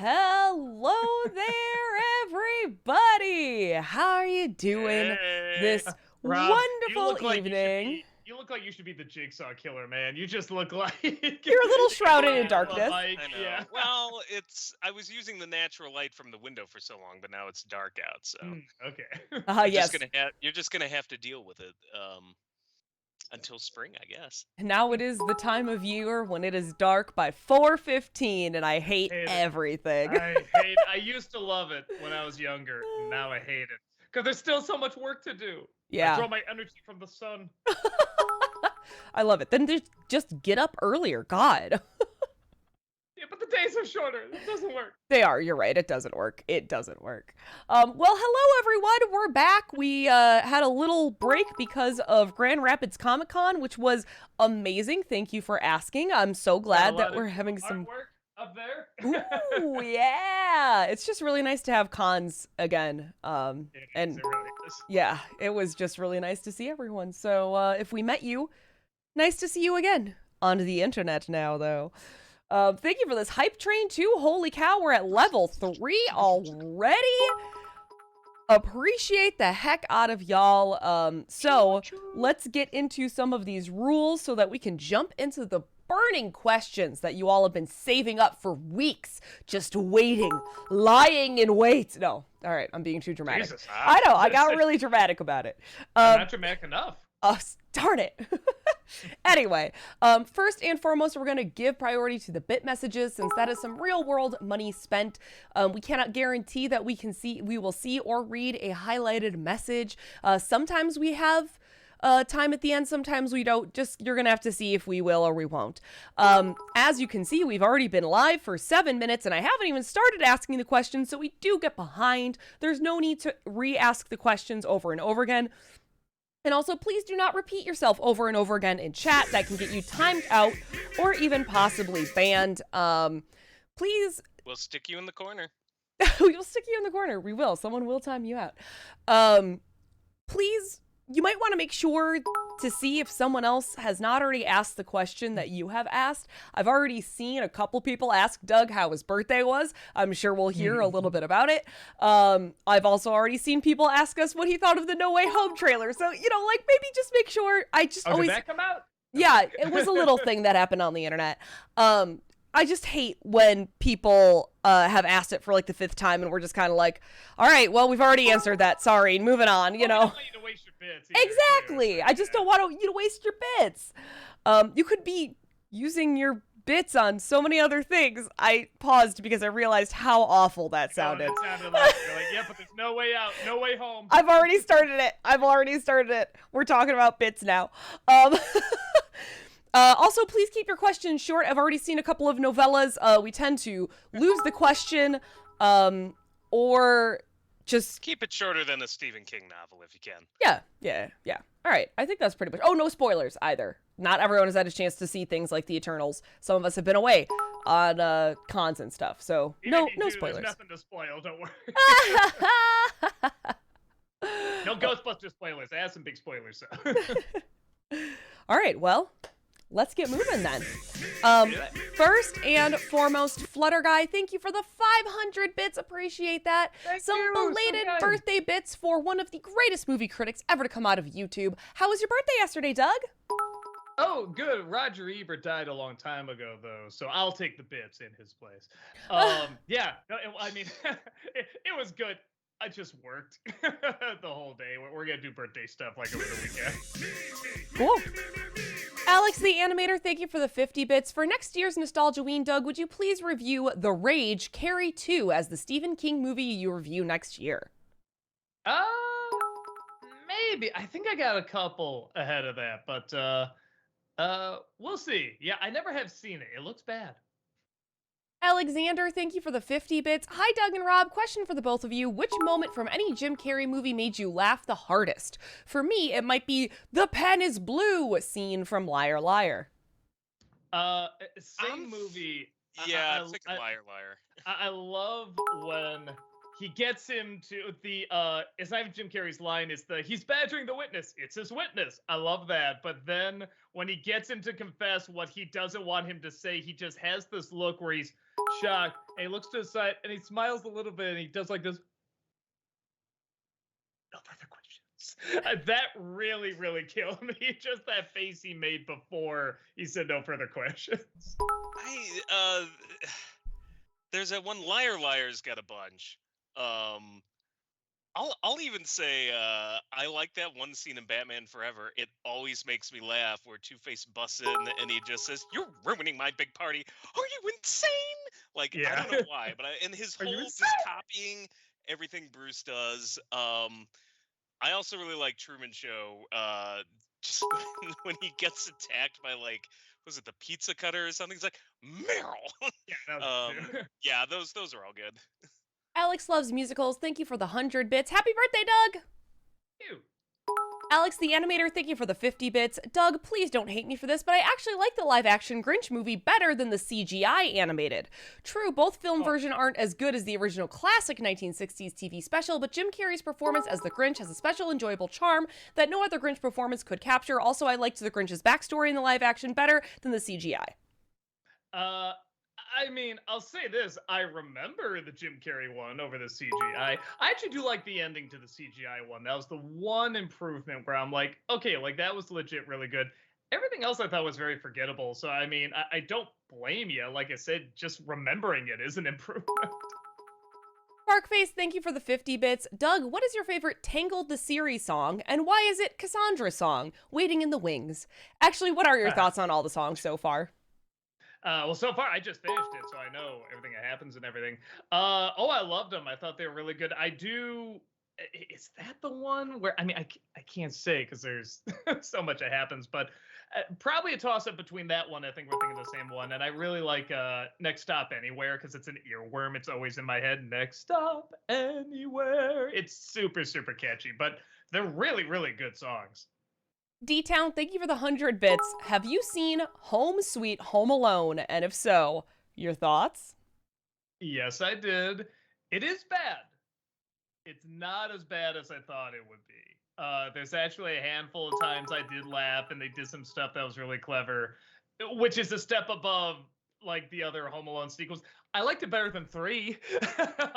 Hello there, everybody. How are you doing this Hey, Rob, you wonderful look like evening? you look like you should be the Jigsaw killer, man. You just look like You're a little you got shrouded in the darkness. mic. I know. Yeah. Well, I was using the natural light from the window for so long, but now it's dark out, so Okay. Yes. you're just gonna have to deal with it until spring, I guess. Now it is the time of year when it is dark by 4:15, and I hate Hate it. everything. I used to love it when I was younger. Now I hate it because there's still so much work to do. Yeah. I draw my energy from the sun. I love it. Then just get up earlier. God. Yeah, but the days are shorter. It doesn't work. They are. You're right. It doesn't work. It doesn't work. Well, hello, everyone. We're back. We had a little break because of Grand Rapids Comic Con, which was amazing. Thank you for asking. I'm so glad that we're having some artwork up there. Ooh, yeah. It's just really nice to have cons again. It really is. Yeah, it was just really nice to see everyone. So if we met you, nice to see you again on the internet now, though. Thank you for this hype train, too. Holy cow, we're at level 3 already. Appreciate the heck out of y'all. So let's get into some of these rules so that we can jump into the burning questions that you all have been saving up for weeks, just waiting, lying in wait. No, all right, I'm being too dramatic. Jesus. I know, I got really dramatic about it. Not dramatic enough. Oh, darn it. Anyway, first and foremost, we're going to give priority to the bit messages since that is some real world money spent. We cannot guarantee that we will see or read a highlighted message. Sometimes we have time at the end, sometimes we don't. Just you're gonna have to see if we will or we won't. As you can see, we've already been live for 7 minutes and I haven't even started asking the questions, so we do get behind. There's no need to re-ask the questions over and over again. And also, please do not repeat yourself over and over again in chat. That can get you timed out or even possibly banned. Please. We'll stick you in the corner. We'll stick you in the corner. We will. Someone will time you out. Please, you might want to make sure to see if someone else has not already asked the question that you have asked. I've already seen a couple people ask Doug how his birthday was. I'm sure we'll hear a little bit about it. I've also already seen people ask us what he thought of the No Way Home trailer. So, like maybe just make sure. Did that come out? Yeah, it was a little thing that happened on the internet. I just hate when people have asked it for like the 5th time and we're just kind of like, all right, well, we've already answered that. Sorry, moving on, We don't want you to waste your bits either, Exactly. too. I just don't want you to waste your bits. You could be using your bits on so many other things. I paused because I realized how awful that sounded. It sounded like you're like, yeah, but there's no way out, no way home. I've already started it. We're talking about bits now. Also, please keep your questions short. I've already seen a couple of novellas. We tend to lose the question, or just Keep it shorter than a Stephen King novel if you can. Yeah. All right, I think that's pretty much. Oh, no spoilers either. Not everyone has had a chance to see things like the Eternals. Some of us have been away on cons and stuff, so no spoilers. There's nothing to spoil. Don't worry. No Ghostbusters spoilers. I have some big spoilers. So. All right, well, let's get moving then. First and foremost, Flutter Guy, thank you for the 500 bits. Appreciate that. Some belated birthday bits for one of the greatest movie critics ever to come out of YouTube. How was your birthday yesterday, Doug? Oh, good. Roger Ebert died a long time ago, though, so I'll take the bits in his place. Yeah, no, I mean, it was good. I just worked the whole day. We're gonna do birthday stuff like over the weekend. Cool. Alex the Animator, thank you for the 50 bits. For next year's Nostalgia-ween, Doug, would you please review The Rage, Carrey 2 as the Stephen King movie you review next year? Maybe. I think I got a couple ahead of that, but we'll see. Yeah, I never have seen it. It looks bad. Alexander, thank you for the 50 bits. Hi, Doug and Rob. Question for the both of you. Which moment from any Jim Carrey movie made you laugh the hardest? For me, it might be the pen is blue scene from Liar Liar. Same movie. Yeah, I'm thinking Liar Liar. I love when he gets him to the it's not even Jim Carrey's line, it's he's badgering the witness. It's his witness. I love that. But then when he gets him to confess what he doesn't want him to say, he just has this look where he's shocked, and he looks to the side, and he smiles a little bit, and he does like this. No further questions. That really, really killed me. Just that face he made before he said no further questions. There's that one Liar's got a bunch. I'll even say I like that one scene in Batman Forever. It always makes me laugh where Two-Face busts in and he just says, "You're ruining my big party. Are you insane?" Like, I don't know why, but and his Are you whole just insane? copying everything Bruce does. I also really like Truman Show. Just when he gets attacked by like, was it the pizza cutter or something? He's like, Meryl. Yeah, that was too. Yeah, those are all good. Alex loves musicals. Thank you for the 100 bits. Happy birthday, Doug! Ew. Alex the Animator, thank you for the 50 bits. Doug, please don't hate me for this, but I actually like the live-action Grinch movie better than the CGI animated. True, both film versions aren't as good as the original classic 1960s TV special, but Jim Carrey's performance as the Grinch has a special, enjoyable charm that no other Grinch performance could capture. Also, I liked the Grinch's backstory in the live-action better than the CGI. I mean, I'll say this. I remember the Jim Carrey one over the CGI. I actually do like the ending to the CGI one. That was the one improvement where I'm like, okay, like that was legit really good. Everything else I thought was very forgettable. So, I mean, I don't blame you. Like I said, just remembering it is an improvement. Sparkface, thank you for the 50 bits. Doug, what is your favorite Tangled the series song, and why is it Cassandra's song, Waiting in the Wings? Actually, what are your thoughts on all the songs so far? Well, so far I just finished it, so I know everything that happens and everything. I loved them. I thought they were really good. I do. Is that the one where I mean I can't say because there's so much that happens, but probably a toss up between that one. I think we're thinking the same one, and I really like Next Stop Anywhere because it's an earworm. It's always in my head. Next Stop Anywhere. It's super super catchy, but they're really really good songs. D-Town, thank you for the 100 bits. Have you seen Home Sweet Home Alone? And if so, your thoughts? Yes, I did. It is bad. It's not as bad as I thought it would be. There's actually a handful of times I did laugh, and they did some stuff that was really clever, which is a step above like the other Home Alone sequels. I liked it better than 3,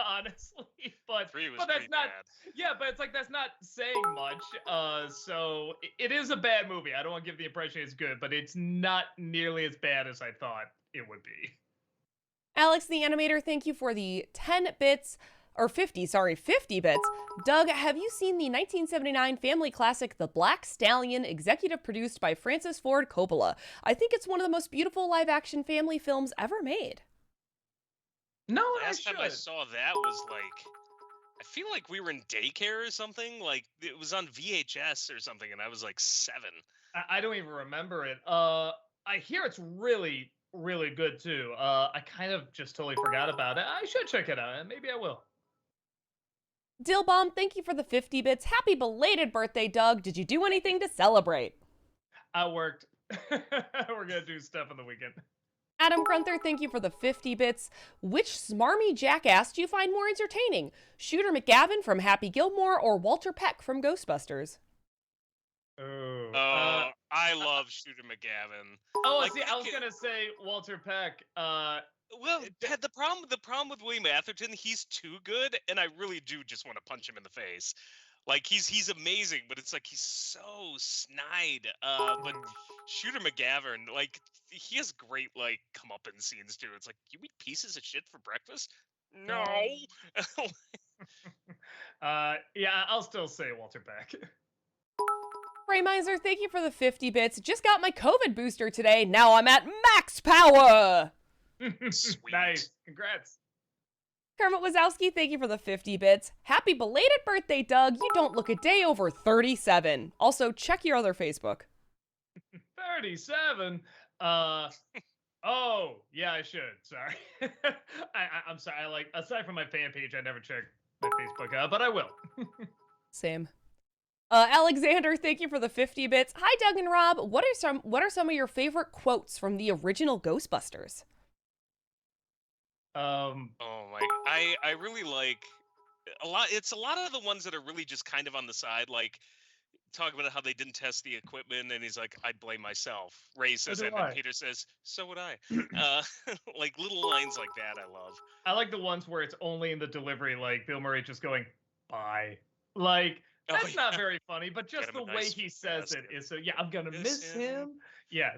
honestly. But 3 was but that's pretty not. bad. Yeah, but it's like that's not saying much. So it is a bad movie. I don't want to give the impression it's good, but it's not nearly as bad as I thought it would be. Alex the Animator, thank you for the 10 bits. Or 50 bits. Doug, have you seen the 1979 family classic The Black Stallion, executive produced by Francis Ford Coppola? I think it's one of the most beautiful live-action family films ever made. No, Last time I saw that was like, I feel like we were in daycare or something. Like it was on VHS or something, and I was like 7. I don't even remember it. I hear it's really, really good too. I kind of just totally forgot about it. I should check it out. Maybe I will. Dillbomb, thank you for the 50 bits. Happy belated birthday, Doug. Did you do anything to celebrate? I worked. We're gonna do stuff on the weekend. Adam Grunther, thank you for the 50 bits. Which smarmy jackass do you find more entertaining? Shooter McGavin from Happy Gilmore or Walter Peck from Ghostbusters? Oh, I love Shooter McGavin. See, I was gonna say Walter Peck. Well, the problem with William Atherton, he's too good, and I really do just want to punch him in the face. Like he's amazing, but it's like he's so snide. But Shooter McGavin, like he has great like comeuppance scenes too. It's like, you eat pieces of shit for breakfast? No. Yeah, I'll still say Walter Peck. Raymiser, thank you for the 50 bits. Just got my COVID booster today. Now I'm at max power. Sweet. Nice. Congrats. Kermit Wazowski, thank you for the 50 bits. Happy belated birthday, Doug. You don't look a day over 37. Also, check your other Facebook. 37? Oh, yeah, I should. Sorry. I'm sorry. Aside from my fan page, I never check my Facebook out, but I will. Same. Alexander, thank you for the 50 bits. Hi, Doug and Rob. What are some of your favorite quotes from the original Ghostbusters? Oh my! I really like a lot. It's a lot of the ones that are really just kind of on the side. Like talk about how they didn't test the equipment, and he's like, "I'd blame myself." Ray says do that, and I. Peter says, "So would I." Like little lines like that, I love. I like the ones where it's only in the delivery, like Bill Murray just going, "Bye." Like, Oh, that's not very funny, but just Get the him a way nice he says it basket. is so, yeah, I'm gonna miss him. him. Yeah,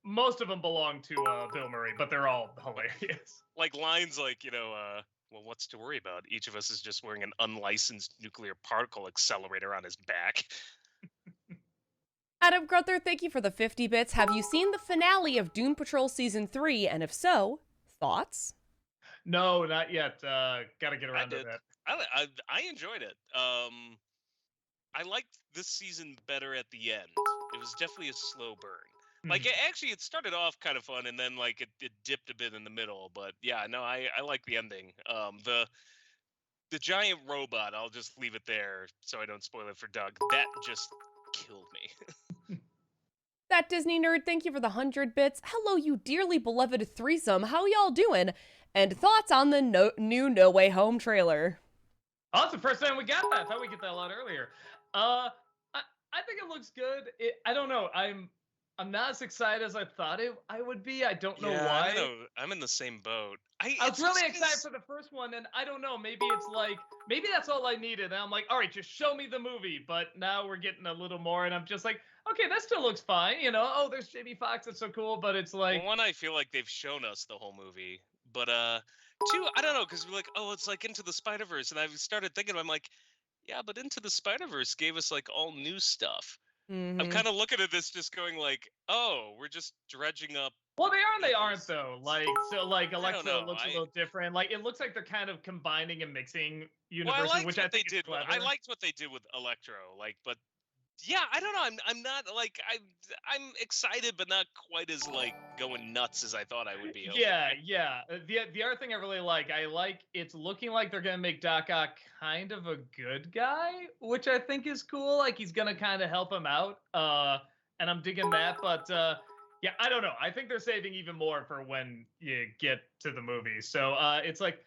most of them belong to Bill Murray, but they're all hilarious. Like lines like, well, what's to worry about? Each of us is just wearing an unlicensed nuclear particle accelerator on his back. Adam Grunther, thank you for the 50 bits. Have you seen the finale of Doom Patrol Season 3? And if so, thoughts? No, not yet. Gotta get around to did. that. I enjoyed it. I liked this season better at the end. It was definitely a slow burn. Like, it started off kind of fun, and then, like, it dipped a bit in the middle. But, yeah, no, I like the ending. The giant robot, I'll just leave it there so I don't spoil it for Doug. That just killed me. That Disney nerd, thank you for the 100 bits. Hello, you dearly beloved threesome. How y'all doing? And thoughts on the new No Way Home trailer? Oh, it's the first time we got that. I thought we'd get that a lot earlier. I think it looks good. I don't know. I'm not as excited as I thought I would be. I don't know why. I know. I'm in the same boat. I was really excited for the first one, and I don't know. Maybe it's like, maybe that's all I needed. And I'm like, all right, just show me the movie. But now we're getting a little more, and I'm just like, okay, that still looks fine. Oh, there's Jamie Foxx. That's so cool. But it's like, well, one, I feel like they've shown us the whole movie. But two, I don't know, because we're like, oh, it's like Into the Spider-Verse. And I've started thinking, I'm like, yeah, but Into the Spider-Verse gave us like all new stuff. Mm-hmm. I'm kind of looking at this just going like, oh, we're just dredging up. Well, they are and they aren't, though. Like, so, like, Electro looks a I- little different. Like, it looks like they're kind of combining and mixing universes, Well, I liked which I what they think is did. clever. I liked what they did with Electro. Like, but yeah, I don't know. I'm not like I'm excited, but not quite as like going nuts as I thought I would be. Yeah. The other thing I really like it's looking like they're gonna make Doc Ock kind of a good guy, which I think is cool. Like, he's gonna kind of help him out. And I'm digging that. But yeah, I don't know. I think they're saving even more for when you get to the movie. So it's like,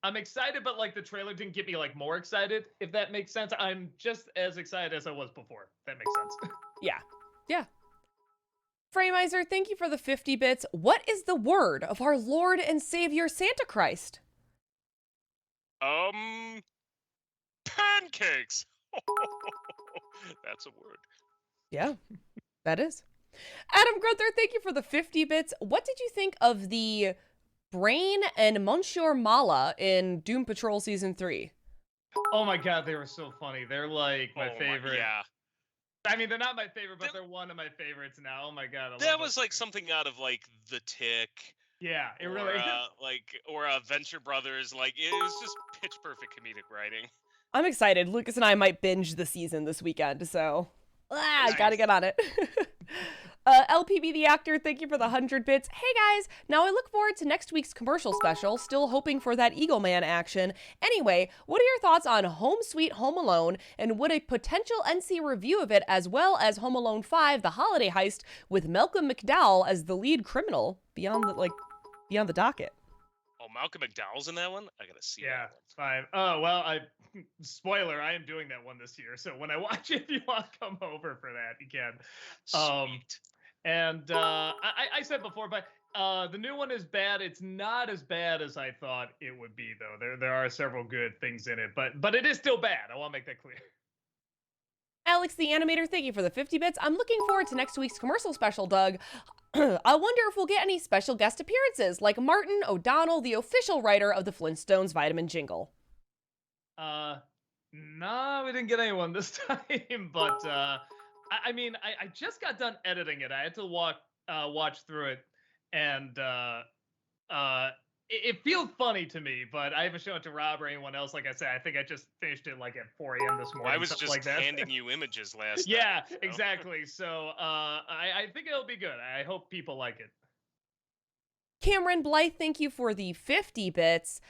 I'm excited, but like the trailer didn't get me like more excited, if that makes sense. I'm just as excited as I was before. If that makes sense. Yeah. Frameizer, thank you for the 50 bits. What is the word of our Lord and Savior Santa Christ? Pancakes. That's a word. Yeah, that is. Adam Grunther, thank you for the 50 bits. What did you think of the Brain and Monsieur Mala in Doom Patrol Season 3? Oh my god, they were so funny. They're like my favorite. Yeah. I mean, they're not my favorite, but they're one of my favorites now. Oh my god. That was like something out of like The Tick. Yeah, it really is. Or Venture Brothers. Like, it was just pitch perfect comedic writing. I'm excited. Lucas and I might binge the season this weekend, so Nice. gotta get on it. LPB the actor, thank you for the 100 bits. Hey guys, now I look forward to next week's commercial special, still hoping for that Eagle Man action. Anyway, what are your thoughts on Home Sweet Home Alone, and would a potential NC review of it, as well as Home Alone 5, The Holiday Heist, with Malcolm McDowell as the lead criminal, beyond the docket? Oh, Malcolm McDowell's in that one? I gotta see Yeah, that one. it's fine. Oh, well, spoiler, I am doing that one this year. So when I watch it, if you want to come over for that, you can. Sweet. And I said before, but the new one is bad. It's not as bad as I thought it would be, though. There are several good things in it, but it is still bad. I want to make that clear. Alex the Animator, thank you for the 50 bits. I'm looking forward to next week's commercial special, Doug. I wonder if we'll get any special guest appearances, like Martin O'Donnell, the official writer of the Flintstones vitamin jingle. No, we didn't get anyone this time, but I mean, I just got done editing it. I had to watch through it, and it feels funny to me, but I haven't shown it to Rob or anyone else. Like I said, I think I just finished it like at 4 a.m. this morning. I was something just like that. handing you images last Yeah, night. So. exactly. So I think it'll be good. I hope people like it. Cameron Blythe, thank you for the 50 bits.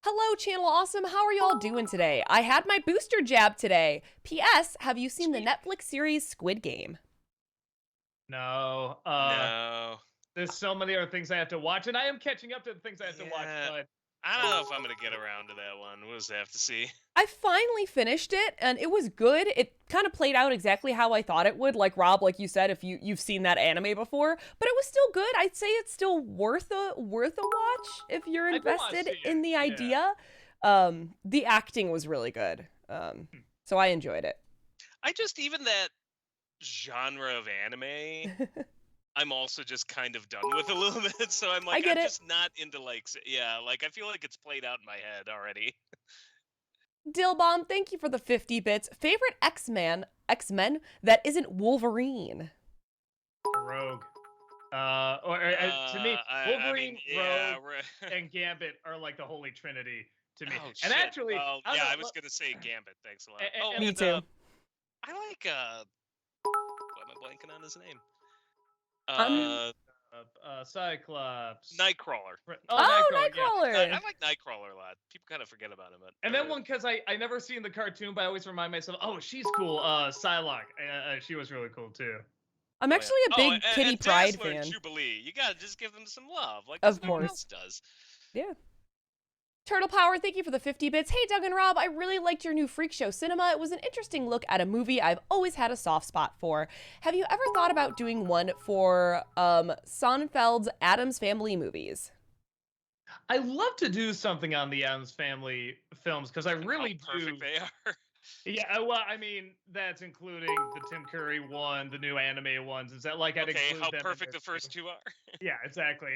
Hello, Channel Awesome. How are y'all doing today? I had my booster jab today. P.S. Have you seen the Netflix series Squid Game? No. No. There's so many other things I have to watch, and I am catching up to the things I have to watch. But I don't know if I'm gonna get around to that one. We'll just have to see. I finally finished it, and it was good. It kind of played out exactly how I thought it would. Like Rob, like you said, if you've seen that anime before, but it was still good. I'd say it's still worth a watch if you're I do wanna invested see in it, the yeah. idea. The acting was really good, so I enjoyed it. I just even that genre of anime, I'm also just kind of done with a little bit. So I'm like, get I'm it. just not into like, yeah, like I feel like it's played out in my head already. Dillbomb, thank you for the 50 bits. Favorite X-Men that isn't Wolverine? Rogue. To me, Wolverine, yeah, Rogue, and Gambit are like the holy trinity to me. Oh And shit. actually, Well, I don't yeah, know, I was gonna say Gambit. Thanks a lot. and- Me and, too. I like what am I blanking on his name? Um, Cyclops. Nightcrawler. Oh, Yeah. Nightcrawler. I like Nightcrawler a lot. People kind of forget about him. And then one, because I never seen the cartoon, but I always remind myself, oh, she's cool. Psylocke. She was really cool too. I'm actually a big Kitty Pryde Dazzler and fan. Jubilee. You gotta just give them some love, like Of no one course. else does. Yeah. Turtle Power, thank you for the 50 bits. Hey, Doug and Rob, I really liked your new Freak Show Cinema. It was an interesting look at a movie I've always had a soft spot for. Have you ever thought about doing one for Sonnenfeld's Addams Family movies? I love to do something on the Addams Family films because I really How perfect do. they are. Yeah, well, I mean, that's including the Tim Curry one, the new anime ones. Is that like I'd Okay, include how them in perfect there, the first too. two are. Yeah, exactly.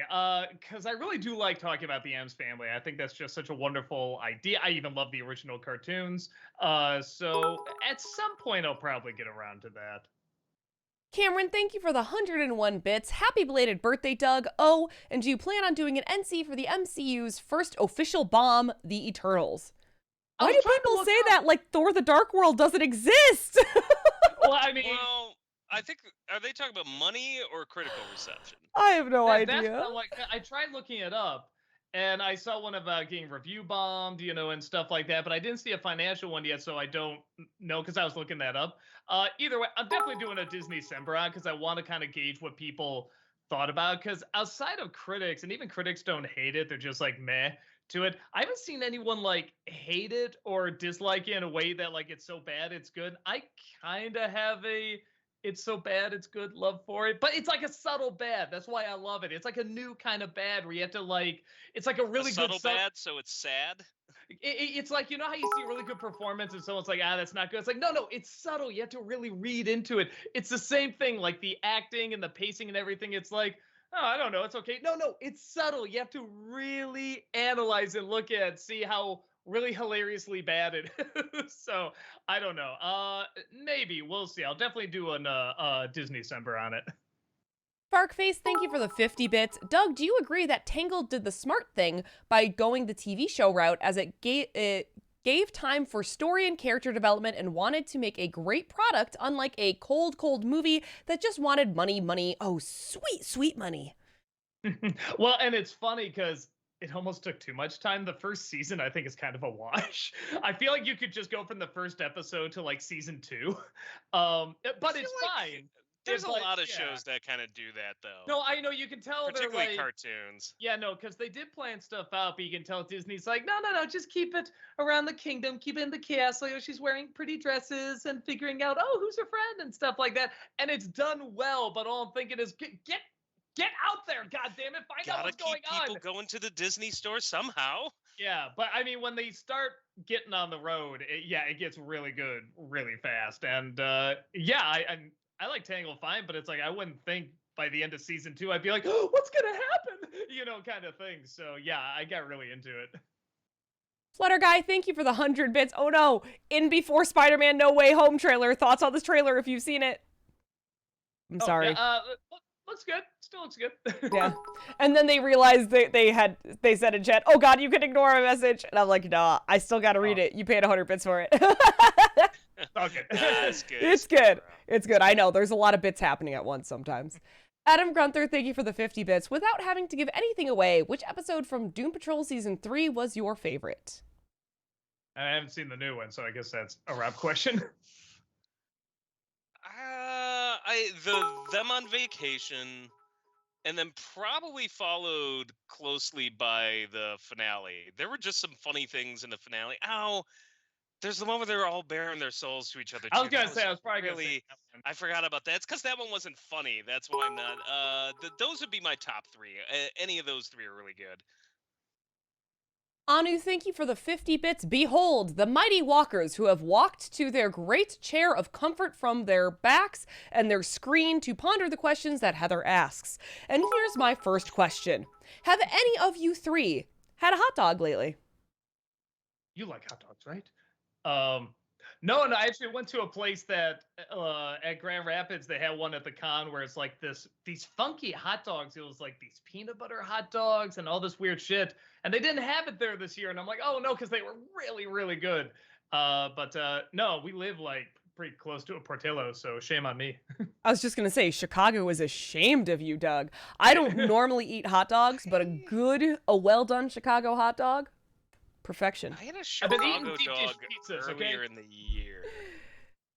Because I really do like talking about the Addams Family. I think that's just such a wonderful idea. I even love the original cartoons. So at some point, I'll probably get around to that. Cameron, thank you for the 101 bits. Happy belated birthday, Doug. Oh, and do you plan on doing an NC for the MCU's first official bomb, the Eternals? Why do people say that like Thor the Dark World doesn't exist? Well, I mean, Well, I think are they talking about money or critical reception? I have no that's idea. what I'm like. I tried looking it up, and I saw one about getting review bombed, and stuff like that. But I didn't see a financial one yet, so I don't know because I was looking that up. Either way, I'm definitely doing a Disney Sembra because I want to kind of gauge what people thought about. Because outside of critics, and even critics don't hate it, they're just like meh to it. I haven't seen anyone like hate it or dislike it in a way that like it's so bad it's good. I kind of have a it's so bad it's good love for it, but it's like a subtle bad. That's why I love it. It's like a new kind of bad where you have to like it's like a really Subtle good bad, so it's sad. it's like how you see a really good performance and someone's like that's not good. It's like no, it's subtle. You have to really read into it. It's the same thing, like the acting and the pacing and everything. It's like, oh, I don't know, it's okay. No, it's subtle. You have to really analyze and look at it, see how really hilariously bad it is. So I don't know. Maybe we'll see. I'll definitely do a Disney December on it. Farkface, thank you for the 50 bits. Doug, do you agree that Tangled did the smart thing by going the TV show route as it gave time for story and character development and wanted to make a great product, unlike a cold movie that just wanted money. Oh, sweet money. Well, and it's funny because it almost took too much time. The first season, I think, is kind of a wash. I feel like you could just go from the first episode to like season 2, but it's fine. There's a lot of shows that kind of do that, though. No, I know you can tell particularly they're like cartoons. Yeah, no, because they did plan stuff out, but you can tell Disney's like, no, just keep it around the kingdom, keep it in the castle. She's wearing pretty dresses and figuring out, oh, who's her friend and stuff like that. And it's done well, but all I'm thinking is get out there, goddammit, find out what's going on. Gotta keep people going to the Disney store somehow. Yeah, but I mean, when they start getting on the road, it gets really good, really fast. And I like Tangled fine, but it's like I wouldn't think by the end of season 2 I'd be like, oh, what's gonna happen? Kind of thing. So yeah, I got really into it. Flutter Guy, thank you for the 100 bits. Oh no, in before Spider-Man No Way Home trailer. Thoughts on this trailer if you've seen it? I'm sorry. Yeah, looks good. Still looks good. Yeah. And then they realized they said in chat, oh god, you can ignore my message. And I'm like, nah, I still gotta read it. You paid 100 bits for it. Okay. That's good. It's good. It's good. I know there's a lot of bits happening at once sometimes. Adam Grunther, thank you for the 50 bits. Without having to give anything away, which episode from Doom Patrol Season 3 was your favorite? I haven't seen the new one, so I guess that's a Rob question. Them on vacation and then probably followed closely by the finale. There were just some funny things in the finale. Ow, there's the one where they're all bearing their souls to each other I too. was gonna That say, I was probably gonna say really. that one. I forgot about that. It's because that one wasn't funny. That's why I'm not. Those would be my top three. Any of those three are really good. Anu, thank you for the 50 bits. Behold, the mighty walkers who have walked to their great chair of comfort from their backs and their screen to ponder the questions that Heather asks. And here's my first question. Have any of you three had a hot dog lately? You like hot dogs, right? No, and I actually went to a place that at Grand Rapids they had one at the con where it's like these funky hot dogs. It was like these peanut butter hot dogs and all this weird shit, and they didn't have it there this year. And I'm like, oh no, because they were really really good. But no, we live like pretty close to a Portillo, so shame on me. I was just going to say, Chicago is ashamed of you, Doug. I don't normally eat hot dogs, but a well done Chicago hot dog, perfection. I had a I've been Chicago eating deep dish dog pizzas, earlier okay? in the year,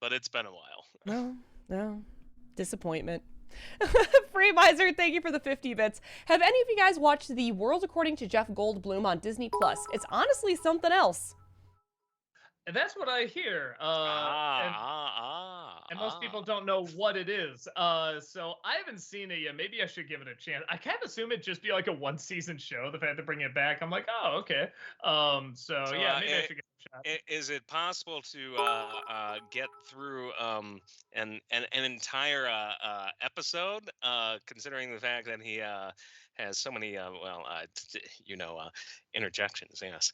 but it's been a while. No. Disappointment. Free Miser, thank you for the 50 bits. Have any of you guys watched The World According to Jeff Goldblum on Disney Plus? It's honestly something else. And that's what I hear. And most people don't know what it is. So I haven't seen it yet. Maybe I should give it a chance. I kind of assume it'd just be like a one season show. If I had to bring it back, I'm like, oh, okay. So yeah, maybe I should give it a shot. Is it possible to get through an entire episode, considering the fact that he has so many interjections? Yes.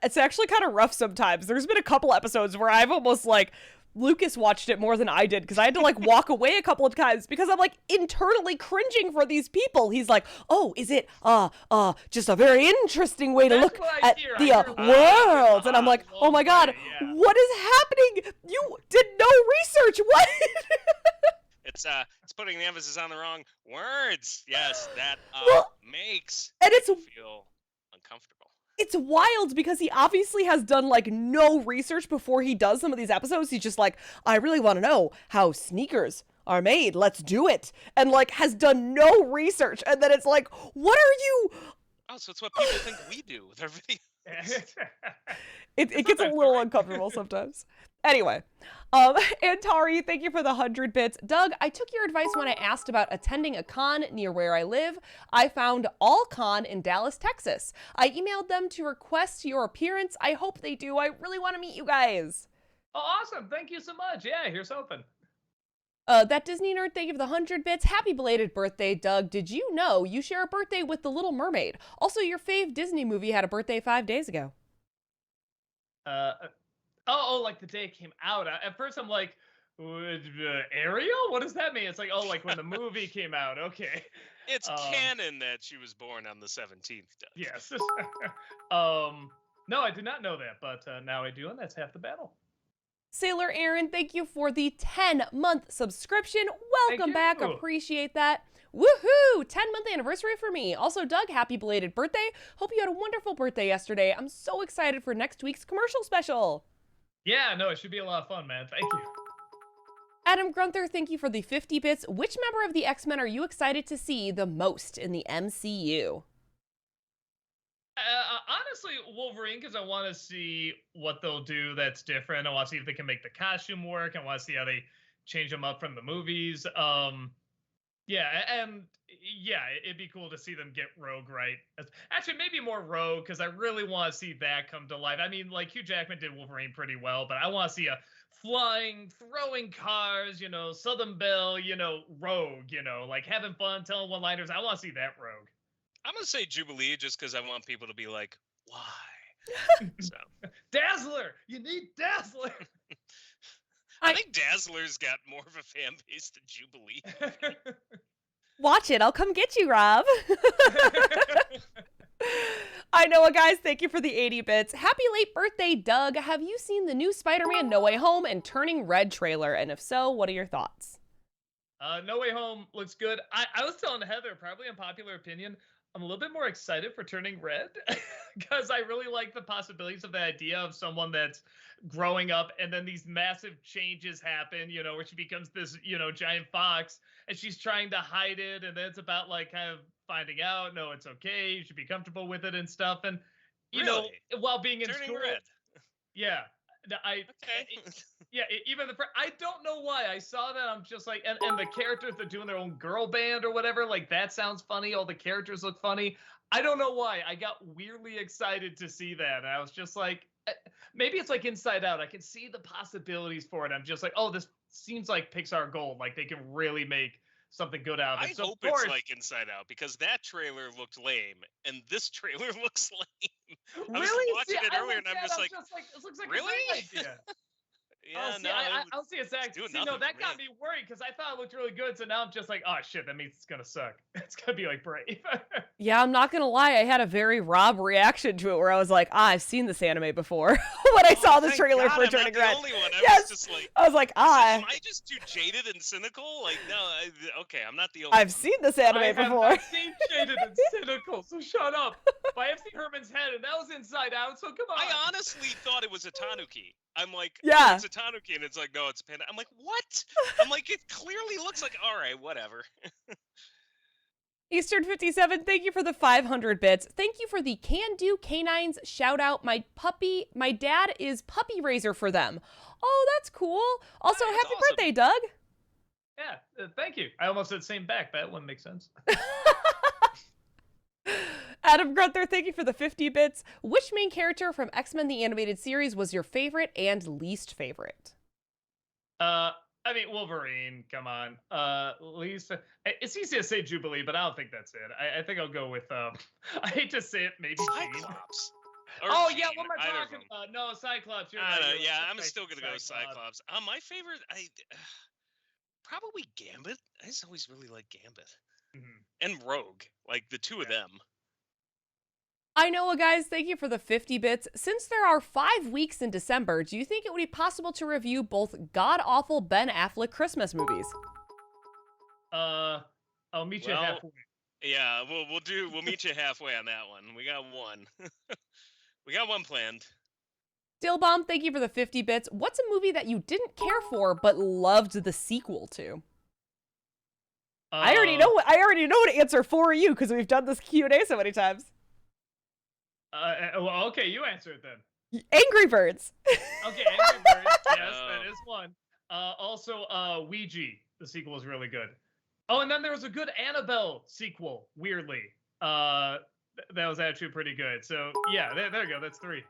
It's actually kind of rough sometimes. There's been a couple episodes where I've almost like Lucas watched it more than I did because I had to like walk away a couple of times because I'm like internally cringing for these people. He's like, "Oh, is it just a very interesting way to look at the world?" And I'm like, "Oh my god, what is happening? You did no research. What?" It's putting the emphasis on the wrong words. Yes, that makes people feel uncomfortable. It's wild because he obviously has done like no research before he does some of these episodes. He's just like, I really want to know how sneakers are made. Let's do it. And like has done no research. And then it's like, what are you? Oh, so it's what people think we do with our videos. It gets a little uncomfortable sometimes. Anyway, Antari, thank you for the 100 bits. Doug, I took your advice when I asked about attending a con near where I live. I found All Con in Dallas, Texas. I emailed them to request your appearance. I hope they do. I really want to meet you guys. Oh, awesome. Thank you so much. Yeah, here's hoping. That Disney nerd, thank you for the 100 bits. Happy belated birthday, Doug. Did you know you share a birthday with The Little Mermaid? Also, your fave Disney movie had a birthday 5 days ago. Oh, like the day it came out. At first, I'm like, Ariel? What does that mean? It's like, oh, like when the movie came out. Okay. It's canon that she was born on the 17th. Doug. Yes. No, I did not know that, but now I do, and that's half the battle. Sailor Aaron, thank you for the 10-month subscription. Welcome back. Appreciate that. Woohoo! 10-month anniversary for me. Also, Doug, happy belated birthday. Hope you had a wonderful birthday yesterday. I'm so excited for next week's commercial special. Yeah, no, it should be a lot of fun, man. Thank you. Adam Grunther, thank you for the 50 bits. Which member of the X-Men are you excited to see the most in the MCU? Honestly, Wolverine, because I want to see what they'll do that's different. I want to see if they can make the costume work. I want to see how they change them up from the movies. It'd be cool to see them get Rogue right. Actually, maybe more Rogue, because I really want to see that come to life. I mean, like, Hugh Jackman did Wolverine pretty well, but I want to see a flying, throwing cars, Southern Belle, Rogue, like having fun, telling one-liners. I want to see that Rogue. I'm going to say Jubilee just because I want people to be like, why? So. Dazzler! You need Dazzler! I think Dazzler's got more of a fan base than Jubilee. Watch it. I'll come get you, Rob. I know, guys. Thank you for the 80 bits. Happy late birthday, Doug. Have you seen the new Spider-Man No Way Home and Turning Red trailer? And if so, what are your thoughts? No Way Home looks good. I was telling Heather, probably unpopular opinion, I'm a little bit more excited for Turning Red because I really like the possibilities of the idea of someone that's growing up and then these massive changes happen, where she becomes this, giant fox and she's trying to hide it. And then it's about like kind of finding out, no, it's okay. You should be comfortable with it and stuff. And, Really? while being in Turning school, red. yeah, Okay. yeah, even I don't know why I saw that. I'm just like, and the characters, they're doing their own girl band or whatever. Like that sounds funny. All the characters look funny. I don't know why. I got weirdly excited to see that. And I was just like, maybe it's like Inside Out. I can see the possibilities for it. I'm just like, oh, this seems like Pixar gold. Like they can really make something good out of it. I So hope of course, it's like Inside Out because that trailer looked lame and this trailer looks lame. I was really? watching See, it I earlier and looked I'm at it, just like, this looks like really? a great idea. yeah, See, no, I'll see a sec. doing See, no, nothing that for got me worried because I thought it looked really good. So now I'm just like, oh shit, that means it's gonna suck. It's gonna be like Brave. Yeah, I'm not gonna lie. I had a very Rob reaction to it where I was like, I've seen this anime before when I saw the thank trailer God for I'm Turning not the Red. only one. I Yes. was just like, I was like, am I just too jaded and cynical? Like, no, okay, I'm not the only I've one. seen this anime I have before. not seen Jaded and Cynical, so shut up. But I have seen Herman's Head, and that was Inside Out. So come on. I honestly thought it was a tanuki. I'm like, Yeah. oh, it's a tanuki, and it's like, no, it's a panda. I'm like, what? I'm like, it clearly looks like, all right, whatever. Eastern 57, thank you for the 500 bits. Thank you for the Can Do Canines shout out. My dad is puppy raiser for them. Oh, that's cool. Also, That's happy awesome. birthday, Doug. Yeah, thank you. I almost said same back, but that wouldn't make sense. Adam Grunther, thank you for the 50 bits. Which main character from X-Men the Animated Series was your favorite and least favorite? I mean, Wolverine, come on. Lisa, it's easy to say Jubilee, but I don't think that's it. I think I'll go with, I hate to say it, maybe Jean. Cyclops. Or Oh, Jean, yeah, what am I either of talking them. about? No, Cyclops. You're I right, don't know, you're yeah, right. I'm still gonna go with Cyclops. My favorite, probably Gambit. I just always really like Gambit. Mhm. And Rogue, like the two of them. I know, guys, thank you for the 50 bits. Since there are 5 weeks in December, do you think it would be possible to review both god-awful Ben Affleck Christmas movies? I'll meet you halfway. Yeah, we'll meet you halfway on that one. We got one. We got one planned. Dillbomb, thank you for the 50 bits. What's a movie that you didn't care for but loved the sequel to? I already know what to answer for you because we've done this Q&A so many times. Well, okay, you answer it then. Angry Birds. Okay, Angry Birds. Yes, that is one. Also, Ouija, the sequel is really good. Oh, and then there was a good Annabelle sequel, weirdly. That was actually pretty good. So, yeah, there you go. That's 3.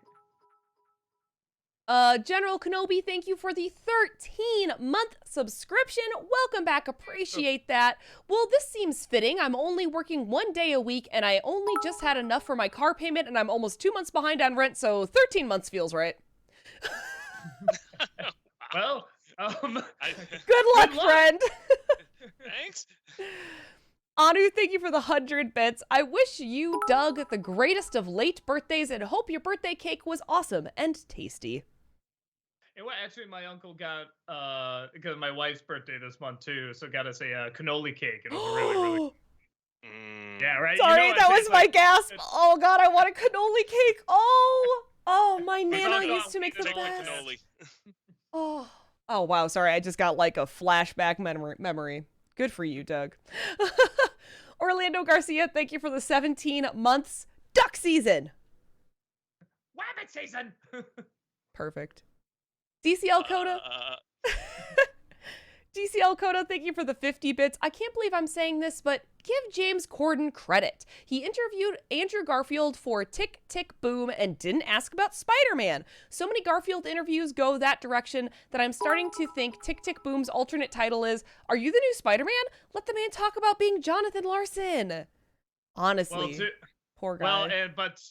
General Kenobi, thank you for the 13-month subscription. Welcome back. Appreciate that. Well, this seems fitting. I'm only working 1 day a week, and I only just had enough for my car payment, and I'm almost 2 months behind on rent, so 13 months feels right. Well, Good luck, friend. Thanks. Anu, thank you for the 100 bits. I wish you, Doug, the greatest of late birthdays, and hope your birthday cake was awesome and tasty. Well, actually, my uncle got, because my wife's birthday this month, too, so got us a cannoli cake. It was really, really Yeah, right? Sorry, that was my gasp. it's- Oh, God, I want a cannoli cake. Oh, my Nana used to make the Take best. cannoli. Oh, wow, sorry, I just got like a flashback memory. Good for you, Doug. Orlando Garcia, thank you for the 17 months. Duck season. Wabbit season! Perfect. DCL Coda. DCL Coda, thank you for the 50 bits. I can't believe I'm saying this, but give James Corden credit. He interviewed Andrew Garfield for Tick, Tick, Boom and didn't ask about Spider-Man. So many Garfield interviews go that direction that I'm starting to think Tick, Tick, Boom's alternate title is, "Are you the new Spider-Man? Let the man talk about being Jonathan Larson." Honestly, poor guy. But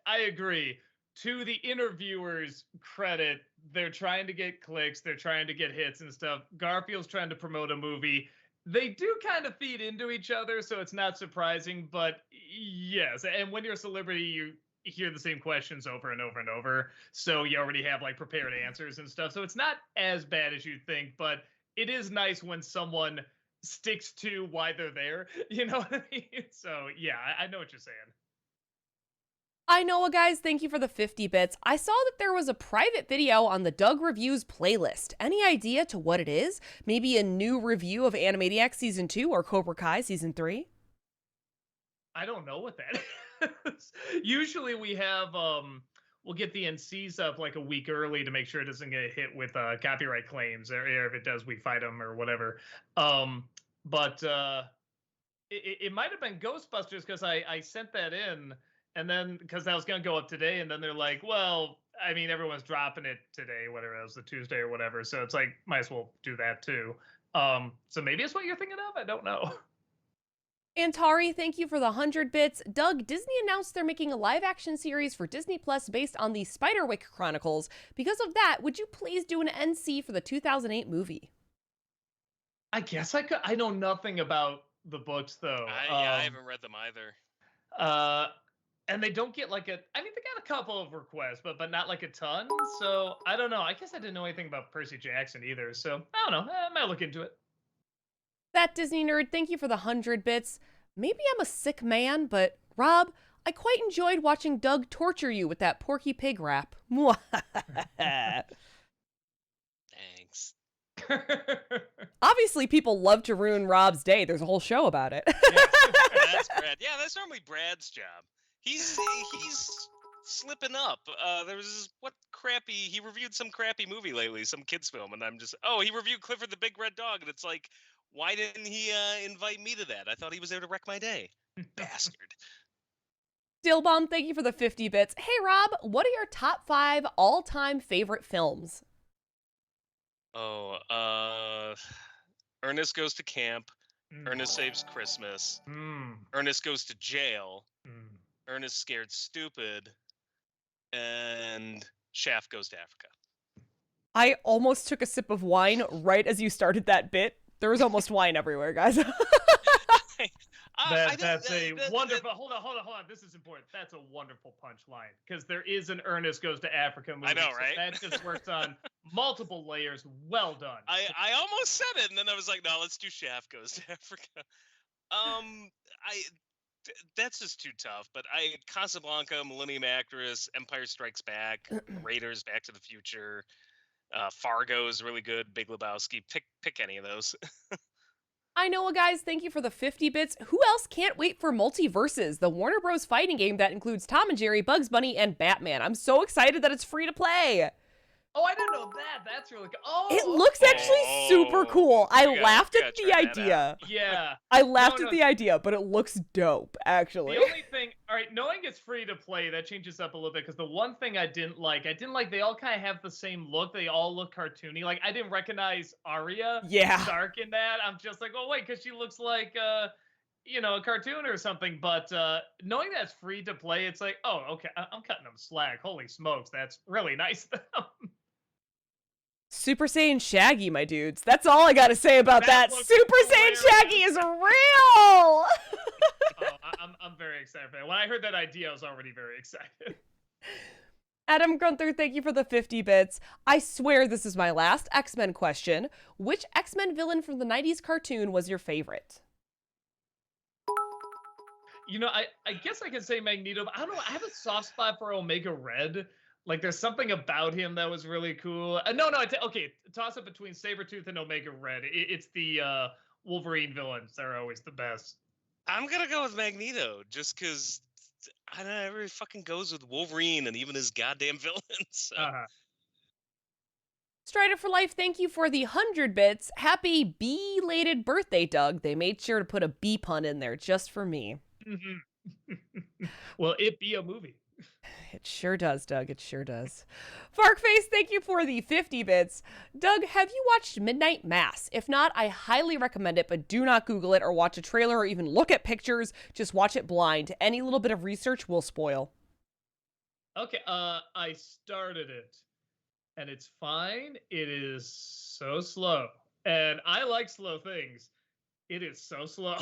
I agree. To the interviewers' credit, they're trying to get clicks, they're trying to get hits and stuff. Garfield's trying to promote a movie. They do kind of feed into each other, so it's not surprising, but yes. And when you're a celebrity, you hear the same questions over and over and over, so you already have like prepared answers and stuff. So it's not as bad as you think, but it is nice when someone sticks to why they're there. You know what I mean? So yeah, I know what you're saying. I know, guys, thank you for the 50 bits. I saw that there was a private video on the Doug Reviews playlist. Any idea to what it is? Maybe a new review of Animaniacs Season 2 or Cobra Kai Season 3? I don't know what that is. Usually we have we'll get the NCs up like a week early to make sure it doesn't get hit with copyright claims, or if it does, we fight them or whatever. But it might have been Ghostbusters, because I sent that in, and then because that was gonna go up today, and then they're like, well, I mean, everyone's dropping it today, whatever it was, the Tuesday or whatever. So it's like, might as well do that too. So maybe it's what you're thinking of. I don't know. Antari, thank you for the 100 bits. Doug, Disney announced they're making a live-action series for Disney Plus based on the Spiderwick Chronicles. Because of that, would you please do an NC for the 2008 movie? I guess I could. I know nothing about the books though. I haven't read them either. And they don't get like I mean, they got a couple of requests, but not like a ton. So I don't know. I guess I didn't know anything about Percy Jackson either. So I don't know. I might look into it. That Disney nerd, thank you for the 100 bits. Maybe I'm a sick man, but Rob, I quite enjoyed watching Doug torture you with that Porky Pig rap. Thanks. Obviously, people love to ruin Rob's day. There's a whole show about it. That's Brad. Yeah, that's normally Brad's job. He's slipping up. There was he reviewed some crappy movie lately, some kids film, and I'm just, he reviewed Clifford the Big Red Dog, and it's like, why didn't he invite me to that? I thought he was there to wreck my day. Bastard. Stillbomb, thank you for the 50 bits. Hey, Rob, what are your top 5 all-time favorite films? Ernest Goes to Camp. Ernest Saves Christmas. Ernest Goes to Jail. Ernest Scared Stupid. And Shaft Goes to Africa. I almost took a sip of wine right as you started that bit. There was almost wine everywhere, guys. That's a wonderful. Hold on. This is important. That's a wonderful punchline, because there is an Ernest Goes to Africa movie. I know, right? So that just works on multiple layers. Well done. I almost said it, and then I was like, no, let's do Shaft Goes to Africa. That's just too tough. But Casablanca, Millennium Actress, Empire Strikes Back, Raiders, Back to the Future. Fargo is really good. Big Lebowski. Pick any of those. I know, guys. Thank you for the 50 bits. Who else can't wait for Multiverses, the Warner Bros. Fighting game that includes Tom and Jerry, Bugs Bunny, and Batman? I'm so excited that it's free to play. Oh, I didn't know that. That's really good. Oh, it looks actually super cool. I laughed at the idea. Yeah. I laughed at the idea, but it looks dope, actually. The only thing, all right, knowing it's free to play, that changes up a little bit, because the one thing I didn't like they all kind of have the same look. They all look cartoony. Like, I didn't recognize Arya Stark in that. I'm just like, oh, wait, because she looks like, a cartoon or something. But knowing that it's free to play, it's like, oh, okay, I'm cutting them slack. Holy smokes, that's really nice of them. Super Saiyan Shaggy, my dudes. That's all I gotta say about that. Super Saiyan Shaggy is real! I'm very excited for that. When I heard that idea, I was already very excited. Adam Gunther, thank you for the 50 bits. I swear this is my last X-Men question. Which X-Men villain from the 90s cartoon was your favorite? I guess I can say Magneto, but I don't know. I have a soft spot for Omega Red. Like, there's something about him that was really cool. Okay, toss up between Sabretooth and Omega Red. It's the Wolverine villains that are always the best. I'm gonna go with Magneto, just because I don't know, everybody fucking goes with Wolverine and even his goddamn villains. So. Strider for Life, thank you for the 100 bits. Happy belated birthday, Doug. They made sure to put a bee pun in there just for me. Well, it be a movie. It sure does, Doug. It sure does. Farkface, thank you for the 50 bits. Doug, have you watched Midnight Mass? If not, I highly recommend it, but do not Google it or watch a trailer or even look at pictures. Just watch it blind. Any little bit of research will spoil. Okay, I started it, and it's fine. It is so slow, and I like slow things. It is so slow.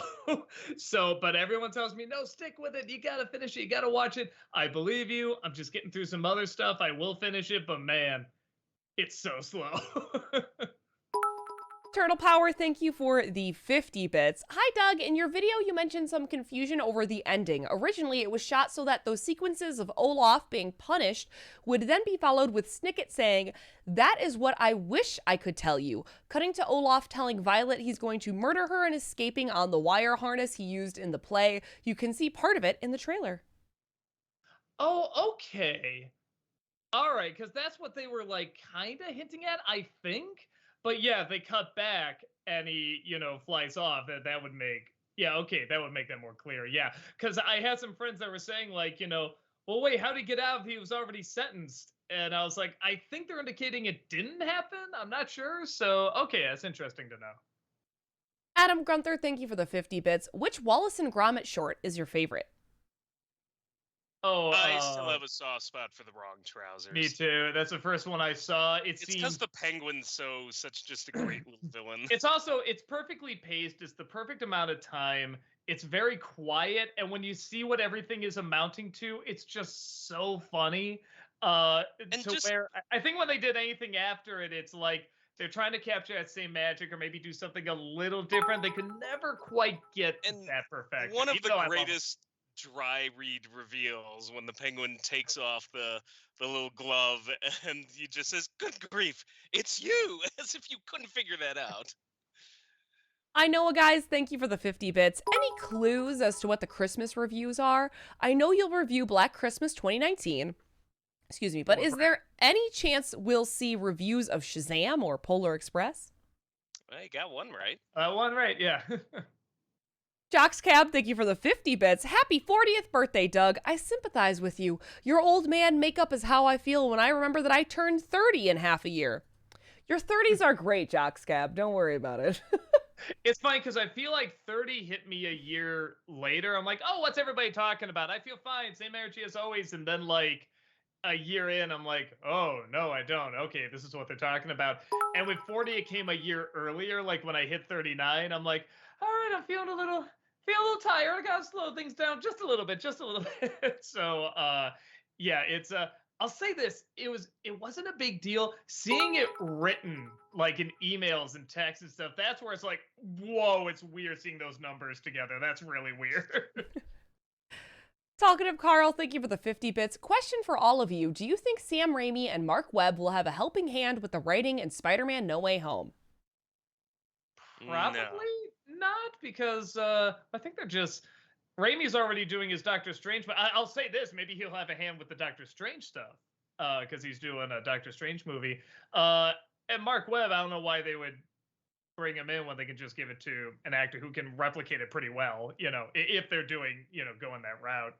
But everyone tells me, no, stick with it. You got to finish it. You got to watch it. I believe you. I'm just getting through some other stuff. I will finish it, but man, it's so slow. Turtle Power, thank you for the 50 bits. Hi, Doug. In your video, you mentioned some confusion over the ending. Originally, it was shot so that those sequences of Olaf being punished would then be followed with Snicket saying, "That is what I wish I could tell you," cutting to Olaf telling Violet he's going to murder her and escaping on the wire harness he used in the play. You can see part of it in the trailer. Oh, okay. All right, because that's what they were like kind of hinting at, I think. But yeah, if they cut back and he, flies off, that would make, yeah, okay, that would make that more clear. Yeah, because I had some friends that were saying like, well, wait, how did he get out if he was already sentenced? And I was like, I think they're indicating it didn't happen. I'm not sure. So, okay, that's interesting to know. Adam Gunther, thank you for the 50 bits. Which Wallace and Gromit short is your favorite? Oh, I still have a soft spot for the wrong trousers. Me too. That's the first one I saw. It's because the Penguin's such just a great little villain. It's perfectly paced. It's the perfect amount of time. It's very quiet, and when you see what everything is amounting to, it's just so funny. Where I think when they did anything after it, it's like they're trying to capture that same magic or maybe do something a little different. They could never quite get to that perfection. One of the greatest dry read reveals when the Penguin takes off the little glove and he just says, "Good grief, it's you," as if you couldn't figure that out. I know, guys, thank you for the 50 bits. Any clues as to what the Christmas reviews are? I know you'll review Black Christmas 2019. Excuse me, but is there any chance we'll see reviews of Shazam or Polar Express? Well, you got one right. One right, yeah. Jockscab, thank you for the 50 bits. Happy 40th birthday, Doug. I sympathize with you. Your old man makeup is how I feel when I remember that I turned 30 in half a year. Your 30s are great, Jockscab. Don't worry about it. It's funny because I feel like 30 hit me a year later. I'm like, oh, what's everybody talking about? I feel fine. Same energy as always. And then like a year in, I'm like, oh, no, I don't. Okay, this is what they're talking about. And with 40, it came a year earlier. Like when I hit 39, I'm like, all right, I'm feeling a little tired. I gotta slow things down just a little bit. So yeah, it's I'll say this, it wasn't a big deal. Seeing it written like in emails and texts and stuff, that's where it's like, whoa, it's weird seeing those numbers together. That's really weird. Talkative Carl, thank you for the 50 bits. Question for all of you. Do you think Sam Raimi and Mark Webb will have a helping hand with the writing in Spider-Man No Way Home? Probably not, because I think they're just Raimi's already doing his Doctor Strange, but I'll say this, maybe he'll have a hand with the Doctor Strange stuff because he's doing a Doctor Strange movie. And Mark Webb, I don't know why they would bring him in when they can just give it to an actor who can replicate it pretty well, if they're doing, going that route.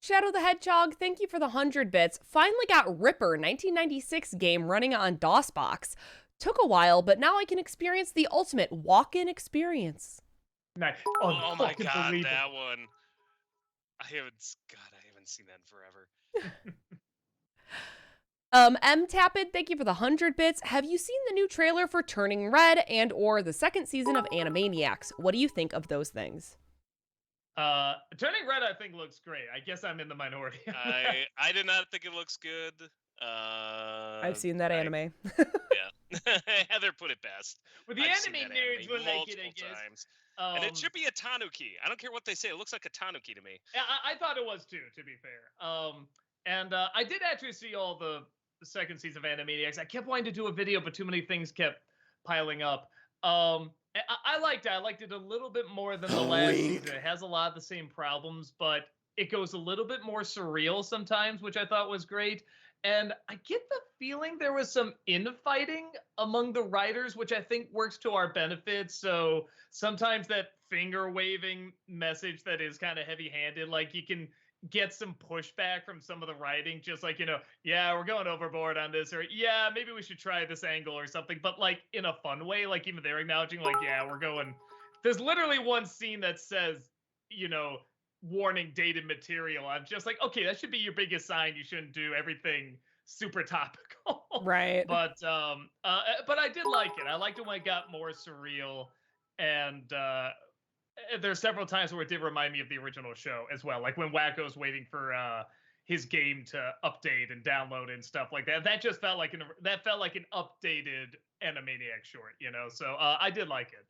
Shadow the Hedgehog, thank you for the 100 bits. Finally got Ripper 1996 game running on DOSBox. Took a while, but now I can experience the ultimate walk-in experience. Nice. Oh my god, that one. I haven't seen that in forever. M Tapid, thank you for the 100 bits. Have you seen the new trailer for Turning Red and or the second season of Animaniacs? What do you think of those things? Turning Red, I think looks great. I guess I'm in the minority. I did not think it looks good. I've seen that anime. Yeah. Heather put it best. With the anime nerds when they get it, times. And it should be a tanuki. I don't care what they say. It looks like a tanuki to me. Yeah, I thought it was too, to be fair. And I did actually see all the second season of Animaniacs. I kept wanting to do a video, but too many things kept piling up. I liked it. I liked it a little bit more than the last season. It has a lot of the same problems, but it goes a little bit more surreal sometimes, which I thought was great. And I get the feeling there was some infighting among the writers, which I think works to our benefit. So sometimes that finger waving message that is kind of heavy handed, like you can get some pushback from some of the writing, just like, yeah, we're going overboard on this, or yeah, maybe we should try this angle or something, but like in a fun way, like even they're acknowledging like, yeah, we're going, there's literally one scene that says, warning dated material. I'm just like, okay, that should be your biggest sign. You shouldn't do everything super topical. Right. But I did like it. I liked it when it got more surreal. And there's several times where it did remind me of the original show as well. Like when Wacko's waiting for his game to update and download and stuff like that. That just felt like an updated Animaniacs short, you know. So I did like it.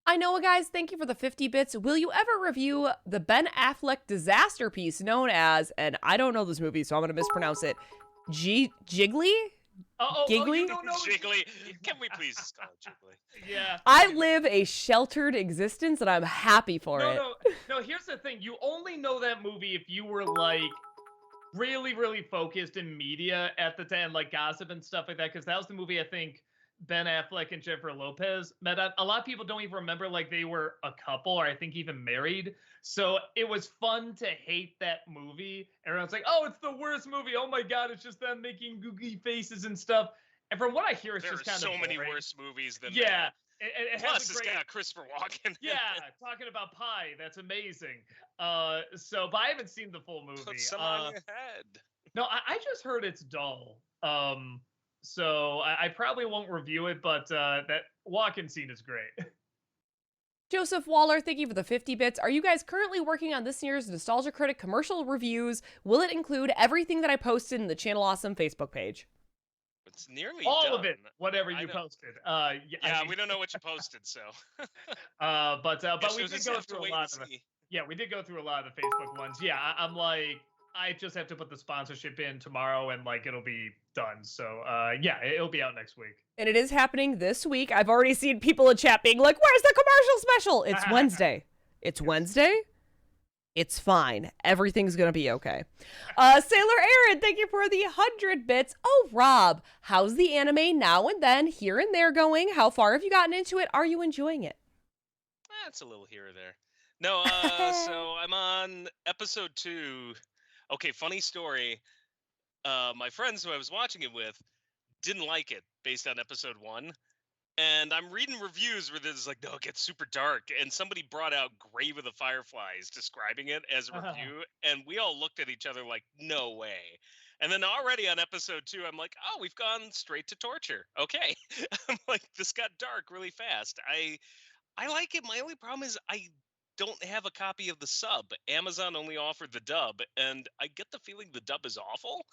I know, guys, thank you for the 50 bits. Will you ever review the Ben Affleck disaster piece known as, and I don't know this movie, so I'm going to mispronounce it, Jiggly? Giggly? You don't know Jiggly. Can we please just call it Jiggly? Yeah. I live a sheltered existence, and I'm happy for it. No, here's the thing. You only know that movie if you were, like, really, really focused in media at the time, like gossip and stuff like that, because that was the movie I think Ben Affleck and Jennifer Lopez met up. A lot of people don't even remember like they were a couple or I think even married. So it was fun to hate that movie. Everyone's like, oh, it's the worst movie. Oh my God, it's just them making googly faces and stuff. And from what I hear, it's there just kind of so many boring. worse movies than Yeah. that. It Plus, has a it's great... got Christopher Walken. Yeah, talking about pie. That's amazing. But I haven't seen the full movie. Put some on your head. No, I just heard it's dull. So I probably won't review it, but that Walken scene is great. Joseph Waller, thank you for the 50 bits. Are you guys currently working on this year's Nostalgia Critic commercial reviews? Will it include everything that I posted in the Channel Awesome Facebook page? It's nearly all done. of it, whatever you posted. We don't know what you posted, so. But we did go through a lot of it. Yeah, we did go through a lot of the Facebook ones. Yeah, I'm like, I just have to put the sponsorship in tomorrow, and like it'll be done. So yeah, it'll be out next week. And it is happening this week. I've already seen people in chat being like, "Where's the commercial special?" It's Wednesday. It's Wednesday. It's fine. Everything's going to be okay. Sailor Aaron, thank you for the 100 bits. Oh, Rob, how's the anime now and then, here and there going? How far have you gotten into it? Are you enjoying it? It's a little here or there. No, so I'm on episode 2. Okay, funny story. My friends who I was watching it with didn't like it based on episode 1. And I'm reading reviews where there's like, no, it gets super dark. And somebody brought out Grave of the Fireflies, describing it as a review. And we all looked at each other like, no way. And then already on episode 2, I'm like, oh, we've gone straight to torture. Okay. I'm like, this got dark really fast. I like it. My only problem is I don't have a copy of the sub. Amazon only offered the dub. And I get the feeling the dub is awful.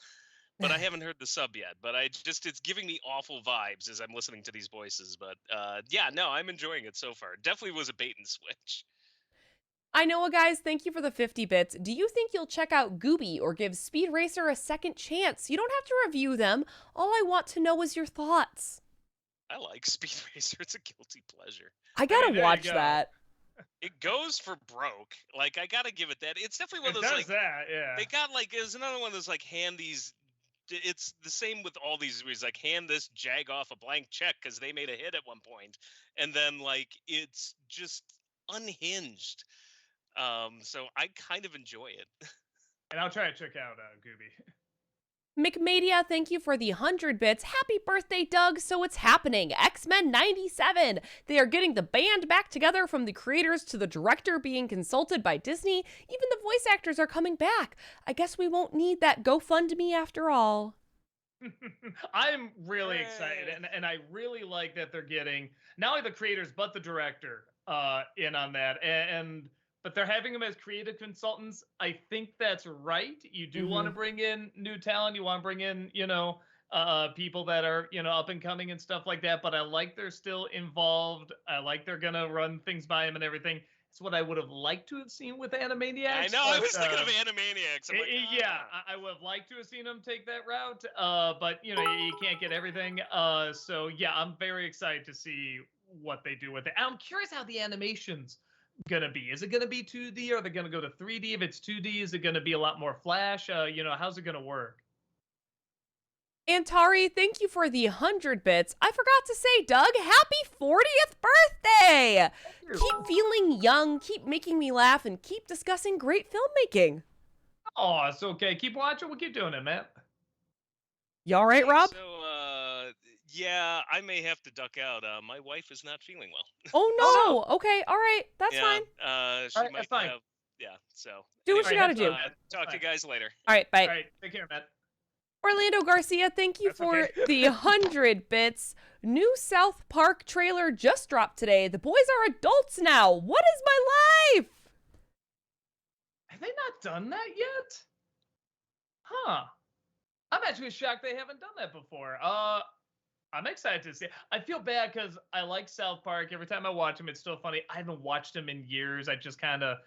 But I haven't heard the sub yet. But it's giving me awful vibes as I'm listening to these voices. But yeah, no, I'm enjoying it so far. Definitely was a bait and switch. I know, guys, thank you for the 50 bits. Do you think you'll check out Gooby or give Speed Racer a second chance? You don't have to review them. All I want to know is your thoughts. I like Speed Racer. It's a guilty pleasure. I gotta watch that. It goes for broke. Like, I gotta give it that. It's definitely one of those, like, that, yeah. They got, like, there's another one that's, like, hand these... It's the same with all these movies, like hand this jag off a blank check because they made a hit at one point, and then like it's just unhinged. So I kind of enjoy it. And I'll try to check out Gooby. McMadia, thank you for the 100 bits. Happy birthday, Doug. So it's happening. X-Men 97. They are getting the band back together, from the creators to the director being consulted by Disney. Even the voice actors are coming back. I guess we won't need that GoFundMe after all. I'm really excited. And I really like that they're getting not only the creators, but the director in on that. But they're having them as creative consultants. I think that's right. You do want to bring in new talent. You want to bring in, people that are, up and coming and stuff like that. But I like they're still involved. I like they're going to run things by them and everything. It's what I would have liked to have seen with Animaniacs. I know. I was thinking of Animaniacs. I'm like, yeah, I would have liked to have seen them take that route. But, you can't get everything. So, yeah, I'm very excited to see what they do with it. I'm curious how the animations gonna be. Is it gonna be 2D, or are they gonna go to 3D? If it's 2D, is it gonna be a lot more flash? How's it gonna work? Antari, thank you for the 100 bits. I forgot to say, Doug, happy 40th birthday! Keep feeling young, keep making me laugh, and keep discussing great filmmaking. Oh, it's okay. Keep watching. We'll keep doing it, man. You all right, Rob? So, yeah, I may have to duck out. My wife is not feeling well. Oh, no. Okay, all right. That's fine. She might fine. have... Yeah, so... Do what you gotta do. Talk to you guys later. All right, bye. All right, take care, Matt. Orlando Garcia, thank you for the 100 bits. New South Park trailer just dropped today. The boys are adults now. What is my life? Have they not done that yet? Huh. I'm actually shocked they haven't done that before. I'm excited to see it. I feel bad because I like South Park. Every time I watch them, it's still funny. I haven't watched them in years. I just kind of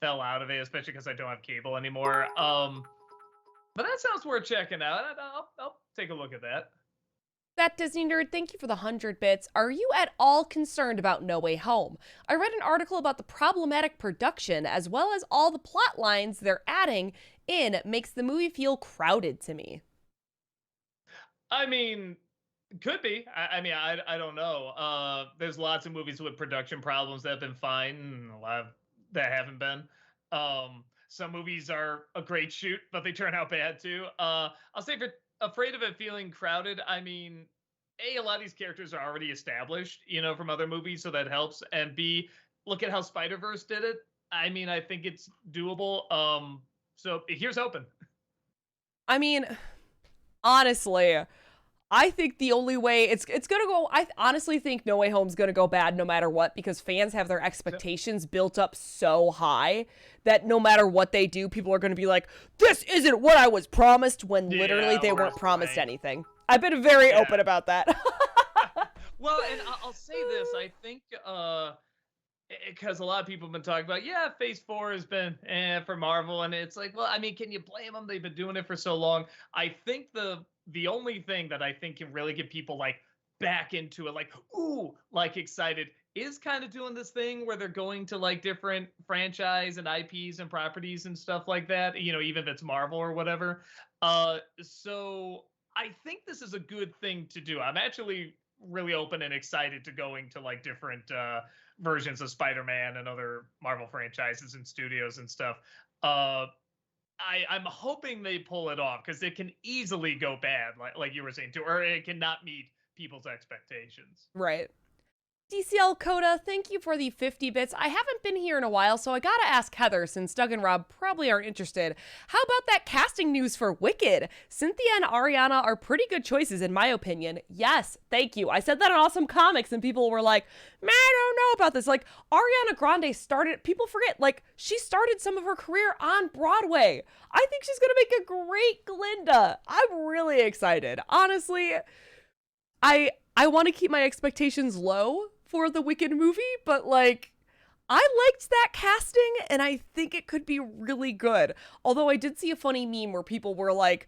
fell out of it, especially because I don't have cable anymore. But that sounds worth checking out. I'll take a look at that. That Disney nerd, thank you for the 100 bits. Are you at all concerned about No Way Home? I read an article about the problematic production as well as all the plot lines they're adding in makes the movie feel crowded to me. I mean, could be. I don't know. There's lots of movies with production problems that have been fine, and a lot that haven't been. Some movies are a great shoot, but they turn out bad too. I'll say for Afraid of It feeling crowded, I mean, A, lot of these characters are already established, from other movies, so that helps. And B, look at how Spider-Verse did it. I mean, I think it's doable. So here's hoping. I mean, honestly, I think the only way it's gonna go, I honestly think No Way Home's gonna go bad no matter what, because fans have their expectations built up so high that no matter what they do, people are gonna be like, this isn't what I was promised, when literally they weren't promised anything. I've been very open about that. Well, and I'll say this, I think, because a lot of people have been talking about, Phase 4 has been for Marvel, and it's like, well, I mean, can you blame them? They've been doing it for so long. I think the only thing that I think can really get people like back into it, like, ooh, like excited, is kind of doing this thing where they're going to like different franchise and IPs and properties and stuff like that, even if it's Marvel or whatever. So I think this is a good thing to do. I'm actually really open and excited to going to like different versions of Spider-Man and other Marvel franchises and studios and stuff. I'm hoping they pull it off, because it can easily go bad, like you were saying too, or it cannot meet people's expectations. Right. DCL Coda, thank you for the 50 bits. I haven't been here in a while, so I gotta ask Heather, since Doug and Rob probably aren't interested. How about that casting news for Wicked? Cynthia and Ariana are pretty good choices, in my opinion. Yes, thank you. I said that on Awesome Comics, and people were like, man, I don't know about this. Like, Ariana Grande people forget, like, she started some of her career on Broadway. I think she's gonna make a great Glinda. I'm really excited. Honestly, I want to keep my expectations low for the Wicked movie, but like, I liked that casting and I think it could be really good. Although I did see a funny meme where people were like,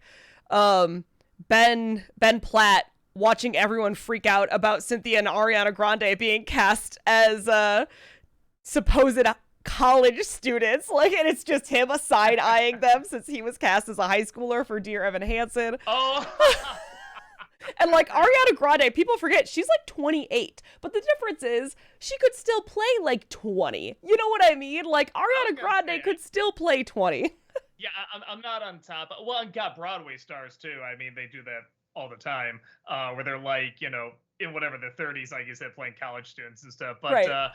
Ben Platt watching everyone freak out about Cynthia and Ariana Grande being cast as supposed college students, like, and it's just him side-eyeing them since he was cast as a high schooler for Dear Evan Hansen. Oh. And like Ariana Grande, people forget she's like 28, but the difference is she could still play like 20. You know what I mean? Like Ariana Grande could still play 20. Yeah, I'm not on top. Well, and got Broadway stars too. I mean, they do that all the time, where they're like, in whatever their 30s, like you said, playing college students and stuff. But right.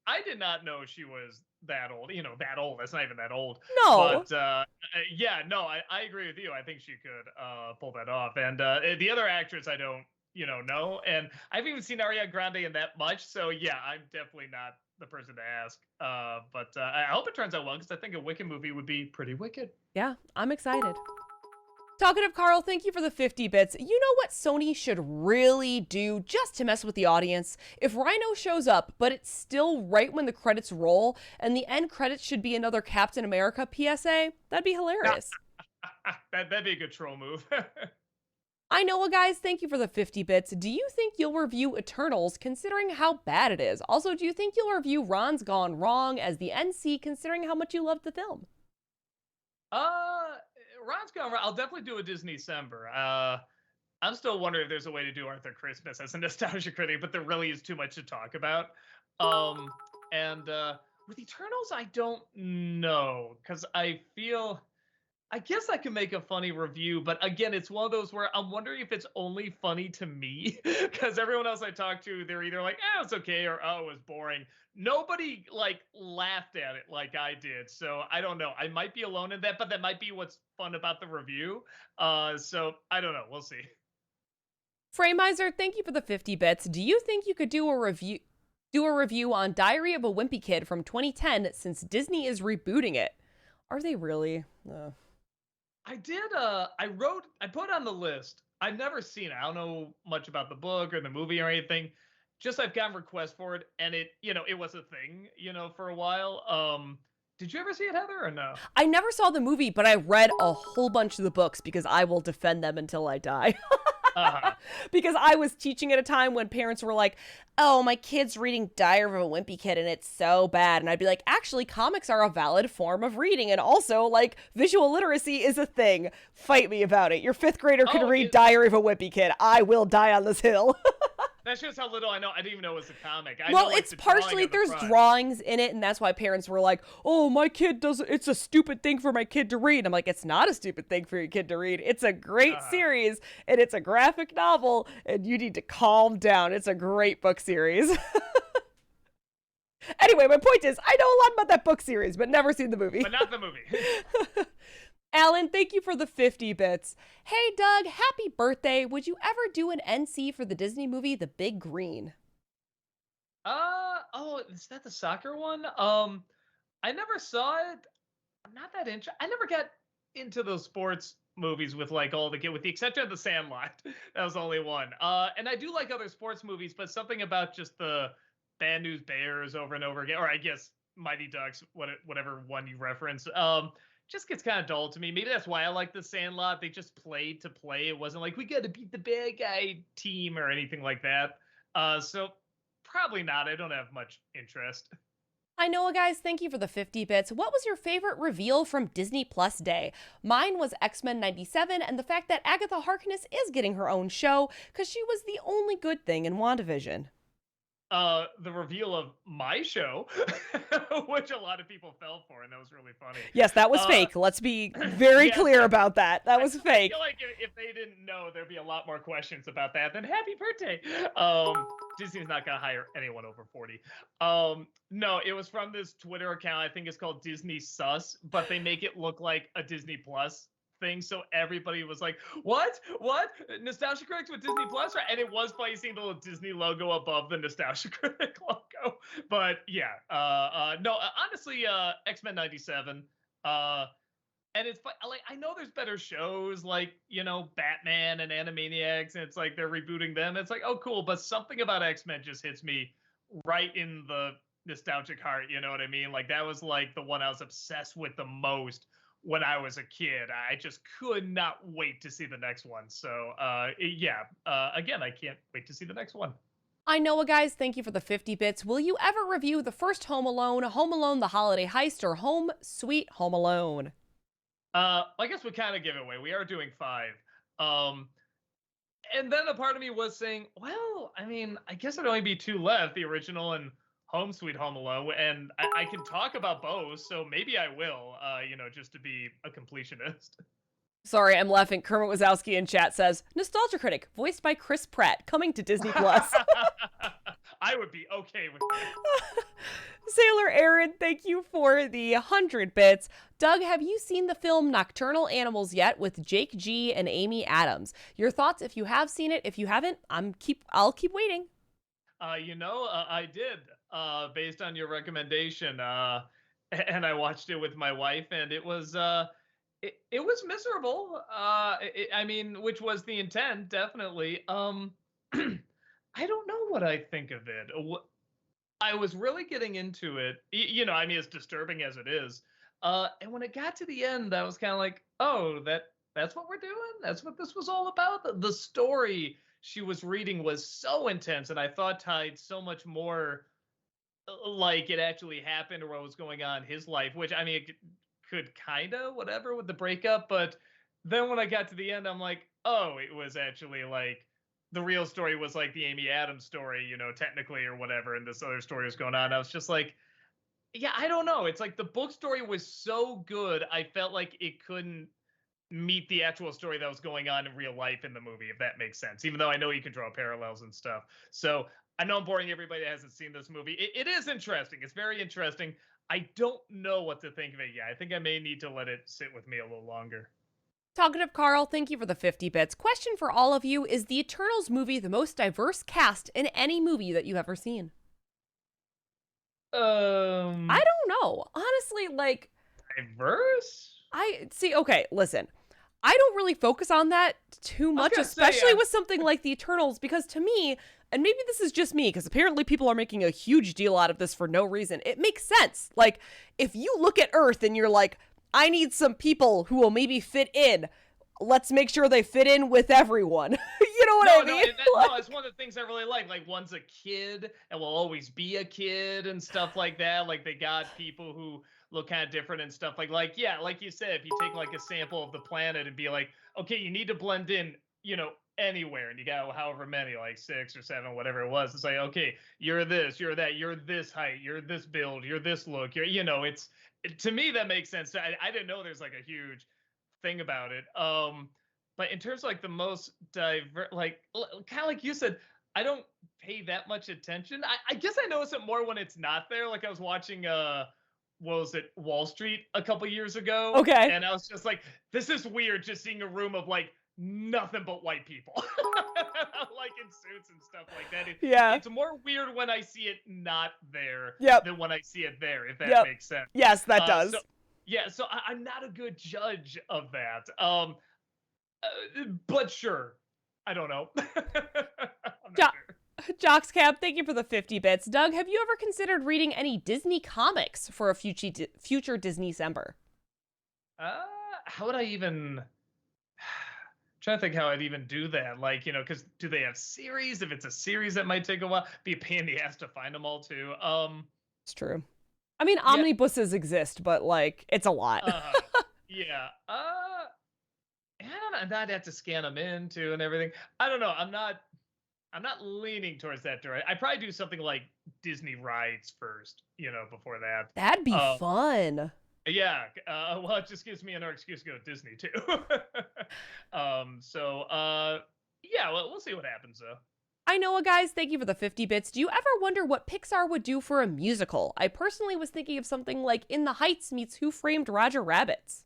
I did not know she was that old. That old. That's not even that old. No. But I agree with you. I think she could pull that off. And the other actress, I don't, know. And I haven't even seen Ariana Grande in that much. So yeah, I'm definitely not the person to ask. But I hope it turns out well, because I think a Wicked movie would be pretty wicked. Yeah, I'm excited. Talkative Carl, thank you for the 50 bits. You know what Sony should really do just to mess with the audience? If Rhino shows up, but it's still right when the credits roll, and the end credits should be another Captain America PSA, that'd be hilarious. That'd be a good troll move. I know, guys, thank you for the 50 bits. Do you think you'll review Eternals, considering how bad it is? Also, do you think you'll review Ron's Gone Wrong as the NC, considering how much you loved the film? Ron's Gone Wrong. I'll definitely do a Disney-Cember. I'm still wondering if there's a way to do Arthur Christmas as a nostalgia critic, but there really is too much to talk about. And with Eternals, I don't know, because I guess I can make a funny review, but again, it's one of those where I'm wondering if it's only funny to me, because everyone else I talk to, they're either like, it's okay, or oh, it was boring. Nobody like laughed at it like I did, so I don't know. I might be alone in that, but that might be what's fun about the review. So I don't know. We'll see. Frameiser, thank you for the 50 bits. Do you think you could do a review on Diary of a Wimpy Kid from 2010, since Disney is rebooting it? Are they really? I did. I put on the list. I've never seen it. I don't know much about the book or the movie or anything. Just I've gotten requests for it, and it was a thing, for a while. Did you ever see it, Heather, or no? I never saw the movie, but I read a whole bunch of the books because I will defend them until I die. Uh-huh. Because I was teaching at a time when parents were like, oh, my kid's reading Diary of a Wimpy Kid and it's so bad. And I'd be like, actually, comics are a valid form of reading. And also, like, visual literacy is a thing. Fight me about it. Your fifth grader can read Diary of a Wimpy Kid. I will die on this hill. That shows how little I know. I didn't even know it was a comic. Well, it's partially, there's drawings in it, and that's why parents were like, oh, my kid doesn't, it's a stupid thing for my kid to read. I'm like, it's not a stupid thing for your kid to read. It's a great series, and it's a graphic novel, and you need to calm down. It's a great book series. Anyway, my point is, I know a lot about that book series, but never seen the movie. But not the movie. Alan, thank you for the 50 bits. Hey, Doug, happy birthday. Would you ever do an NC for the Disney movie The Big Green? Oh, is that the soccer one? I never saw it. I'm not that interested. I never got into those sports movies with like all the with the exception of The Sandlot. That was the only one. And I do like other sports movies, but something about just the Bad News Bears over and over again, or I guess Mighty Ducks, whatever one you reference. Just gets kind of dull to me. Maybe that's why I like The Sandlot. They just played to play. It wasn't like we got to beat the bad guy team or anything like that. So probably not. I don't have much interest. I know, guys. Thank you for the 50 bits. What was your favorite reveal from Disney Plus Day? Mine was X-Men 97 and the fact that Agatha Harkness is getting her own show because she was the only good thing in WandaVision. The reveal of my show, which a lot of people fell for, and that was really funny. Yes, that was fake. Let's be very clear about that. That was fake. I feel like if they didn't know, there'd be a lot more questions about that than happy birthday. Disney's not gonna hire anyone over 40. No, it was from this Twitter account. I think it's called Disney Sus, but they make it look like a Disney Plus thing, so everybody was like, what Nostalgia Critics with Disney Plus? And it was funny seeing the little Disney logo above the Nostalgia Critic logo. But yeah, no, honestly, X-Men 97, and it's like, I know there's better shows like, Batman and Animaniacs, and it's like they're rebooting them. It's like, oh cool, but something about X-Men just hits me right in the nostalgic heart, you know what I mean? Like that was like the one I was obsessed with the most when I was a kid. I just could not wait to see the next one. So, again, I can't wait to see the next one. I know, guys. Thank you for the 50 bits. Will you ever review the first Home Alone, The Holiday Heist, or Home Sweet Home Alone? I guess we kind of give it away. We are doing 5. And then a part of me was saying, well, I mean, I guess there'd only be 2 left, the original and Home Sweet Home Alone, and I can talk about both, so maybe I will, just to be a completionist. Sorry, I'm laughing. Kermit Wazowski in chat says, Nostalgia Critic, voiced by Chris Pratt, coming to Disney+. Plus. I would be okay with that. Sailor Aaron, thank you for the 100 bits. Doug, have you seen the film Nocturnal Animals yet with Jake G and Amy Adams? Your thoughts if you have seen it. If you haven't, I'll keep waiting. I did, based on your recommendation, and I watched it with my wife, and it was it was miserable. I mean, which was the intent, definitely. I don't know what I think of it. I was really getting into it. I mean, as disturbing as it is. And when it got to the end, I was kind of like, oh, that's what we're doing? That's what this was all about? The story she was reading was so intense, and I thought tied so much more like it actually happened or what was going on in his life, which, I mean, it could kind of whatever with the breakup. But then when I got to the end, I'm like, oh, it was actually like the real story was like the Amy Adams story, technically or whatever. And this other story was going on. I was just like, yeah, I don't know. It's like the book story was so good. I felt like it couldn't meet the actual story that was going on in real life in the movie, if that makes sense, even though I know you can draw parallels and stuff. So I know I'm boring everybody that hasn't seen this movie. It is interesting. It's very interesting. I don't know what to think of it yet. I think I may need to let it sit with me a little longer. Talkative Carl, thank you for the 50 bits. Question for all of you, is the Eternals movie the most diverse cast in any movie that you've ever seen? I don't know. Honestly, like... Diverse? Okay, listen. I don't really focus on that too much, especially yeah. with something like the Eternals, because to me, and maybe this is just me, because apparently people are making a huge deal out of this for no reason. It makes sense. Like, if you look at Earth and you're like, I need some people who will maybe fit in, let's make sure they fit in with everyone. You know what I mean? No, it's one of the things I really like. Like, one's a kid and will always be a kid and stuff like that. Like, they got people who look kind of different and stuff like yeah, like you said, if you take like a sample of the planet and be like, okay, you need to blend in, anywhere, and you got however many, like 6 or 7, whatever it was. It's like, okay, you're this, you're that, you're this height, you're this build, you're this look, to me that makes sense. I didn't know there's like a huge thing about it. But in terms of like the most diverse, like kind of like you said, I don't pay that much attention. I guess I notice it more when it's not there. Like I was watching what was it, Wall Street a couple years ago. Okay. And I was just like, this is weird just seeing a room of like nothing but white people. Like in suits and stuff like that. It's more weird when I see it not there than when I see it there, if that makes sense. Yes, that does. So I'm not a good judge of that. But sure, I don't know. I'm not sure. Jockscab, thank you for the 50 bits. Doug, have you ever considered reading any Disney comics for a future Disney-cember? How would I even... trying to think how I'd even do that. Like, because do they have series? If it's a series, that might take a while. Be a pain in the ass to find them all, too. It's true. I mean, omnibuses exist, but, like, it's a lot. Yeah. I don't know. And I'd have to scan them in, too, and everything. I don't know. I'm not leaning towards that direction. I'd probably do something like Disney rides first, before that. That'd be fun. Yeah. Well, it just gives me another excuse to go to Disney, too. Yeah, well, we'll see what happens, though. I know, guys, thank you for the 50 bits. Do you ever wonder what Pixar would do for a musical? I personally was thinking of something like In the Heights meets Who Framed Roger Rabbit.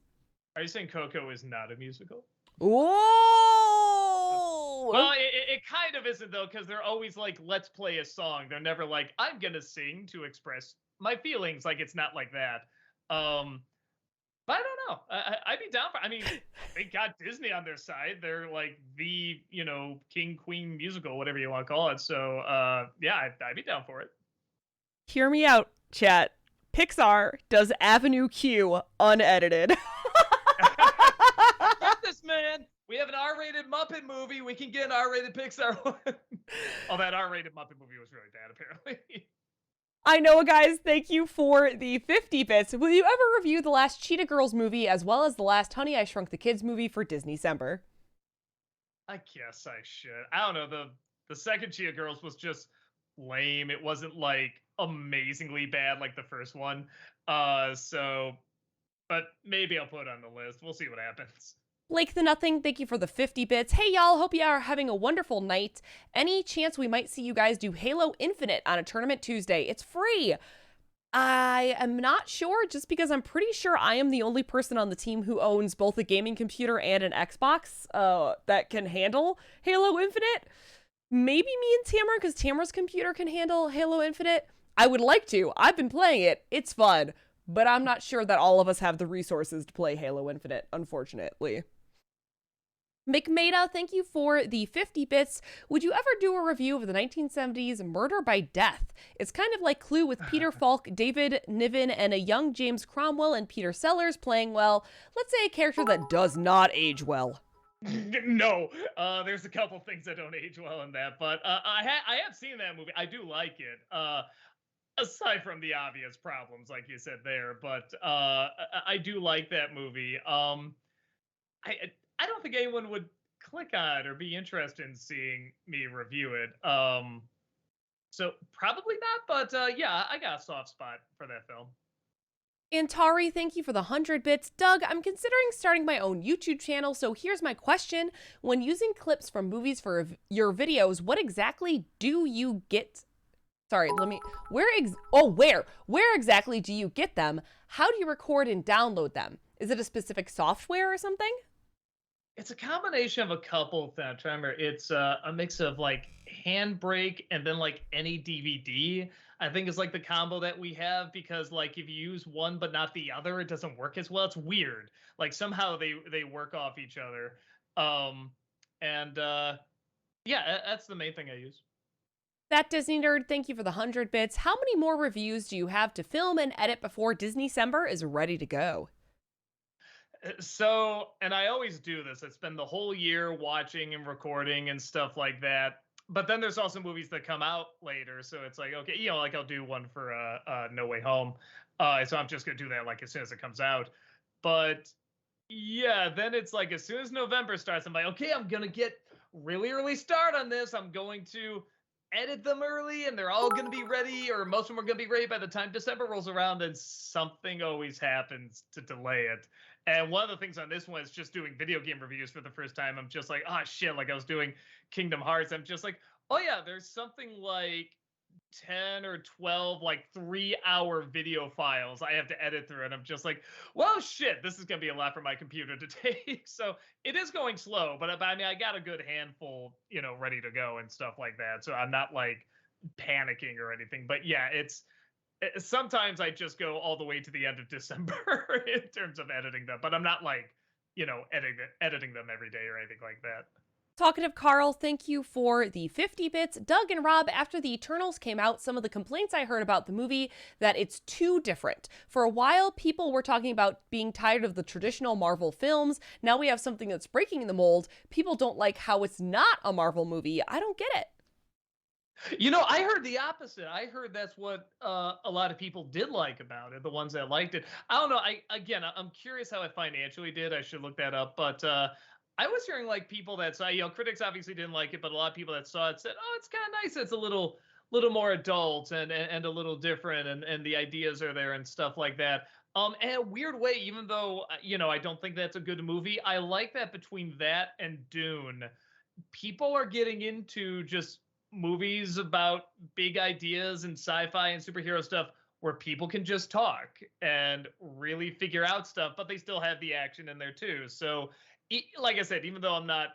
Are you saying Coco is not a musical? Whoa! Well, it kind of isn't, though, because they're always like, let's play a song. They're never like, I'm going to sing to express my feelings. Like, it's not like that. But I don't know. I'd be down for. I mean, they got Disney on their side. They're like the king queen musical, whatever you want to call it. So yeah, I'd be down for it. Hear me out, chat. Pixar does Avenue Q unedited. I get this, man. We have an R-rated Muppet movie. We can get an R-rated Pixar one. Oh, that R-rated Muppet movie was really bad, apparently. I know, guys, thank you for the 50 bits. Will you ever review the last Cheetah Girls movie as well as the last Honey, I Shrunk the Kids movie for Disney-cember? I guess I should. I don't know. The second Cheetah Girls was just lame. It wasn't like amazingly bad like the first one. But maybe I'll put it on the list. We'll see what happens. Blake the Nothing, thank you for the 50 bits. Hey, y'all, hope you are having a wonderful night. Any chance we might see you guys do Halo Infinite on a Tournament Tuesday? It's free. I am not sure, just because I'm pretty sure I am the only person on the team who owns both a gaming computer and an Xbox that can handle Halo Infinite. Maybe me and Tamara, because Tamara's computer can handle Halo Infinite. I would like to. I've been playing it. It's fun. But I'm not sure that all of us have the resources to play Halo Infinite, unfortunately. McMada, thank you for the 50 bits. Would you ever do a review of the 1970s Murder by Death? It's kind of like Clue with Peter Falk, David Niven, and a young James Cromwell and Peter Sellers playing, well, let's say a character that does not age well. No, there's a couple things that don't age well in that, but I have seen that movie. I do like it. Aside from the obvious problems, like you said there, but I do like that movie. I don't think anyone would click on it or be interested in seeing me review it. So probably not, but yeah, I got a soft spot for that film. Antari, thank you for the 100 bits. Doug, I'm considering starting my own YouTube channel, so here's my question. When using clips from movies for your videos, what exactly do you get? Sorry, where exactly do you get them? How do you record and download them? Is it a specific software or something? It's a combination of a couple things. I remember it's a mix of like Handbrake and then like any DVD, I think is like the combo that we have, because like if you use one but not the other, it doesn't work as well. It's weird. Like somehow they work off each other. Um and yeah, that's the main thing I use. That Disney nerd, thank you for the 100 bits. How many more reviews do you have to film and edit before Disney-cember is ready to go? So, and I always do this. I spend the whole year watching and recording and stuff like that. But then there's also movies that come out later, so it's like, okay, like I'll do one for No Way Home. So I'm just gonna do that like as soon as it comes out. But yeah, then it's like as soon as November starts, I'm like, okay, I'm gonna get really early start on this. I'm going to edit them early, and they're all gonna be ready, or most of them are gonna be ready by the time December rolls around, and something always happens to delay it. And one of the things on this one is just doing video game reviews for the first time. I'm just like, oh shit, like I was doing Kingdom Hearts. I'm just like, oh yeah, there's something like 10 or 12 like 3-hour video files I have to edit through. And I'm just like, well, shit, this is going to be a lot for my computer to take. So it is going slow, but I mean, I got a good handful, ready to go and stuff like that. So I'm not like panicking or anything. But yeah, sometimes I just go all the way to the end of December in terms of editing them, but I'm not like, editing them every day or anything like that. Talkative Carl, thank you for the 50 bits. Doug and Rob, after the Eternals came out, some of the complaints I heard about the movie, that it's too different. For a while, people were talking about being tired of the traditional Marvel films. Now we have something that's breaking the mold. People don't like how it's not a Marvel movie. I don't get it. I heard the opposite. I heard that's what a lot of people did like about it, the ones that liked it. I don't know. I'm curious how it financially did. I should look that up. But I was hearing like people that saw, critics obviously didn't like it, but a lot of people that saw it said, "Oh, it's kind of nice. It's a little more adult and a little different, and the ideas are there and stuff like that." In a weird way, even though I don't think that's a good movie, I like that between that and Dune, people are getting into just movies about big ideas and sci-fi and superhero stuff where people can just talk and really figure out stuff, but they still have the action in there too. So, like I said, even though I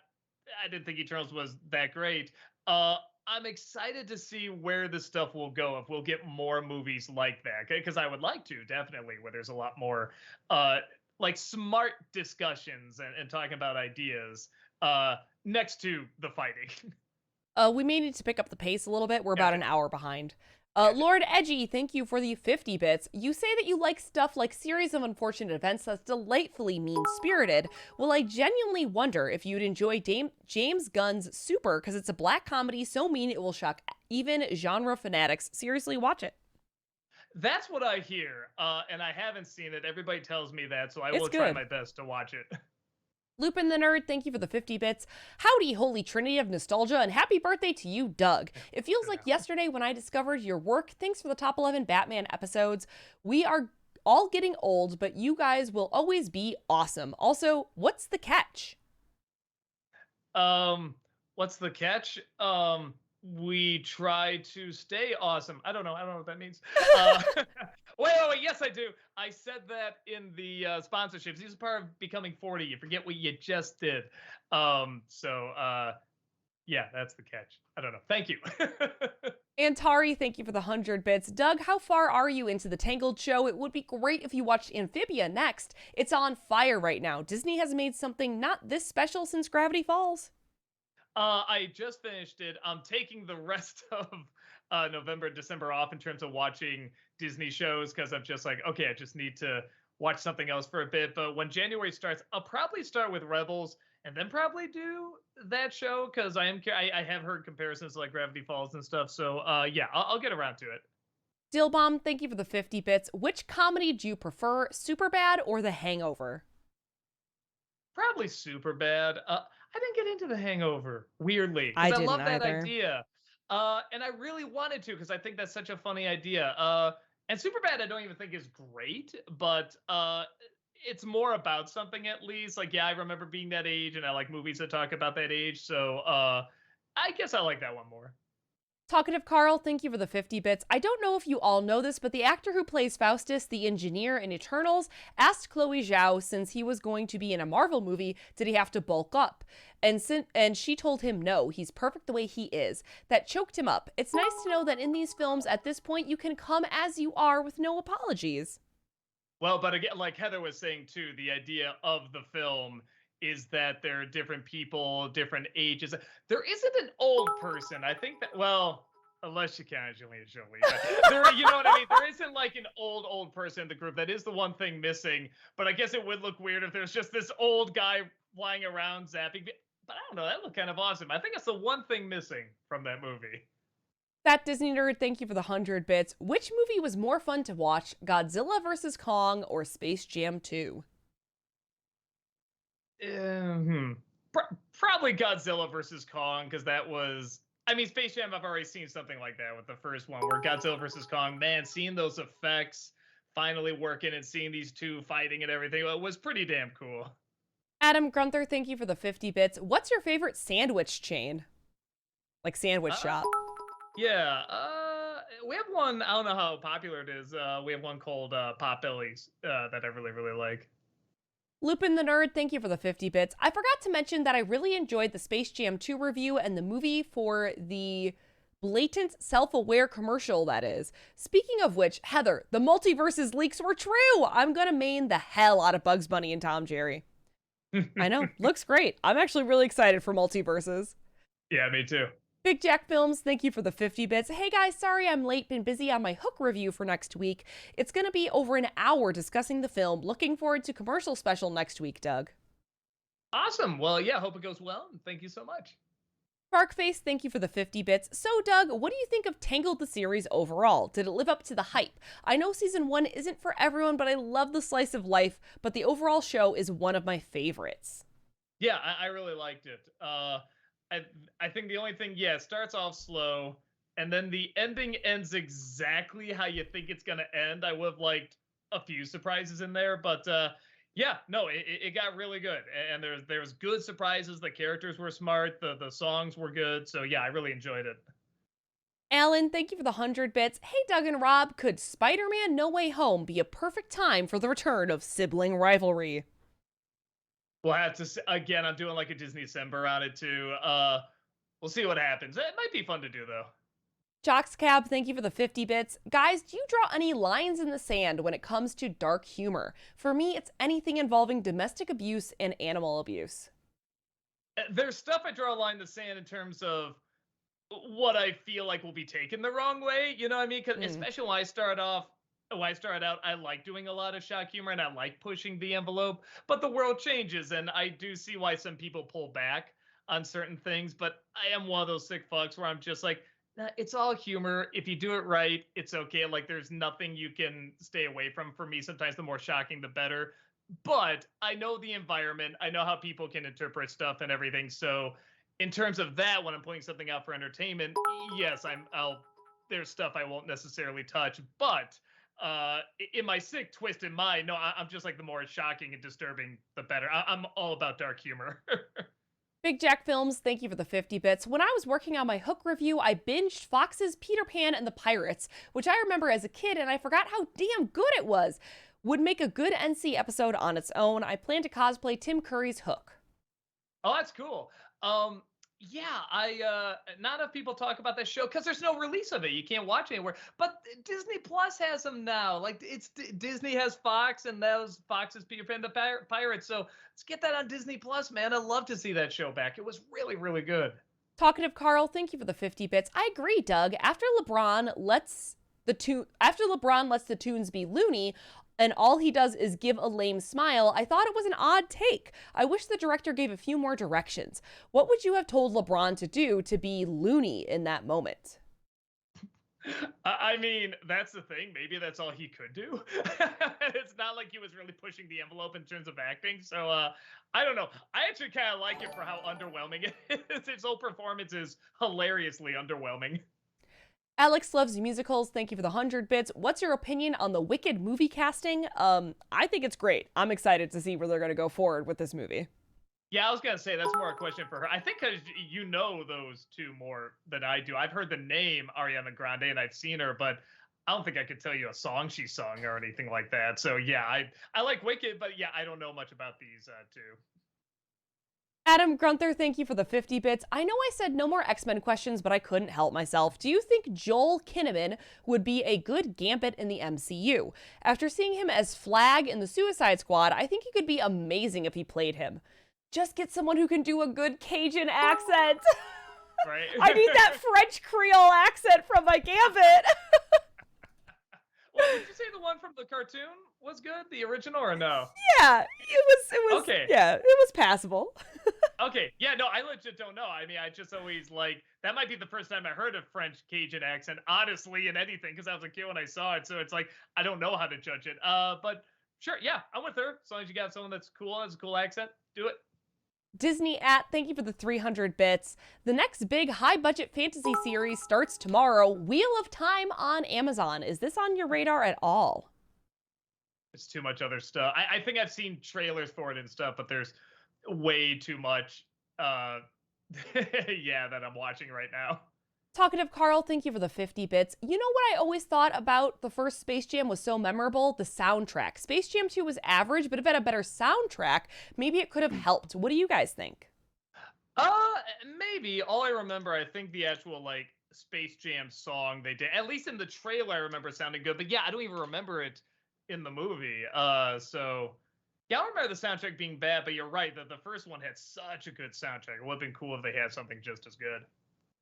didn't think Eternals was that great. I'm excited to see where this stuff will go, if we'll get more movies like that, because I would like to, definitely, where there's a lot more like smart discussions and talking about ideas next to the fighting. We may need to pick up the pace a little bit. We're about an hour behind. Lord Edgy, thank you for the 50 bits. You say that you like stuff like Series of Unfortunate Events that's delightfully mean-spirited. Well, I genuinely wonder if you'd enjoy James Gunn's Super, because it's a black comedy so mean it will shock even genre fanatics. Seriously, watch it. That's what I hear, and I haven't seen it. Everybody tells me that, so I It's will try good. my best to watch it. Lupin the Nerd, thank you for the 50 bits. Howdy, holy trinity of nostalgia, and happy birthday to you, Doug. It feels like yesterday when I discovered your work. Thanks for the top 11 Batman episodes. We are all getting old, but you guys will always be awesome. Also, what's the catch? What's the catch? We try to stay awesome. I don't know what that means. Wait, yes, I do. I said that in the sponsorships. This is part of becoming 40. You forget what you just did. Yeah, that's the catch. I don't know. Thank you. Antari, thank you for the 100 bits. Doug, how far are you into the Tangled show? It would be great if you watched Amphibia next. It's on fire right now. Disney has made something not this special since Gravity Falls. I just finished it. I'm taking the rest of November and December off in terms of watching Disney shows, because I'm just like, okay, I just need to watch something else for a bit. But when January starts, I'll probably start with Rebels and then probably do that show, because I have heard comparisons to like Gravity Falls and stuff. So yeah, I'll get around to it. Dillbomb, thank you for the 50 bits. Which comedy do you prefer, Superbad or The Hangover? Probably Superbad. I didn't get into The Hangover, weirdly, I because I didn't love that either. idea. And I really wanted to, because I think that's such a funny idea. And Superbad, I don't even think is great, but it's more about something at least. Like, yeah, I remember being that age, and I like movies that talk about that age. So I guess I like that one more. Talkative Carl, thank you for the 50 bits. I don't know if you all know this, but the actor who plays Faustus, the engineer in Eternals, asked Chloe Zhao, since he was going to be in a Marvel movie, did he have to bulk up? And she told him no, he's perfect the way he is. That choked him up. It's nice to know that in these films, at this point, you can come as you are with no apologies. Well, but again, like Heather was saying too, the idea of the film is that there are different people, different ages. There isn't an old person. I think that, well, unless you count Angelina Jolie. But there, you know what I mean? There isn't like an old person in the group. That is the one thing missing. But I guess it would look weird if there's just this old guy flying around zapping. But I don't know. That looked kind of awesome. I think it's the one thing missing from that movie. That Disney nerd, thank you for the 100 bits. Which movie was more fun to watch, Godzilla vs. Kong or Space Jam 2? Probably Godzilla versus Kong, because that was, I mean, Space Jam, I've already seen something like that with the first one, where Godzilla versus Kong, man, seeing those effects finally working and seeing these two fighting and everything, it was pretty damn cool. Adam Grunther, thank you for the 50 bits. What's your favorite sandwich chain? Like sandwich shop? Yeah, we have one, I don't know how popular it is, we have one called Potbelly's that I really, really like. Lupin the Nerd, thank you for the 50 bits. I forgot to mention that I really enjoyed the Space Jam 2 review and the movie for the blatant self-aware commercial that is. Speaking of which, Heather, the multiverses leaks were true! I'm gonna main the hell out of Bugs Bunny and Tom Jerry. I know, looks great. I'm actually really excited for multiverses. Yeah, me too. Big Jack Films, thank you for the 50 bits. Hey guys, sorry I'm late, been busy on my Hook review for next week. It's gonna be over an hour discussing the film. Looking forward to commercial special next week, Doug. Awesome. Well, yeah, hope it goes well, and thank you so much. Sparkface, thank you for the 50 bits. So, Doug, what do you think of Tangled the series overall? Did it live up to the hype? I know season 1 isn't for everyone, but I love the slice of life, but the overall show is one of my favorites. Yeah, I really liked it. I think the only thing, yeah, it starts off slow, and then the ending ends exactly how you think it's going to end. I would have liked a few surprises in there, but yeah, no, it got really good. And there was good surprises. The characters were smart. The songs were good. So yeah, I really enjoyed it. Alan, thank you for the 100 bits. Hey, Doug and Rob, could Spider-Man No Way Home be a perfect time for the return of sibling rivalry? We'll have to see. Again, I'm doing like a Disney December on it too. We'll see what happens. It might be fun to do though. Jockscab, thank you for the 50 bits. Guys, do you draw any lines in the sand when it comes to dark humor? For me, it's anything involving domestic abuse and animal abuse. There's stuff I draw a line in the sand in terms of what I feel like will be taken the wrong way. You know what I mean? Because especially when I started out, I like doing a lot of shock humor and I like pushing the envelope. But the world changes, and I do see why some people pull back on certain things. But I am one of those sick fucks where I'm just like, nah, it's all humor. If you do it right, it's okay. Like, there's nothing you can stay away from. For me, sometimes the more shocking, the better. But I know the environment. I know how people can interpret stuff and everything. So in terms of that, when I'm putting something out for entertainment, yes, there's stuff I won't necessarily touch. But in my sick, twisted mind, no, I'm just like, the more shocking and disturbing, the better. I'm all about dark humor. Big Jack Films, thank you for the 50 bits. When I was working on my Hook review, I binged Fox's Peter Pan and the Pirates, which I remember as a kid, and I forgot how damn good it was. Would make a good NC episode on its own. I plan to cosplay Tim Curry's Hook. Oh, that's cool. Yeah, not enough people talk about that show because there's no release of it. You can't watch it anywhere. But Disney Plus has them now. Like, Disney has Fox, and those Fox's Peter Pan the Pirates. So let's get that on Disney Plus, man. I'd love to see that show back. It was really, really good. Talkative Carl, thank you for the 50 bits. I agree, Doug. After LeBron lets the tunes be loony, and all he does is give a lame smile, I thought it was an odd take. I wish the director gave a few more directions. What would you have told LeBron to do to be loony in that moment? I mean, that's the thing. Maybe that's all he could do. It's not like he was really pushing the envelope in terms of acting. So I don't know. I actually kind of like it for how underwhelming it is. His whole performance is hilariously underwhelming. Alex loves musicals. Thank you for the 100 bits. What's your opinion on the Wicked movie casting? I think it's great. I'm excited to see where they're going to go forward with this movie. Yeah, I was gonna say that's more a question for her. I think because you know those two more than I do. I've heard the name Ariana Grande and I've seen her, but I don't think I could tell you a song she sung or anything like that. So yeah, I like Wicked, but yeah, I don't know much about these two. Adam Grunther, thank you for the 50 bits. I know I said no more X-Men questions, but I couldn't help myself. Do you think Joel Kinnaman would be a good Gambit in the MCU? After seeing him as Flag in the Suicide Squad, I think he could be amazing if he played him. Just get someone who can do a good Cajun accent. Right? I need that French Creole accent from my Gambit. Well, did you say the one from the cartoon was good, the original, or no? Yeah, it was Okay. Yeah, it was passable. Okay, yeah, no, I legit don't know. I mean, I just always like that might be the first time I heard a French Cajun accent, honestly, in anything, because I was a kid when I saw it. So it's like I don't know how to judge it. But sure, yeah, I'm with her. As long as you got someone that's cool, has a cool accent, do it. Disney thank you for the 300 bits. The next big high budget fantasy series starts tomorrow, Wheel of Time on Amazon. Is this on your radar at all? It's too much other stuff. I think I've seen trailers for it and stuff, but there's way too much. Yeah, that I'm watching right now. Talkative Carl, thank you for the 50 bits. You know what I always thought about the first Space Jam was so memorable? The soundtrack. Space Jam 2 was average, but if it had a better soundtrack, maybe it could have helped. What do you guys think? Maybe. All I remember, I think the actual like Space Jam song they did, at least in the trailer, I remember sounding good. But yeah, I don't even remember it in the movie. So yeah, I don't remember the soundtrack being bad. But you're right that the first one had such a good soundtrack. It would have been cool if they had something just as good.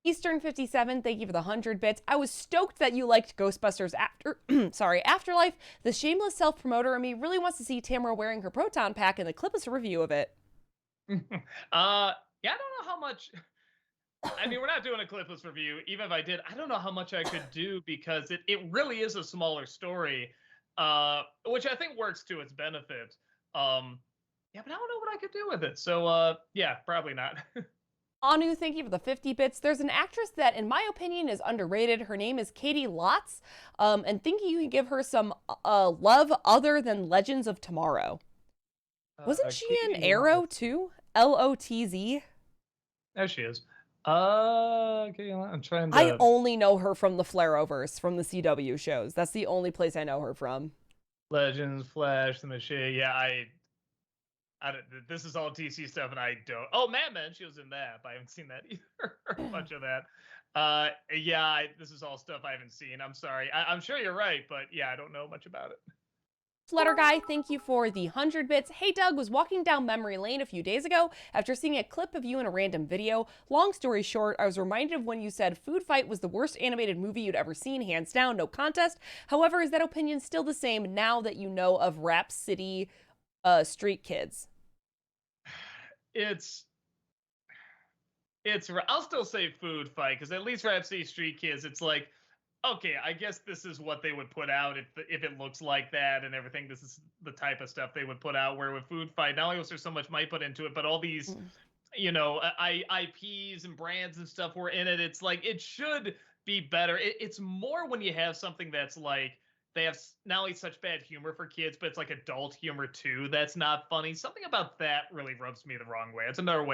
Eastern 57, thank you for the 100 bits. I was stoked that you liked Ghostbusters Afterlife. The shameless self-promoter in me really wants to see Tamara wearing her proton pack and the clipless review of it. Yeah, I don't know how much. I mean, we're not doing a clipless review. Even if I did, I don't know how much I could do because it really is a smaller story, which I think works to its benefit. Yeah, but I don't know what I could do with it. So yeah, probably not. Anu, thank you for the 50 bits. There's an actress that, in my opinion, is underrated. Her name is Katie Lotz, and thinking you can give her some love other than Legends of Tomorrow. Wasn't she in Arrow too? Lotz? There she is. Okay, I'm trying to. I only know her from the Flareovers, from the CW shows. That's the only place I know her from. Legends, Flash, the Machine. Yeah, I don't, this is all DC stuff, and I don't. Oh, Mad Men, she was in that, but I haven't seen that either. A bunch of that. Yeah, this is all stuff I haven't seen. I'm sorry. I'm sure you're right, but yeah, I don't know much about it. Flutter Guy, thank you for the 100 bits. Hey Doug, was walking down memory lane a few days ago after seeing a clip of you in a random video. Long story short, I was reminded of when you said Food Fight was the worst animated movie you'd ever seen, hands down, no contest. However, is that opinion still the same now that you know of Rap City Street Kids? I'll still say Food Fight because at least Rap City Street Kids, it's like, okay, I guess this is what they would put out if it looks like that and everything. This is the type of stuff they would put out. Where with Food Fight, not only was there so much money put into it, but all these, IPs and brands and stuff were in it. It's like it should be better. It's more when you have something that's like they have not only such bad humor for kids, but it's like adult humor too. That's not funny. Something about that really rubs me the wrong way. It's another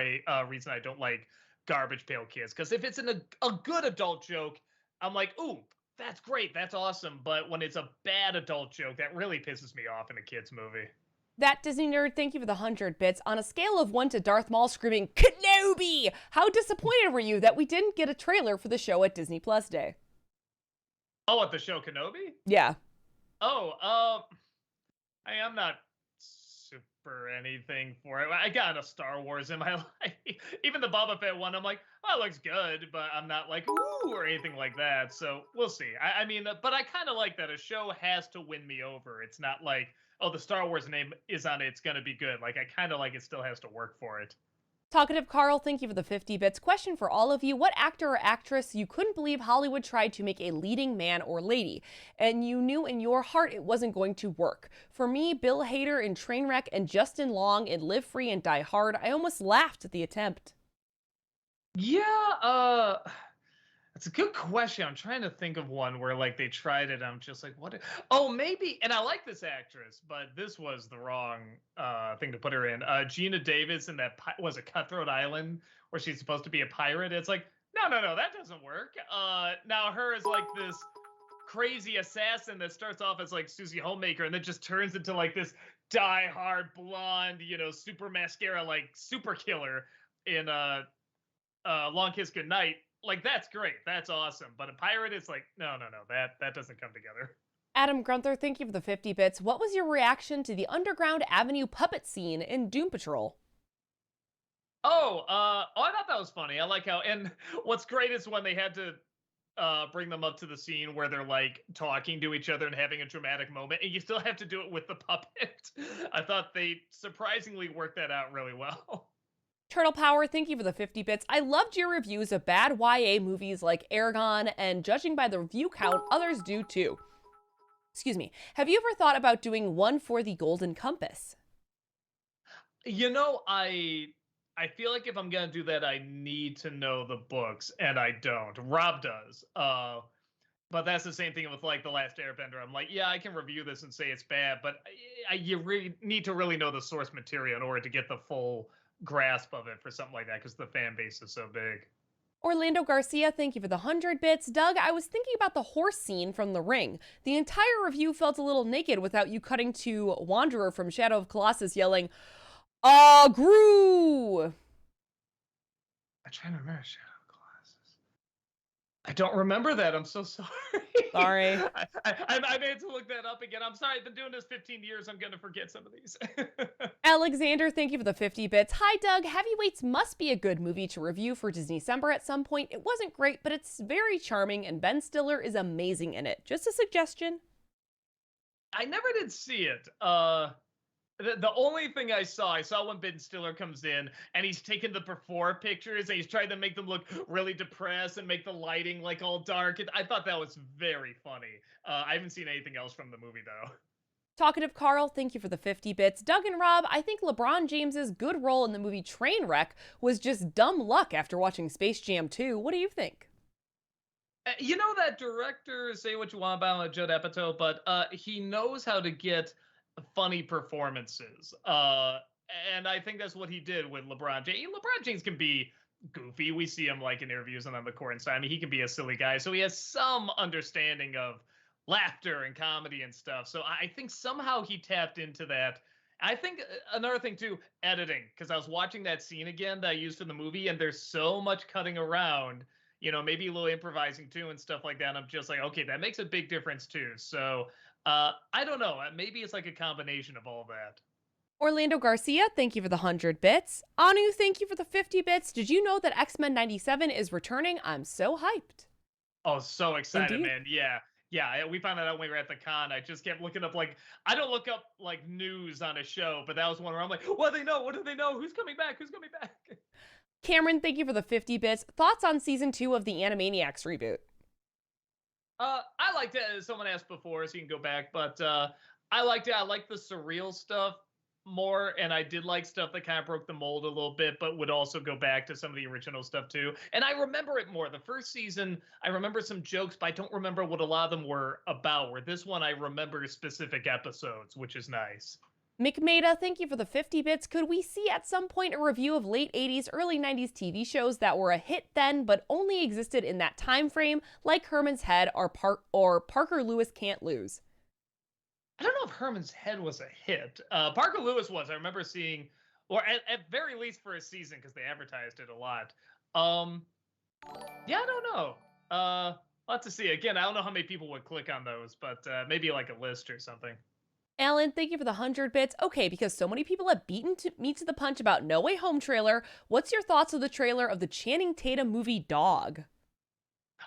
reason I don't like Garbage Pail Kids, because if it's a good adult joke, I'm like, ooh, that's great, that's awesome. But when it's a bad adult joke, that really pisses me off in a kid's movie. That Disney nerd, thank you for the 100 bits. On a scale of 1 to Darth Maul screaming, Kenobi! How disappointed were you that we didn't get a trailer for the show at Disney Plus Day? Oh, at the show Kenobi? Yeah. Oh, I'm not super anything for it. I got a Star Wars in my life. Even the Boba Fett one, I'm like, oh, it looks good, but I'm not like, ooh, or anything like that. So we'll see. I mean, but I kind of like that a show has to win me over. It's not like, oh, the Star Wars name is on it, it's going to be good. Like, I kind of like it still has to work for it. Talkative Carl, thank you for the 50 bits. Question for all of you. What actor or actress you couldn't believe Hollywood tried to make a leading man or lady, and you knew in your heart it wasn't going to work? For me, Bill Hader in Trainwreck and Justin Long in Live Free and Die Hard. I almost laughed at the attempt. Yeah, It's a good question. I'm trying to think of one where like they tried it. I'm just like, what? Oh, maybe. And I like this actress, but this was the wrong thing to put her in. Gina Davis in that was it Cutthroat Island where she's supposed to be a pirate. It's like, no, that doesn't work. Now her is like this crazy assassin that starts off as like Susie Homemaker and then just turns into like this die-hard blonde, super mascara like super killer in Long Kiss Goodnight. Like that's great, that's awesome. But a pirate is like no, that doesn't come together. Adam Grunther, thank you for the 50 bits. What was your reaction to the Underground Avenue puppet scene in Doom Patrol? I thought that was funny. I like how, and what's great is when they had to bring them up to the scene where they're like talking to each other and having a dramatic moment, and you still have to do it with the puppet. I thought they surprisingly worked that out really well. Turtle Power, thank you for the 50 bits. I loved your reviews of bad YA movies like Aragon, and judging by the review count, others do too. Excuse me. Have you ever thought about doing one for the Golden Compass? I feel like if I'm gonna do that, I need to know the books, and I don't. Rob does. But that's the same thing with like The Last Airbender. I'm like, yeah, I can review this and say it's bad, but you really need to really know the source material in order to get the full grasp of it for something like that, because the fan base is so big. Orlando Garcia, thank you for the 100 bits. Doug, I was thinking about the horse scene from The Ring. The entire review felt a little naked without you cutting to Wanderer from Shadow of Colossus yelling, Gru! I'm trying to remember Shadow of Colossus. I don't remember that. I'm so sorry. Sorry. I made to look that up again. I'm sorry. I've been doing this 15 years. I'm going to forget some of these. Alexander, thank you for the 50 bits. Hi, Doug. Heavyweights must be a good movie to review for Disney-cember at some point. It wasn't great, but it's very charming, and Ben Stiller is amazing in it. Just a suggestion. I never did see it. The only thing I saw when Ben Stiller comes in and he's taking the before pictures and he's trying to make them look really depressed and make the lighting like all dark. I thought that was very funny. I haven't seen anything else from the movie though. Talkative Carl, thank you for the 50 bits. Doug and Rob, I think LeBron James's good role in the movie Trainwreck was just dumb luck after watching Space Jam 2. What do you think? That director, say what you want about Judd Apatow, but he knows how to get funny performances. And I think that's what he did with LeBron James. LeBron James can be goofy. We see him like in interviews and on the court and stuff. I mean, he can be a silly guy. So he has some understanding of laughter and comedy and stuff. So I think somehow he tapped into that. I think another thing too, editing, because I was watching that scene again that I used in the movie, and there's so much cutting around, maybe a little improvising too and stuff like that. And I'm just like, okay, that makes a big difference too. So I don't know. Maybe it's like a combination of all that. Orlando Garcia, thank you for the 100 bits. Anu, thank you for the 50 bits. Did you know that X-Men 97 is returning? I'm so hyped. Oh, so excited, Indeed. man. Yeah, we found that out when we were at the con. I just kept looking up, like, I don't look up, like, news on a show, but that was one where I'm like, what do they know? What do they know? Who's coming back? Who's coming back? Cameron, thank you for the 50 bits. Thoughts on season 2 of the Animaniacs reboot? I liked it. Someone asked before, so you can go back. But I liked it. I liked the surreal stuff more, and I did like stuff that kind of broke the mold a little bit, but would also go back to some of the original stuff too. And I remember it more. The first season, I remember some jokes, but I don't remember what a lot of them were about. Where this one, I remember specific episodes, which is nice. McMada, thank you for the 50 bits. Could we see at some point a review of late 80s, early 90s TV shows that were a hit then, but only existed in that time frame, like Herman's Head or Parker Lewis Can't Lose? I don't know if Herman's Head was a hit. Parker Lewis was. I remember seeing, or at very least for a season, because they advertised it a lot. Yeah, I don't know. I'll have to see. Again, I don't know how many people would click on those, but maybe like a list or something. Alan, thank you for the 100 bits. Okay, because so many people have beaten me to the punch about No Way Home trailer, what's your thoughts of the trailer of the Channing Tatum movie Dog?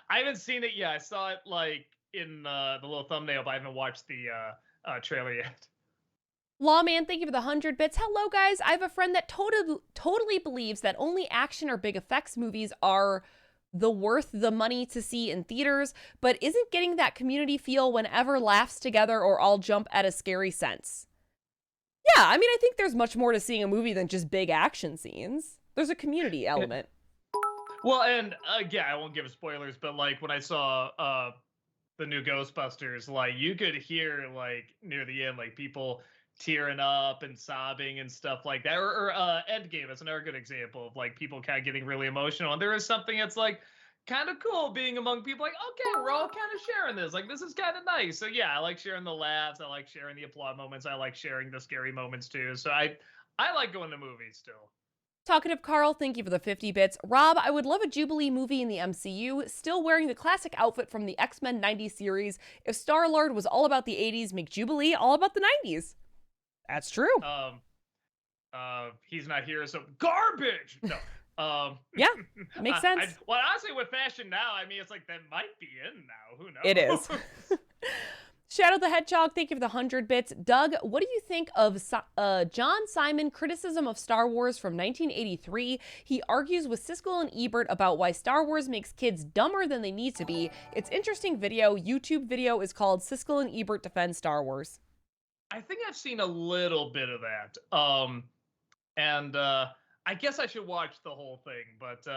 I haven't seen it yet. I saw it like in the little thumbnail, but I haven't watched the trailer yet. Lawman, thank you for the 100 bits. Hello, guys. I have a friend that totally believes that only action or big effects movies are worth the money to see in theaters, but isn't getting that community feel whenever laughs together or all jump at a scary sense. Yeah, I mean, I think there's much more to seeing a movie than just big action scenes. There's a community element. Well, and yeah, I won't give spoilers, but like when I saw the new Ghostbusters, like you could hear like near the end, like people tearing up and sobbing and stuff like that. Or Endgame is another good example of like people kind of getting really emotional. And there is something that's like kind of cool being among people like, okay, we're all kind of sharing this. Like this is kind of nice. So yeah, I like sharing the laughs. I like sharing the applaud moments. I like sharing the scary moments too. So I like going to movies still. Talkative Carl, thank you for the 50 bits. Rob, I would love a Jubilee movie in the MCU, still wearing the classic outfit from the X-Men 90s series. If Star-Lord was all about the 80s, make Jubilee all about the 90s. That's true. He's not here, so garbage. No. Yeah, makes sense. Well, honestly, with fashion now, I mean, it's like that might be in now. Who knows? It is. Shadow the Hedgehog, thank you for the 100 bits. Doug, what do you think of John Simon criticism of Star Wars from 1983? He argues with Siskel and Ebert about why Star Wars makes kids dumber than they need to be. It's interesting video. YouTube video is called Siskel and Ebert Defend Star Wars. I think I've seen a little bit of that. And I guess I should watch the whole thing, but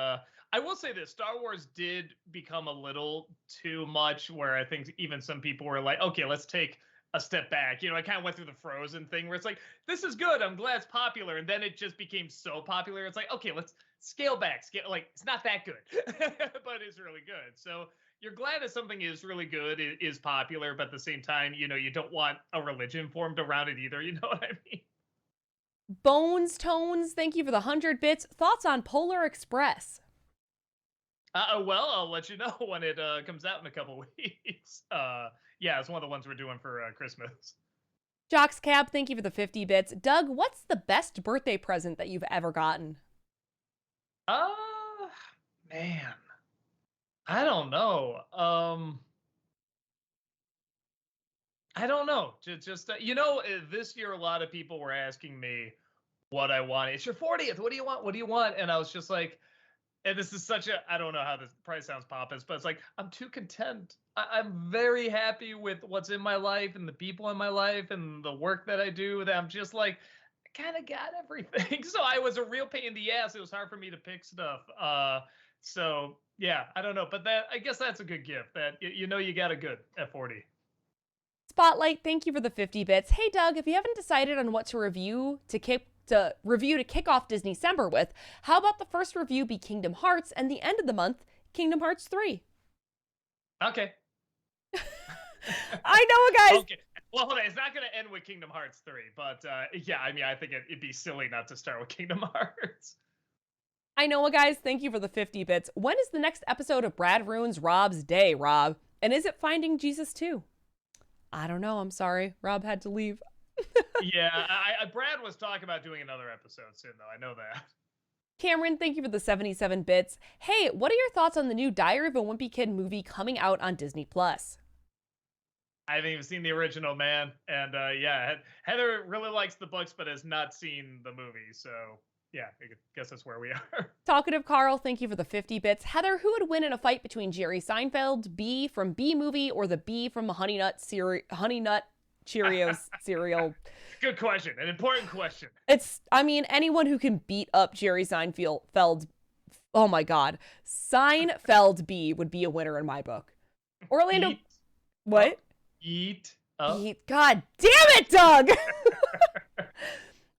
I will say this: Star Wars did become a little too much. Where I think even some people were like, "Okay, let's take a step back." You know, I kind of went through the Frozen thing, where it's like, "This is good. I'm glad it's popular," and then it just became so popular. It's like, "Okay, let's scale back. Like, it's not that good, but it's really good." So you're glad that something is really good, is popular, but at the same time, you know, you don't want a religion formed around it either. You know what I mean? Bones Tones, thank you for the 100 bits. Thoughts on Polar Express? Well, I'll let you know when it comes out in a couple weeks. Yeah, it's one of the ones we're doing for Christmas. Jocks Cab, thank you for the 50 bits. Doug, what's the best birthday present that you've ever gotten? Man, I don't know. I don't know. Just you know, this year a lot of people were asking me what I wanted. It's your 40th. What do you want? What do you want? And I was just like, and this is such a, I don't know how this probably sounds pompous, but it's like, I'm too content. I'm very happy with what's in my life and the people in my life and the work that I do, that I'm just like, I kind of got everything. So I was a real pain in the ass. It was hard for me to pick stuff. So yeah, I don't know, but that, I guess that's a good gift, that you know you got a good at 40. Spotlight, thank you for the 50 bits. Hey Doug, if you haven't decided on what to review to kick off Disney-cember with, how about the first review be Kingdom Hearts and the end of the month, Kingdom Hearts 3? Okay. I know, guys. Okay. Well, hold on. It's not going to end with Kingdom Hearts 3, but yeah, I mean, I think it'd be silly not to start with Kingdom Hearts. I know, guys. Thank you for the 50 bits. When is the next episode of Brad Ruins Rob's Day, Rob? And is it Finding Jesus 2? I don't know. I'm sorry. Rob had to leave. Yeah, Brad was talking about doing another episode soon, though. I know that. Cameron, thank you for the 77 bits. Hey, what are your thoughts on the new Diary of a Wimpy Kid movie coming out on Disney+? I haven't even seen the original, man. And yeah, Heather really likes the books, but has not seen the movie. So yeah, I guess that's where we are. Talkative Carl, thank you for the 50 bits. Heather, who would win in a fight between Jerry Seinfeld, Bee from Bee Movie, or the Bee from Honey Nut Cheerios cereal? Good question. An important question. I mean, anyone who can beat up Jerry Seinfeld, oh my God. Seinfeld Bee would be a winner in my book. Orlando. What? Eat. God damn it, Doug!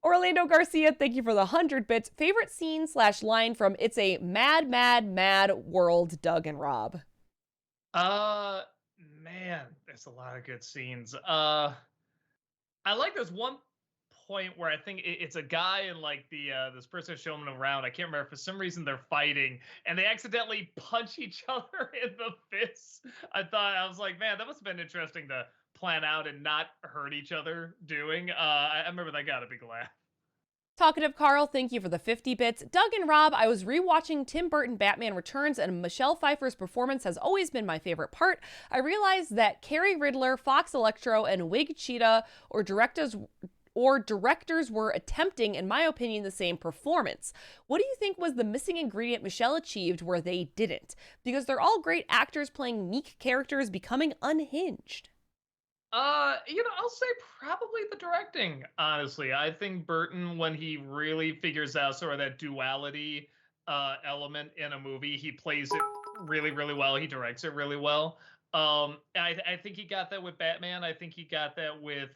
Orlando Garcia, thank you for the 100 bits. Favorite scene / line from It's a Mad, Mad, Mad World, Doug and Rob? Man, there's a lot of good scenes. I like this one point where I think it's a guy and like the this person showing them around. I can't remember, for some reason they're fighting and they accidentally punch each other in the fists. I was like, man, that must have been interesting to plan out and not hurt each other doing. I remember that got a big laugh. Talkative Carl, thank you for the 50 bits. Doug and Rob, I was rewatching Tim Burton Batman Returns, and Michelle Pfeiffer's performance has always been my favorite part. I realized that Carrie Riddler, Fox Electro, and Wig Cheetah or directors were attempting, in my opinion, the same performance. What do you think was the missing ingredient Michelle achieved where they didn't? Because they're all great actors playing meek characters becoming unhinged. I'll say probably the directing, honestly. I think Burton, when he really figures out sort of that duality element in a movie. He plays it really, really well. He directs it really well. I think he got that with Batman. I think he got that with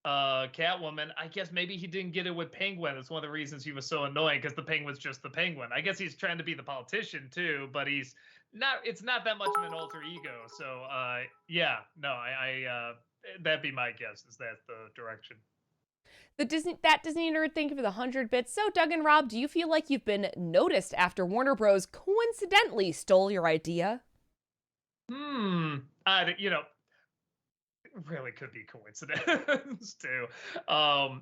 Catwoman. I guess maybe he didn't get it with Penguin. That's one of the reasons he was so annoying, because the Penguin's just the Penguin. I guess he's trying to be the politician too, but he's not. It's not that much of an alter ego. So yeah, no, that'd be my guess. Is that the direction? That Disney nerd, thank you for the 100 bits. So, Doug and Rob, do you feel like you've been noticed after Warner Bros. Coincidentally stole your idea? You know, really could be coincidence too.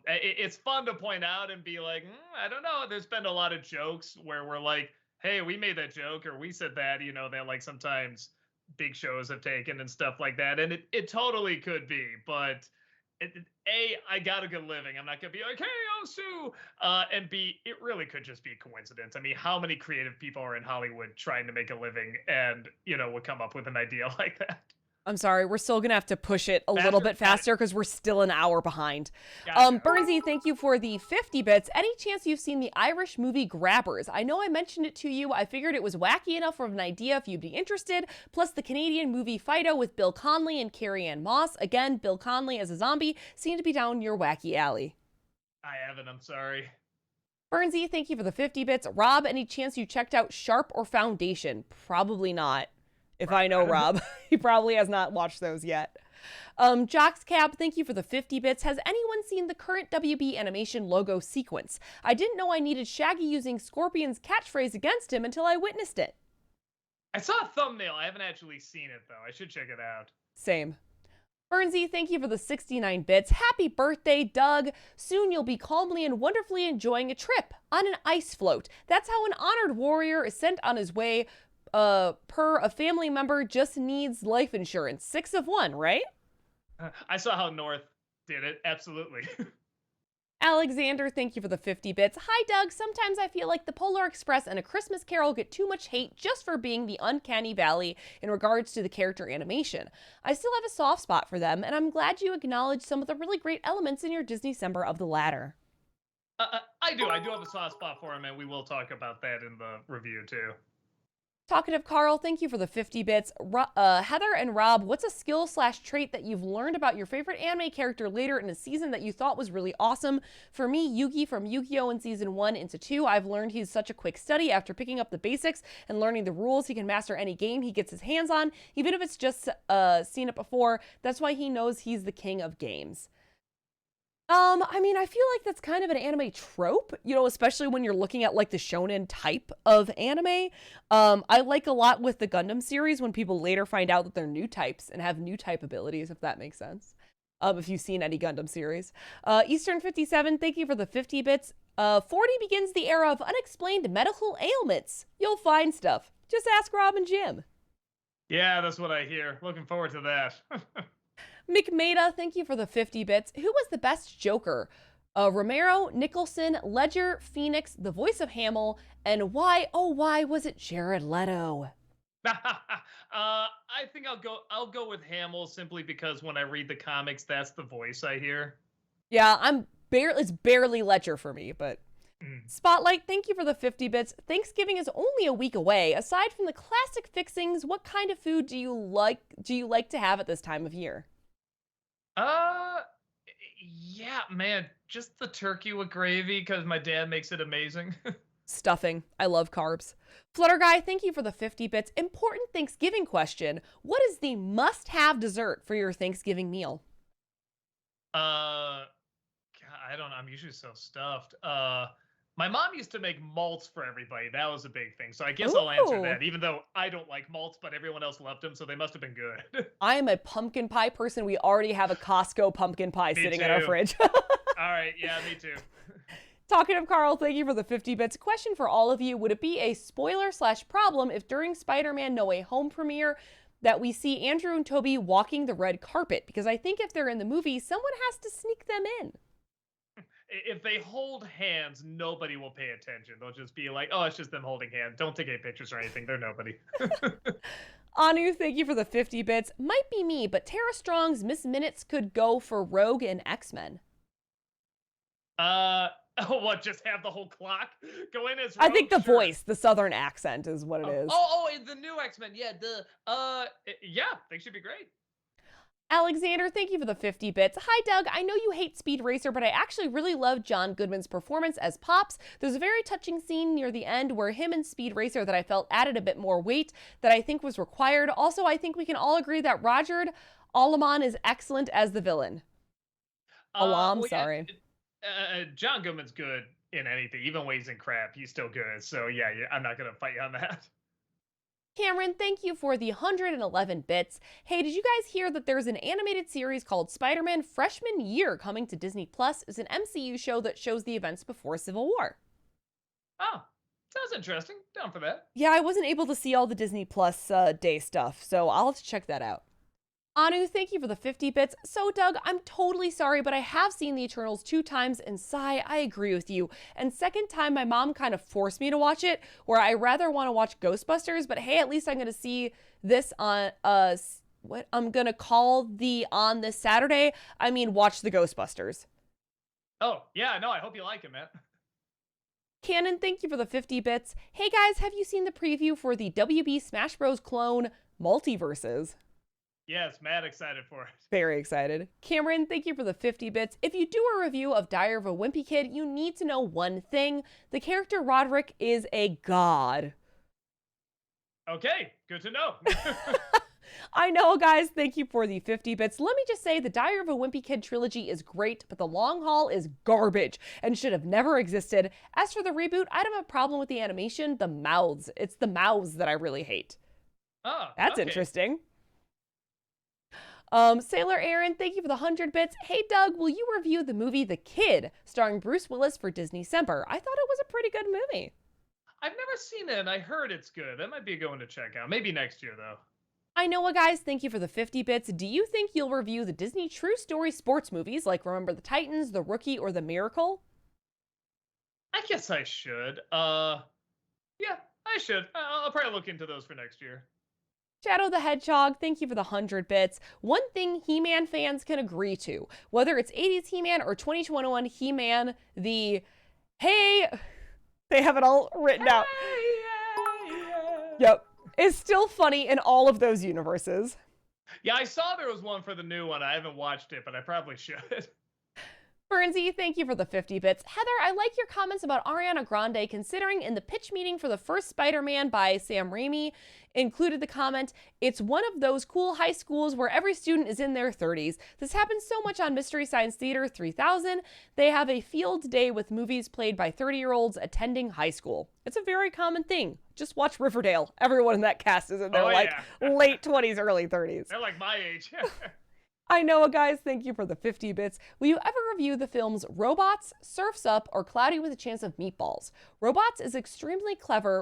It's fun to point out and be like, I don't know. There's been a lot of jokes where we're like, hey, we made that joke, or we said that, you know, that like sometimes big shows have taken and stuff like that. And it totally could be, but I got a good living. I'm not gonna be like, hey, I'll sue. And B, it really could just be a coincidence. I mean, how many creative people are in Hollywood trying to make a living and, you know, would come up with an idea like that? I'm sorry, we're still gonna have to push it a little bit faster because we're still an hour behind. Gotcha. Bernsey, thank you for the 50 bits. Any chance you've seen the Irish movie Grabbers? I know I mentioned it to you. I figured it was wacky enough of an idea if you'd be interested. Plus the Canadian movie Fido with Bill Conley and Carrie-Anne Moss. Again, Bill Conley as a zombie seemed to be down your wacky alley. I haven't, I'm sorry. Bernsey, thank you for the 50 bits. Rob, any chance you checked out Sharp or Foundation? Probably not. If I know Rob, he probably has not watched those yet. Jocks Cab, thank you for the 50 bits. Has anyone seen the current WB animation logo sequence? I didn't know I needed Shaggy using Scorpion's catchphrase against him until I witnessed it. I saw a thumbnail. I haven't actually seen it, though. I should check it out. Same. Bernsey, thank you for the 69 bits. Happy birthday, Doug. Soon you'll be calmly and wonderfully enjoying a trip on an ice float. That's how an honored warrior is sent on his way per a family member just needs life insurance. 6 of 1, right? I saw how North did it. Absolutely. Alexander, thank you for the 50 bits. Hi, Doug. Sometimes I feel like the Polar Express and A Christmas Carol get too much hate just for being the uncanny valley in regards to the character animation. I still have a soft spot for them, and I'm glad you acknowledged some of the really great elements in your Disney-cember of the latter. I do have a soft spot for him, and we will talk about that in the review, too. Talkative Carl, thank you for the 50 bits. Heather and Rob, what's a skill/trait that you've learned about your favorite anime character later in a season that you thought was really awesome? For me, Yugi from Yu-Gi-Oh! In season 1 into 2, I've learned he's such a quick study after picking up the basics and learning the rules. He can master any game he gets his hands on, even if it's just seen it before. That's why he knows he's the king of games. I mean, I feel like that's kind of an anime trope, you know, especially when you're looking at like the shonen type of anime. I like a lot with the Gundam series when people later find out that they're new types and have new type abilities, if that makes sense. If you've seen any Gundam series. Eastern 57, thank you for the 50 bits. 40 begins the era of unexplained medical ailments. You'll find stuff. Just ask Rob and Jim. Yeah, that's what I hear. Looking forward to that. McMada, thank you for the 50 bits. Who was the best Joker? Romero, Nicholson, Ledger, Phoenix, the voice of Hamill, and why was it Jared Leto? I think I'll go with Hamill simply because when I read the comics, that's the voice I hear. Yeah, it's barely Ledger for me, but Spotlight, thank you for the 50 bits. Thanksgiving is only a week away. Aside from the classic fixings, what kind of food do you like to have at this time of year? Yeah, man, just the turkey with gravy because my dad makes it amazing. Stuffing. I love carbs. Flutter Guy, thank you for the 50 bits. Important Thanksgiving question. What is the must-have dessert for your Thanksgiving meal? God, I don't know. I'm usually so stuffed. My mom used to make malts for everybody. That was a big thing. So I guess I'll answer that, even though I don't like malts, but everyone else loved them, so they must have been good. I am a pumpkin pie person. We already have a Costco pumpkin pie sitting in our fridge. All right, yeah, me too. Talkative Carl, thank you for the 50 bits. Question for all of you. Would it be a spoiler/problem if during Spider-Man No Way Home premiere that we see Andrew and Tobey walking the red carpet? Because I think if they're in the movie, someone has to sneak them in. If they hold hands, nobody will pay attention. They'll just be like, oh, it's just them holding hands. Don't take any pictures or anything. They're nobody. Anu, thank you for the 50 bits. Might be me, but Tara Strong's Miss Minutes could go for Rogue and X-Men. Oh, what? Just have the whole clock go in as I Rogue? think the Sure. voice, the Southern accent is what it is. In the new X-Men. Yeah, yeah, they should be great. Alexander, thank you for the 50 bits. Hi, Doug. I know you hate Speed Racer, but I actually really love John Goodman's performance as Pops. There's a very touching scene near the end where him and Speed Racer that I felt added a bit more weight that I think was required. Also, I think we can all agree that Roger Alaman is excellent as the villain. Sorry. John Goodman's good in anything, even when he's in crap. He's still good. So yeah, I'm not gonna fight you on that. Cameron, thank you for the 111 bits. Hey, did you guys hear that there's an animated series called Spider-Man Freshman Year coming to Disney Plus? It's an MCU show that shows the events before Civil War. Oh, sounds interesting. Down for that. Yeah, I wasn't able to see all the Disney Plus day stuff, so I'll have to check that out. Anu, thank you for the 50 bits. So, Doug, I'm totally sorry, but I have seen The Eternals 2 times, and sigh, I agree with you. And second time, my mom kind of forced me to watch it, where I rather want to watch Ghostbusters, but hey, at least I'm going to see this on, what I'm going to call on this Saturday. I mean, watch the Ghostbusters. Oh, yeah, no, I hope you like it, man. Cannon, thank you for the 50 bits. Hey guys, have you seen the preview for the WB Smash Bros. Clone Multiverses? Yes, mad excited for it. Very excited. Cameron, thank you for the 50 bits. If you do a review of Diary of a Wimpy Kid, you need to know one thing. The character Roderick is a god. Okay, good to know. I know, guys. Thank you for the 50 bits. Let me just say the Diary of a Wimpy Kid trilogy is great, but the long haul is garbage and should have never existed. As for the reboot, I don't have a problem with the animation. The mouths. It's the mouths that I really hate. Oh, That's okay. interesting. Sailor Aaron, thank you for the 100 bits. Hey, Doug, will you review the movie The Kid, starring Bruce Willis for Disney Semper? I thought it was a pretty good movie. I've never seen it, and I heard it's good. That might be a good one to check out. Maybe next year, though. I know, guys. Thank you for the 50 bits. Do you think you'll review the Disney True Story sports movies like Remember the Titans, The Rookie, or The Miracle? I guess I should. Yeah, I should. I'll probably look into those for next year. Shadow the Hedgehog, thank you for the 100 bits. One thing He-Man fans can agree to, whether it's 80s He-Man or 2021 He-Man, they have it all written out. Yep. It's still funny in all of those universes. Yeah, I saw there was one for the new one. I haven't watched it, but I probably should. Bernsey, thank you for the 50 bits. Heather, I like your comments about Ariana Grande, considering in the pitch meeting for the first Spider-Man by Sam Raimi included the comment, it's one of those cool high schools where every student is in their 30s. This happens so much on Mystery Science Theater 3000. They have a field day with movies played by 30-year-olds attending high school. It's a very common thing. Just watch Riverdale. Everyone in that cast is in their late 20s, early 30s. They're like my age. I know, guys. Thank you for the 50 bits. Will you ever review the films Robots, Surf's Up, or Cloudy with a Chance of Meatballs? Robots is extremely creative,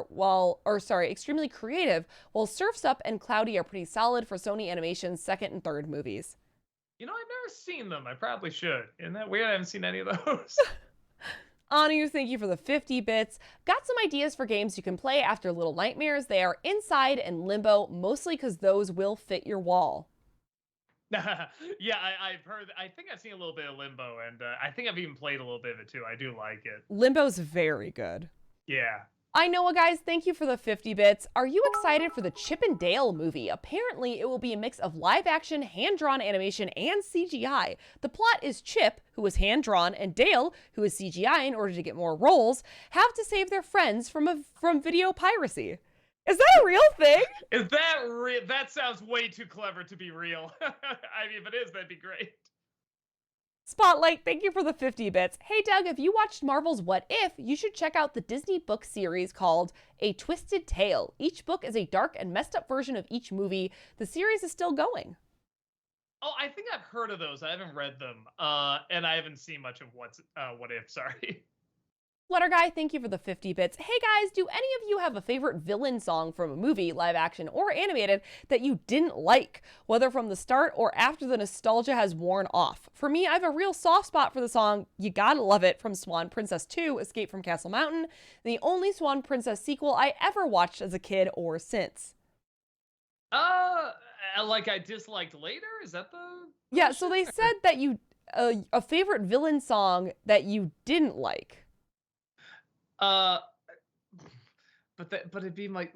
while Surf's Up and Cloudy are pretty solid for Sony Animation's second and third movies. You know, I've never seen them. I probably should. Isn't that weird? I haven't seen any of those. Anu, thank you for the 50 bits. Got some ideas for games you can play after Little Nightmares. They are Inside and Limbo, mostly because those will fit your wall. Yeah, I've heard. I think I've seen a little bit of Limbo, and I think I've even played a little bit of it too. I do like it. Limbo's very good. Yeah. I know, guys. Thank you for the 50 bits. Are you excited for the Chip and Dale movie? Apparently, it will be a mix of live-action, hand-drawn animation, and CGI. The plot is Chip, who is hand-drawn, and Dale, who is CGI in order to get more roles, have to save their friends from video piracy. Is that a real thing? Is that real? That sounds way too clever to be real. I mean, if it is, that'd be great. Spotlight, thank you for the 50 bits. Hey, Doug, if you watched Marvel's What If, you should check out the Disney book series called A Twisted Tale. Each book is a dark and messed up version of each movie. The series is still going. Oh, I think I've heard of those. I haven't read them. And I haven't seen much of What If, sorry. Letter Guy, thank you for the 50 bits. Hey guys, do any of you have a favorite villain song from a movie, live action or animated, that you didn't like, whether from the start or after the nostalgia has worn off? For me, I have a real soft spot for the song You Gotta Love It from Swan Princess 2, Escape from Castle Mountain, the only Swan Princess sequel I ever watched as a kid or since. Like I disliked later? Is that the Yeah, so they said that a favorite villain song that you didn't like. Uh, but it'd be my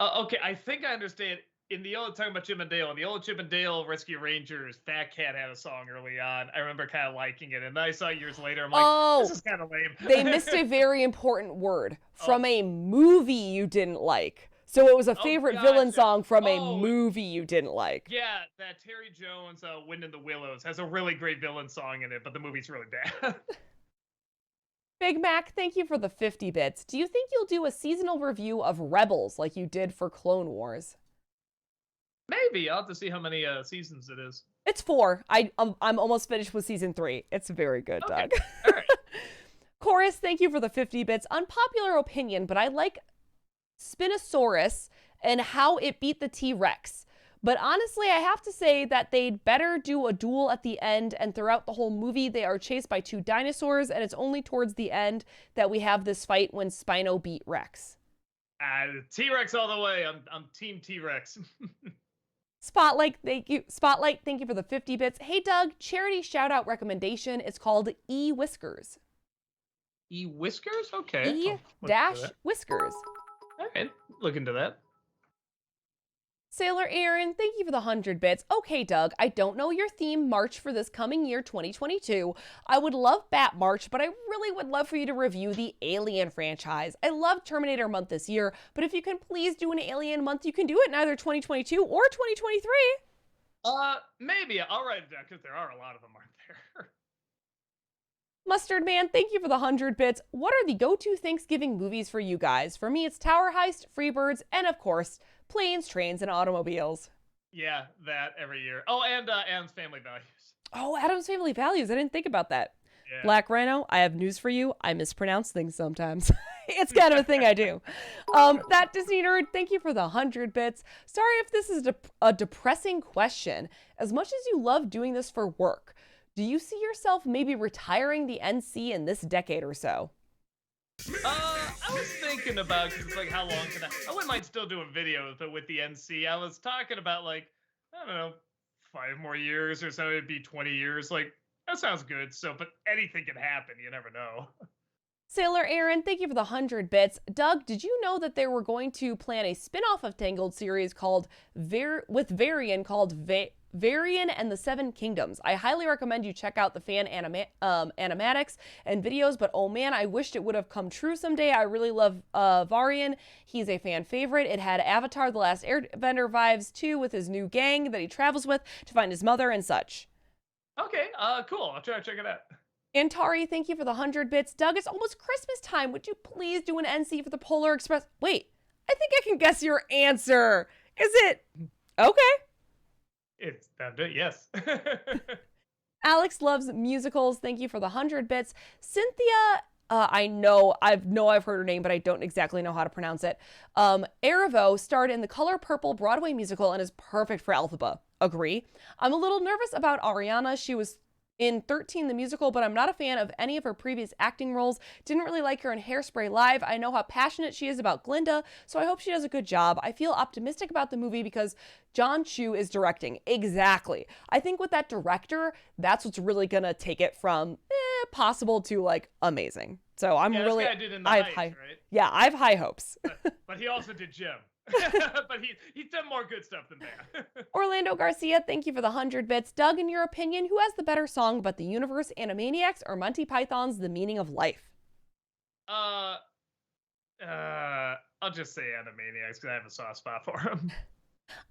okay, I think I understand. In the old, talking about Chip and Dale, in the old Chip and Dale Rescue Rangers, Fat Cat had a song early on. I remember kind of liking it, and then I saw it years later. I'm like, this is kind of lame. They missed a very important word from a movie you didn't like. So it was a favorite villain song from a movie you didn't like. Yeah, that Terry Jones, "Wind in the Willows" has a really great villain song in it, but the movie's really bad. Big Mac, thank you for the 50 bits. Do you think you'll do a seasonal review of Rebels like you did for Clone Wars? Maybe. I'll have to see how many seasons it is. It's 4. I'm almost finished with season 3. It's very good, Doug. All right. Chorus, thank you for the 50 bits. Unpopular opinion, but I like Spinosaurus and how it beat the T-Rex. But honestly, I have to say that they'd better do a duel at the end, and throughout the whole movie, they are chased by 2 dinosaurs, and it's only towards the end that we have this fight when Spino beat Rex. T-Rex all the way. I'm Team T-Rex. Spotlight, thank you. Spotlight, thank you for the 50 bits. Hey, Doug, charity shout-out recommendation. It's called E-Whiskers. E-Whiskers? Okay. E-Whiskers. All right, look into that. Sailor Aaron, thank you for the 100 bits. Okay, Doug, I don't know your theme March for this coming year, 2022. I would love Bat March, but I really would love for you to review the Alien franchise. I love Terminator month this year, but if you can please do an Alien month, you can do it in either 2022 or 2023. Maybe. I'll write it down because there are a lot of them, aren't there? Mustard Man, thank you for the 100 bits. What are the go-to Thanksgiving movies for you guys? For me, it's Tower Heist, Freebirds, and of course, Planes, Trains, and Automobiles. Yeah, that every year. Oh, and Adam's Family Values. Oh, Adam's Family Values. I didn't think about that. Yeah. Black Rhino, I have news for you. I mispronounce things sometimes. It's kind of a thing I do. That Disney Nerd, thank you for the 100 bits. Sorry if this is a depressing question. As much as you love doing this for work, do you see yourself maybe retiring the NC in this decade or so? I was thinking about, because it's like, how long can I wouldn't mind still doing videos, but with the NC, I was talking about, like, I don't know, 5 more years or so. It'd be 20 years. Like, that sounds good. So, but anything can happen. You never know. Sailor Aaron, thank you for the 100 bits. Doug, did you know that they were going to plan a spin-off of Tangled series called Varian called Varian and the Seven Kingdoms? I highly recommend you check out the fan animatics and videos, but oh man, I wished it would have come true someday. I really love Varian. He's a fan favorite. It had Avatar The Last Airbender vibes too, with his new gang that he travels with to find his mother and such. Okay, cool. I'll try to check it out. Antari, thank you for the 100 bits. Doug, it's almost Christmas time. Would you please do an NC for the Polar Express? Wait, I think I can guess your answer. Is it? Okay. It's that bit, yes. Alex loves musicals. Thank you for the 100 bits. Cynthia, I know I've heard her name, but I don't exactly know how to pronounce it. Erivo starred in the Color Purple Broadway musical and is perfect for Elphaba. Agree. I'm a little nervous about Ariana. She was in 13 the musical, but I'm not a fan of any of her previous acting roles. Didn't really like her in Hairspray Live. I know how passionate she is about Glinda, so I hope she does a good job. I feel optimistic about the movie because John Chu is directing. Exactly. I think with that director, that's what's really gonna take it from possible to like amazing. So I'm really, this guy did In the Heights, right? Yeah, I have high hopes. But he also did Jim. But he's done more good stuff than that. Orlando Garcia, thank you for the 100 bits. Doug, in your opinion, who has the better song about the universe, Animaniacs or Monty Python's The Meaning of Life? I'll just say Animaniacs because I have a soft spot for him.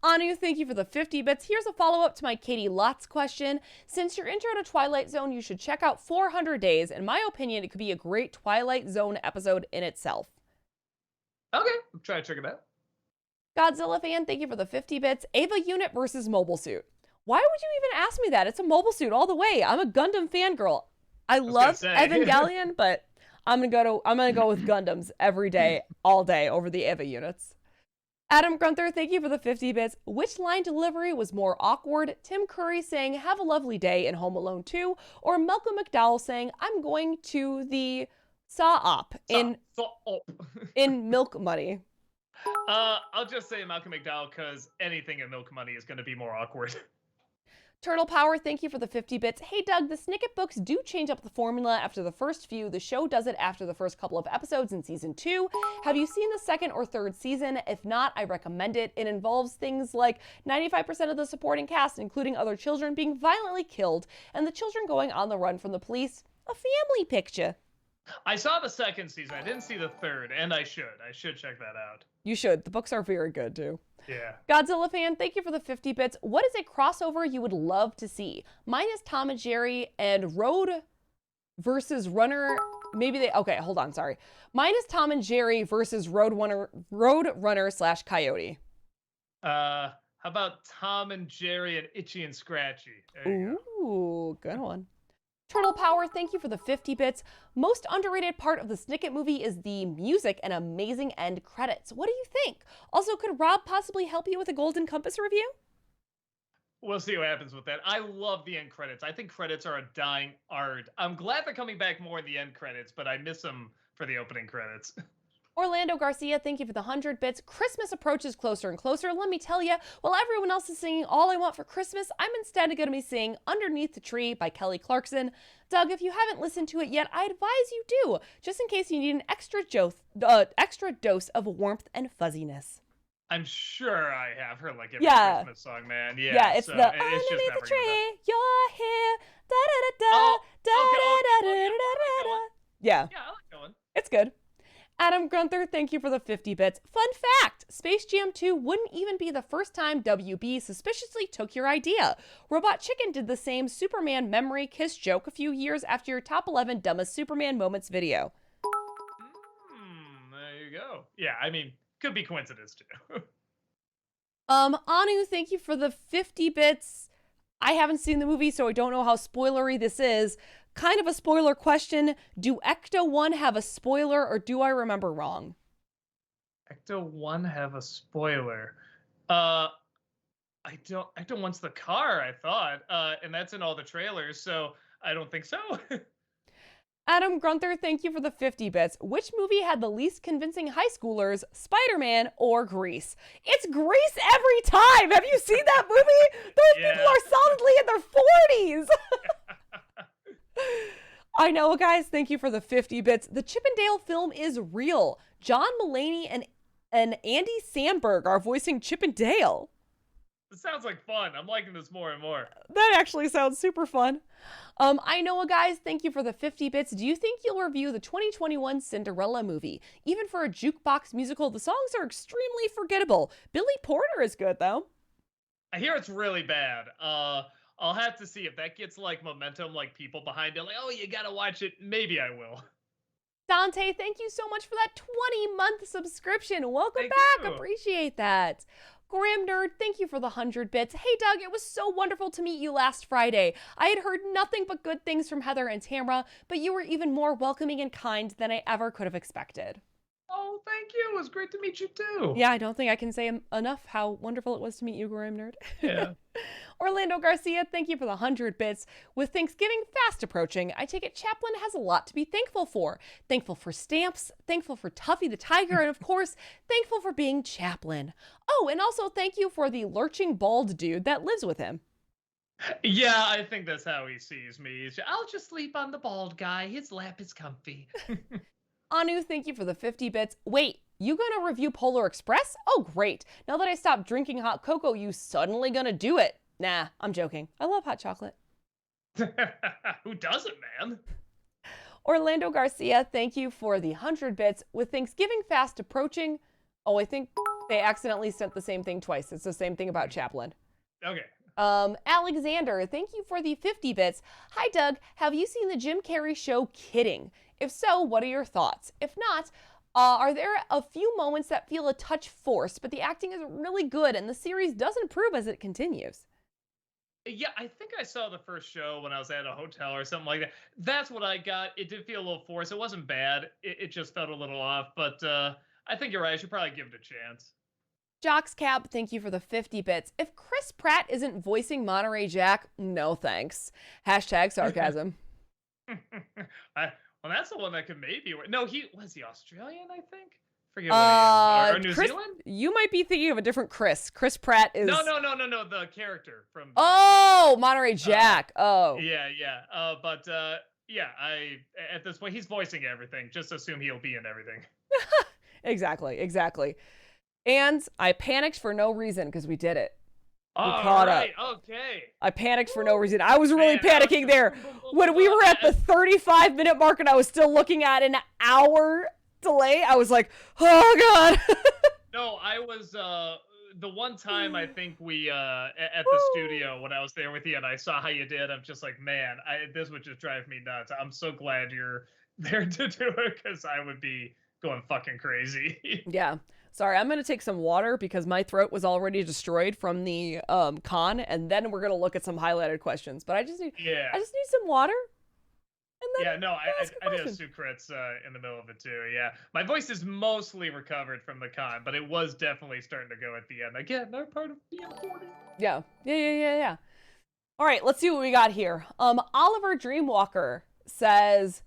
Anu, thank you for the 50 bits. Here's a follow-up to my Katie Lotz question. Since you're intro to Twilight Zone, you should check out 400 Days. In my opinion, it could be a great Twilight Zone episode in itself. Okay, I'll try to check it out. Godzilla fan, thank you for the 50 bits. Ava Unit versus Mobile Suit. Why would you even ask me that? It's a Mobile Suit all the way. I'm a Gundam fangirl. I love Evangelion, but I'm gonna go with Gundams every day, all day over the Ava Units. Adam Grunther, thank you for the 50 bits. Which line delivery was more awkward? Tim Curry saying, "Have a lovely day" in Home Alone 2, or Malcolm McDowell saying, "I'm going to the Saw-Op" in Milk Money? I'll just say Malcolm McDowell because anything in Milk Money is going to be more awkward. Turtle Power, thank you for the 50 bits. Hey Doug, the Snicket books do change up the formula after the first few. The show does it after the first couple of episodes in season 2. Have you seen the second or third season? If not, I recommend it. It involves things like 95% of the supporting cast, including other children, being violently killed, and the children going on the run from the police. A family picture. I saw the second season. I didn't see the third, and I should. I should check that out. You should. The books are very good too. Yeah. Godzilla fan, thank you for the 50 bits. What is a crossover you would love to see? Mine is Tom and Jerry and Road versus Runner. Maybe they, okay, hold on, sorry. Mine is Tom and Jerry versus Road Runner / Coyote. How about Tom and Jerry and Itchy and Scratchy? There you Ooh, good one. Turtle Power, thank you for the 50 bits. Most underrated part of the Snicket movie is the music and amazing end credits. What do you think? Also, could Rob possibly help you with a Golden Compass review? We'll see what happens with that. I love the end credits. I think credits are a dying art. I'm glad they're coming back more in the end credits, but I miss them for the opening credits. Orlando Garcia, thank you for the 100 bits. Christmas approaches closer and closer. Let me tell you, while everyone else is singing All I Want for Christmas, I'm instead going to be singing Underneath the Tree by Kelly Clarkson. Doug, if you haven't listened to it yet, I advise you do, just in case you need an extra dose of warmth and fuzziness. I'm sure I have heard like every Yeah. Christmas song, man. Yeah, Yeah, it's so the it's just Underneath never the gonna be- Tree, you're here, da-da-da-da, Oh, da-da-da-da-da-da-da. okay, I like that one. Yeah, Yeah, I like that one. it's good. Adam Gunther, thank you for the 50 bits. Fun fact, Space Jam 2 wouldn't even be the first time WB suspiciously took your idea. Robot Chicken did the same Superman memory kiss joke a few years after your top 11 dumbest Superman moments video. There you go. Yeah, I mean, could be coincidence too. Anu, thank you for the 50 bits. I haven't seen the movie, so I don't know how spoilery this is. Kind of a spoiler question. Do Ecto 1 have a spoiler, or do I remember wrong? Ecto 1 have a spoiler. Ecto 1's the car, I thought. And that's in all the trailers, so I don't think so. Adam Grunther, thank you for the 50 bits. Which movie had the least convincing high schoolers, Spider-Man or Grease? It's Grease every time! Have you seen that movie? Those people are solidly in their 40s! I know, guys. Thank you for the 50 bits. The Chippendale film is real. John Mulaney and Andy Samberg are voicing Chippendale. It sounds like fun. I'm liking this more and more. That actually sounds super fun. I know, guys. Thank you for the 50 bits. Do you think you'll review the 2021 Cinderella movie? Even for a jukebox musical, the songs are extremely forgettable. Billy Porter is good, though. I hear it's really bad. I'll have to see if that gets like momentum, like people behind it, like, oh, you gotta watch it. Maybe I will. Dante, thank you so much for that 20-month subscription. Welcome Thank back. you. Appreciate that. Graham Nerd, thank you for the 100 bits. Hey, Doug, it was so wonderful to meet you last Friday. I had heard nothing but good things from Heather and Tamra, but you were even more welcoming and kind than I ever could have expected. Oh, thank you. It was great to meet you too. Yeah, I don't think I can say enough how wonderful it was to meet you, Graham Nerd. Yeah. Orlando Garcia, thank you for the 100 bits. With Thanksgiving fast approaching, I take it Chaplin has a lot to be thankful for. Thankful for stamps, thankful for Tuffy the Tiger, and of course, thankful for being Chaplin. Oh, and also thank you for the lurching bald dude that lives with him. Yeah, I think that's how he sees me. I'll just sleep on the bald guy. His lap is comfy. Anu, thank you for the 50 bits. Wait, you gonna review Polar Express? Oh, great. Now that I stopped drinking hot cocoa, you suddenly gonna do it. Nah, I'm joking. I love hot chocolate. Who doesn't, man? Orlando Garcia, thank you for the 100 bits. With Thanksgiving fast approaching, oh, I think they accidentally sent the same thing twice. It's the same thing about Chaplin. Okay. Alexander, thank you for the 50 bits. Hi, Doug. Have you seen the Jim Carrey show Kidding? If so, what are your thoughts? If not, are there a few moments that feel a touch forced, but the acting is really good and the series does improve as it continues? Yeah, I think I saw the first show when I was at a hotel or something like that. That's what I got. It did feel a little forced. It wasn't bad. It just felt a little off. But I think you're right. I should probably give it a chance. Jocks Cab, thank you for the 50 bits. If Chris Pratt isn't voicing Monterey Jack, no thanks. Hashtag sarcasm. Well, that's the one that could maybe. No, was he Australian? I think. Forget what he is. Or New Chris, Zealand? You might be thinking of a different Chris. Chris Pratt is. No. The character from. Oh, Monterey Jack. Yeah. Yeah. At this point he's voicing everything. Just assume he'll be in everything. Exactly. And I panicked for no reason because we did it. We All caught right. up. Okay. I panicked for no reason. I was really Man, panicking there when we were at the 35-minute mark and I was still looking at an hour delay. I was like, oh God. No, I was the one time I think we at the studio when I was there with you and I saw how you did. I'm just like, man, this would just drive me nuts. I'm so glad you're there to do it because I would be going fucking crazy. Yeah. Sorry, I'm going to take some water because my throat was already destroyed from the con, and then we're going to look at some highlighted questions. But I just need some water. And then I did a Sucrets in the middle of it too. Yeah, my voice is mostly recovered from the con, but it was definitely starting to go at the end. Again, they're part of BM40. Yeah. All right, let's see what we got here. Oliver Dreamwalker says,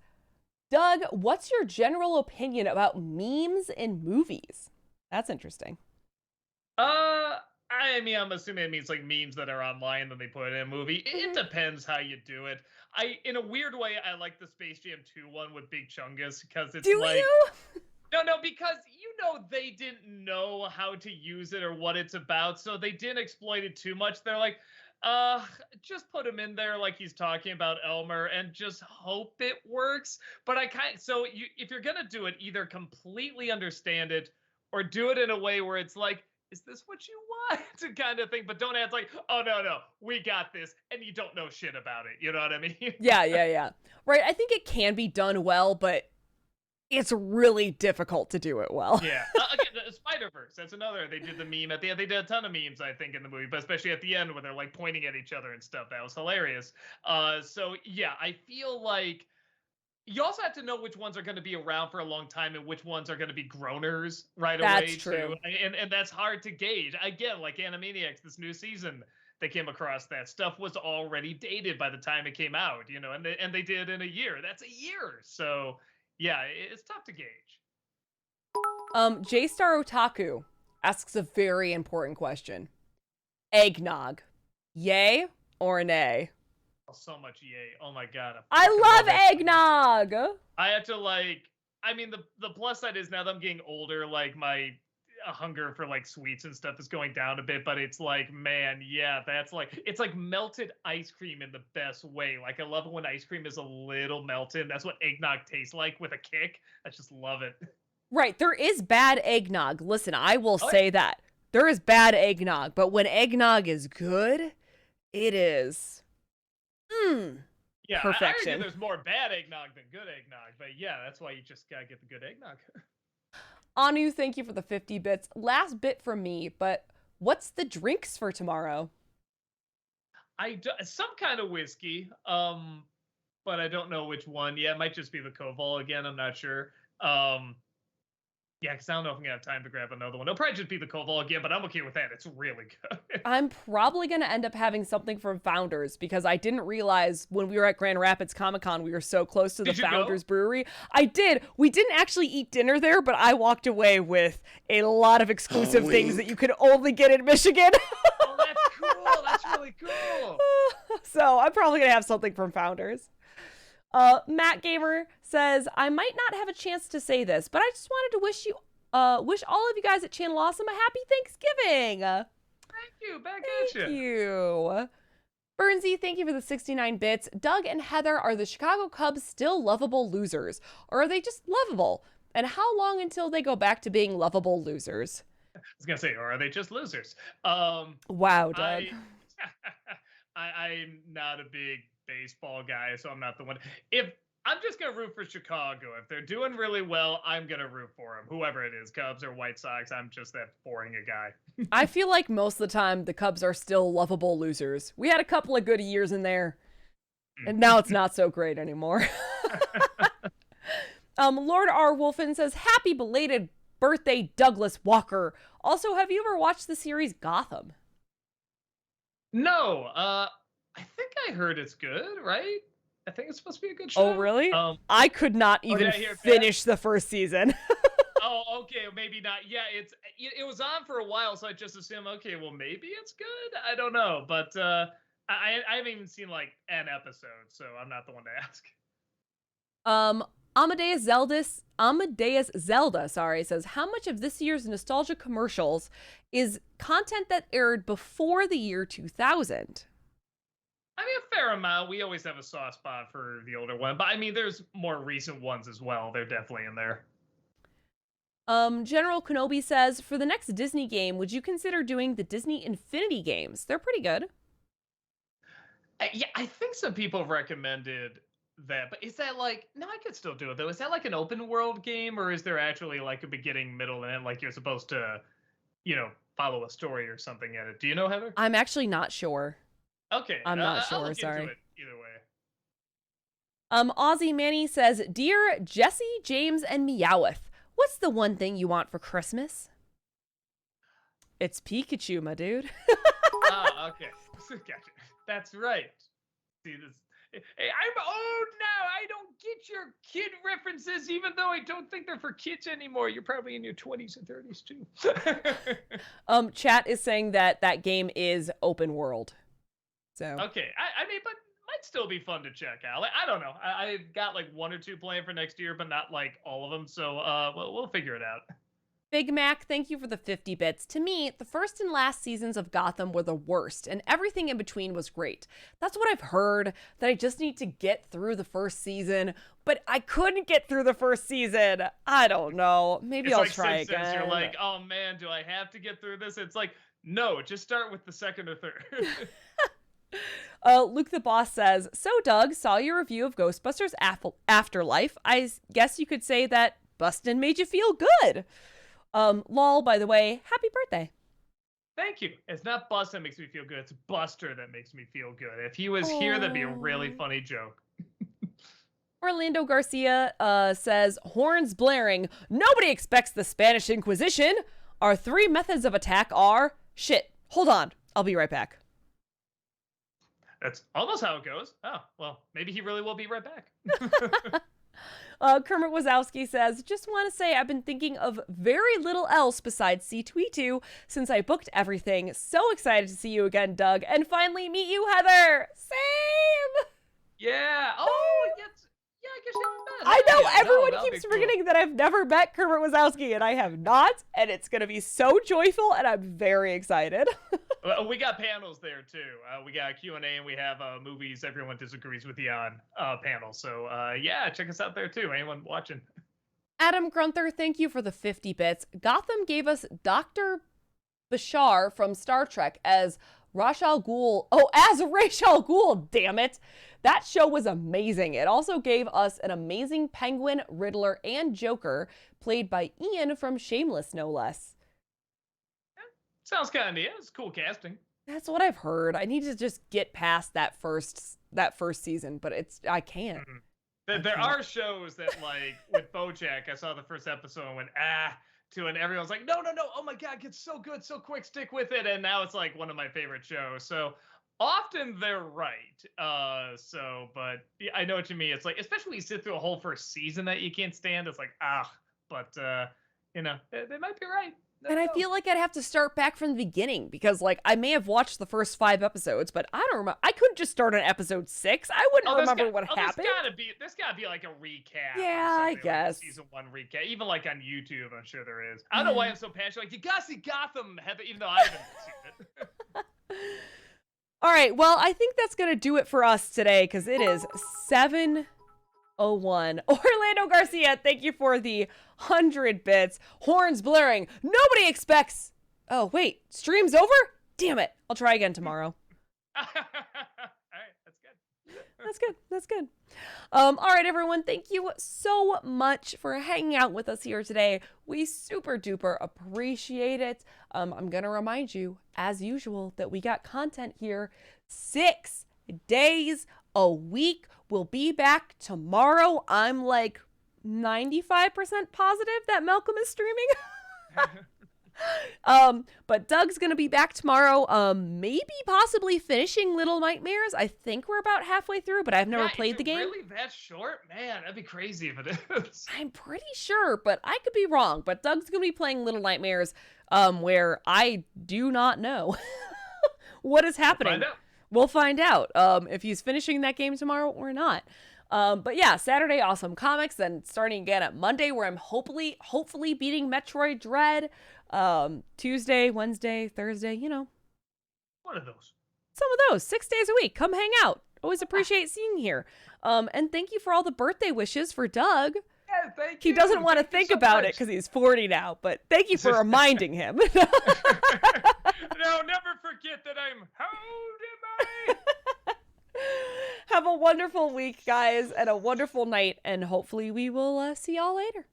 Doug, what's your general opinion about memes in movies? That's interesting. I mean, I'm assuming it means like memes that are online that they put in a movie. It depends how you do it. In a weird way, I like the Space Jam 2 one with Big Chungus because it's do like. You? No, because they didn't know how to use it or what it's about, so they didn't exploit it too much. They're like, just put him in there like he's talking about Elmer and just hope it works. But if you're gonna do it, either completely understand it or do it in a way where it's like, is this what you want? Kind of thing, but don't add like, oh no, we got this, and you don't know shit about it. You know what I mean? Yeah. Right. I think it can be done well, but it's really difficult to do it well. Yeah. Again, the Spider-Verse, that's another. They did the meme at the end. They did a ton of memes, I think, in the movie, but especially at the end where they're like pointing at each other and stuff. That was hilarious. So yeah, I feel like you also have to know which ones are going to be around for a long time and which ones are going to be groaners away. That's true. And that's hard to gauge. Again, like Animaniacs, this new season, they came across that stuff was already dated by the time it came out, and they did it in a year. That's a year. So yeah, it's tough to gauge. J-Star Otaku asks a very important question. Eggnog, yay or nay? So much yay. Oh my God. I love eggnog. I have to the plus side is now that I'm getting older, like my hunger for like sweets and stuff is going down a bit, but it's like, man, yeah, it's like melted ice cream in the best way. Like I love it when ice cream is a little melted. That's what eggnog tastes like with a kick. I just love it. Right. There is bad eggnog. Listen, I will say that. There is bad eggnog, but when eggnog is good, it is. Yeah, perfection. I argue there's more bad eggnog than good eggnog, but yeah, that's why you just gotta get the good eggnog. Anu, thank you for the 50 bits. Last bit from me, but what's the drinks for tomorrow? Some kind of whiskey, but I don't know which one. Yeah, it might just be the Koval again. I'm not sure. Yeah, because I don't know if I'm going to have time to grab another one. It'll probably just be the Koval again, but I'm okay with that. It's really good. I'm probably going to end up having something from Founders because I didn't realize when we were at Grand Rapids Comic-Con, we were so close to the Founders Brewery. I did. We didn't actually eat dinner there, but I walked away with a lot of exclusive things that you could only get in Michigan. Oh, that's cool. That's really cool. So I'm probably going to have something from Founders. Matt Gamer says, I might not have a chance to say this, but I just wanted to wish all of you guys at Channel Awesome a happy Thanksgiving. Thank you. Back at you. Thank you. Bernsey, thank you for the 69 bits. Doug and Heather, are the Chicago Cubs still lovable losers? Or are they just lovable? And how long until they go back to being lovable losers? I was going to say, or are they just losers? Wow, Doug. I'm not a big baseball guy, so I'm not the one. If I'm just gonna root for Chicago, if they're doing really well, I'm gonna root for them, whoever it is, Cubs or White Sox. I'm just that boring a guy. I feel like most of the time the Cubs are still lovable losers. We had a couple of good years in there, and now it's not so great anymore. Lord R. Wolfen says, happy belated birthday, Douglas Walker. Also, have you ever watched the series Gotham? No, I think I heard it's good, right? I think it's supposed to be a good show. Oh, really? I could not even finish the first season. Oh, Oh, okay, maybe not. Yeah, it was on for a while, so I just assumed, okay, well, maybe it's good. I don't know, but I haven't even seen like an episode, so I'm not the one to ask. Amadeus Zelda, says, how much of this year's nostalgia commercials is content that aired before the year 2000? I mean, a fair amount. We always have a soft spot for the older one, but I mean, there's more recent ones as well. They're definitely in there. General Kenobi says, for the next Disney game, would you consider doing the Disney Infinity games? They're pretty good. Yeah, I think some people have recommended that, but is that like, no, I could still do it though. Is that like an open world game, or is there actually like a beginning, middle, and end, like you're supposed to, follow a story or something in it? Do you know, Heather? I'm actually not sure. Okay. I'm not I'll sure, look sorry. into it either way. Aussie Manny says, dear Jesse, James, and Meowth, what's the one thing you want for Christmas? It's Pikachu, my dude. Oh, okay. Gotcha. That's right. See this. Hey, I'm old now. I don't get your kid references, even though I don't think they're for kids anymore. You're probably in your 20s and 30s too. Chat is saying that game is open world. So okay, I mean, but might still be fun to check out. Like, I don't know. I've got like one or two planned for next year, but not like all of them. So we'll figure it out. Big Mac, thank you for the 50 bits. To me, the first and last seasons of Gotham were the worst, and everything in between was great. That's what I've heard, that I just need to get through the first season, but I couldn't get through the first season. I don't know. Maybe I'll like try Simpsons. again. You're like, oh man, do I have to get through this? It's like, no, just start with the second or third. Luke the Boss says, so Doug, saw your review of Ghostbusters Afterlife. I guess you could say that Bustin' made you feel good. Lol, by the way, happy birthday. Thank you. It's not Bust that makes me feel good. It's Buster that makes me feel good. If he was here, that'd be a really funny joke. Orlando Garcia says, horns blaring. Nobody expects the Spanish Inquisition. Our 3 methods of attack are... Shit, hold on. I'll be right back. That's almost how it goes. Oh, well, maybe he really will be right back. Kermit Wazowski says, just want to say I've been thinking of very little else besides C2E2 since I booked everything. So excited to see you again, Doug, and finally meet you, Heather. Same. Yeah. Oh, yes. Yeah, I guess you haven't met. I know, Yeah, everyone that'll keeps be forgetting that I've never met Kermit Wazowski, and I have not, and it's going to be so joyful, and I'm very excited. Well, we got panels there, too. We got Q&A, and we have movies everyone disagrees with you on panel. So, yeah, check us out there, too. Anyone watching? Adam Grunther, thank you for the 50 bits. Gotham gave us Dr. Bashar from Star Trek as Ra's al Ghul. Oh, as Ra's al Ghul, damn it. That show was amazing. It also gave us an amazing Penguin, Riddler, and Joker, played by Ian from Shameless, no less. Sounds kind of neat. It's cool casting. That's what I've heard. I need to just get past that first season, but I can't. Mm-hmm. There are shows that, like, with BoJack, I saw the first episode and went, and everyone's like, no, oh my God, it's so good, so quick, stick with it. And now it's like one of my favorite shows. So often they're right. But yeah, I know what you mean. It's like, especially when you sit through a whole first season that you can't stand, it's like, but they might be right. And I feel like I'd have to start back from the beginning because, like, I may have watched the first 5 episodes, but I don't remember. I couldn't just start on episode 6. I wouldn't remember what happened. There's gotta be like a recap. Yeah, I guess. Like season 1 recap, even like on YouTube, I'm sure there is. I don't know why I'm so passionate. Like, you gotta see Gotham, Heather, even though I haven't seen it. All right, well, I think that's gonna do it for us today because it is 7:01. Orlando Garcia, thank you for the 100 bits. Horns blaring. Nobody expects. Oh, wait. Stream's over? Damn it. I'll try again tomorrow. All right. That's good. That's good. All right, everyone. Thank you so much for hanging out with us here today. We super duper appreciate it. I'm going to remind you, as usual, that we got content here 6 days a week. We'll be back tomorrow. I'm like 95% positive that Malcolm is streaming. But Doug's gonna be back tomorrow. Maybe possibly finishing Little Nightmares. I think we're about halfway through, but I've never played the game. Really that short? Man, that'd be crazy if it is. I'm pretty sure, but I could be wrong. But Doug's gonna be playing Little Nightmares, where I do not know what is happening. We'll find out if he's finishing that game tomorrow or not. But yeah, Saturday, awesome comics. Then starting again at Monday, where I'm hopefully beating Metroid Dread. Tuesday, Wednesday, Thursday, you know. One of those. Some of those. 6 days a week. Come hang out. Always appreciate seeing you here. And thank you for all the birthday wishes for Doug. Yeah, thank you. He doesn't want to think about it because he's 40 now, but thank you for reminding him. No, never forget that I'm how am I? Have a wonderful week, guys, and a wonderful night, and hopefully we will see y'all later.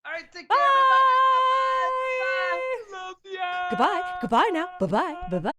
All right, take Bye. care, everybody. Bye. Love ya. Goodbye. Goodbye now. Bye-bye. Bye-bye.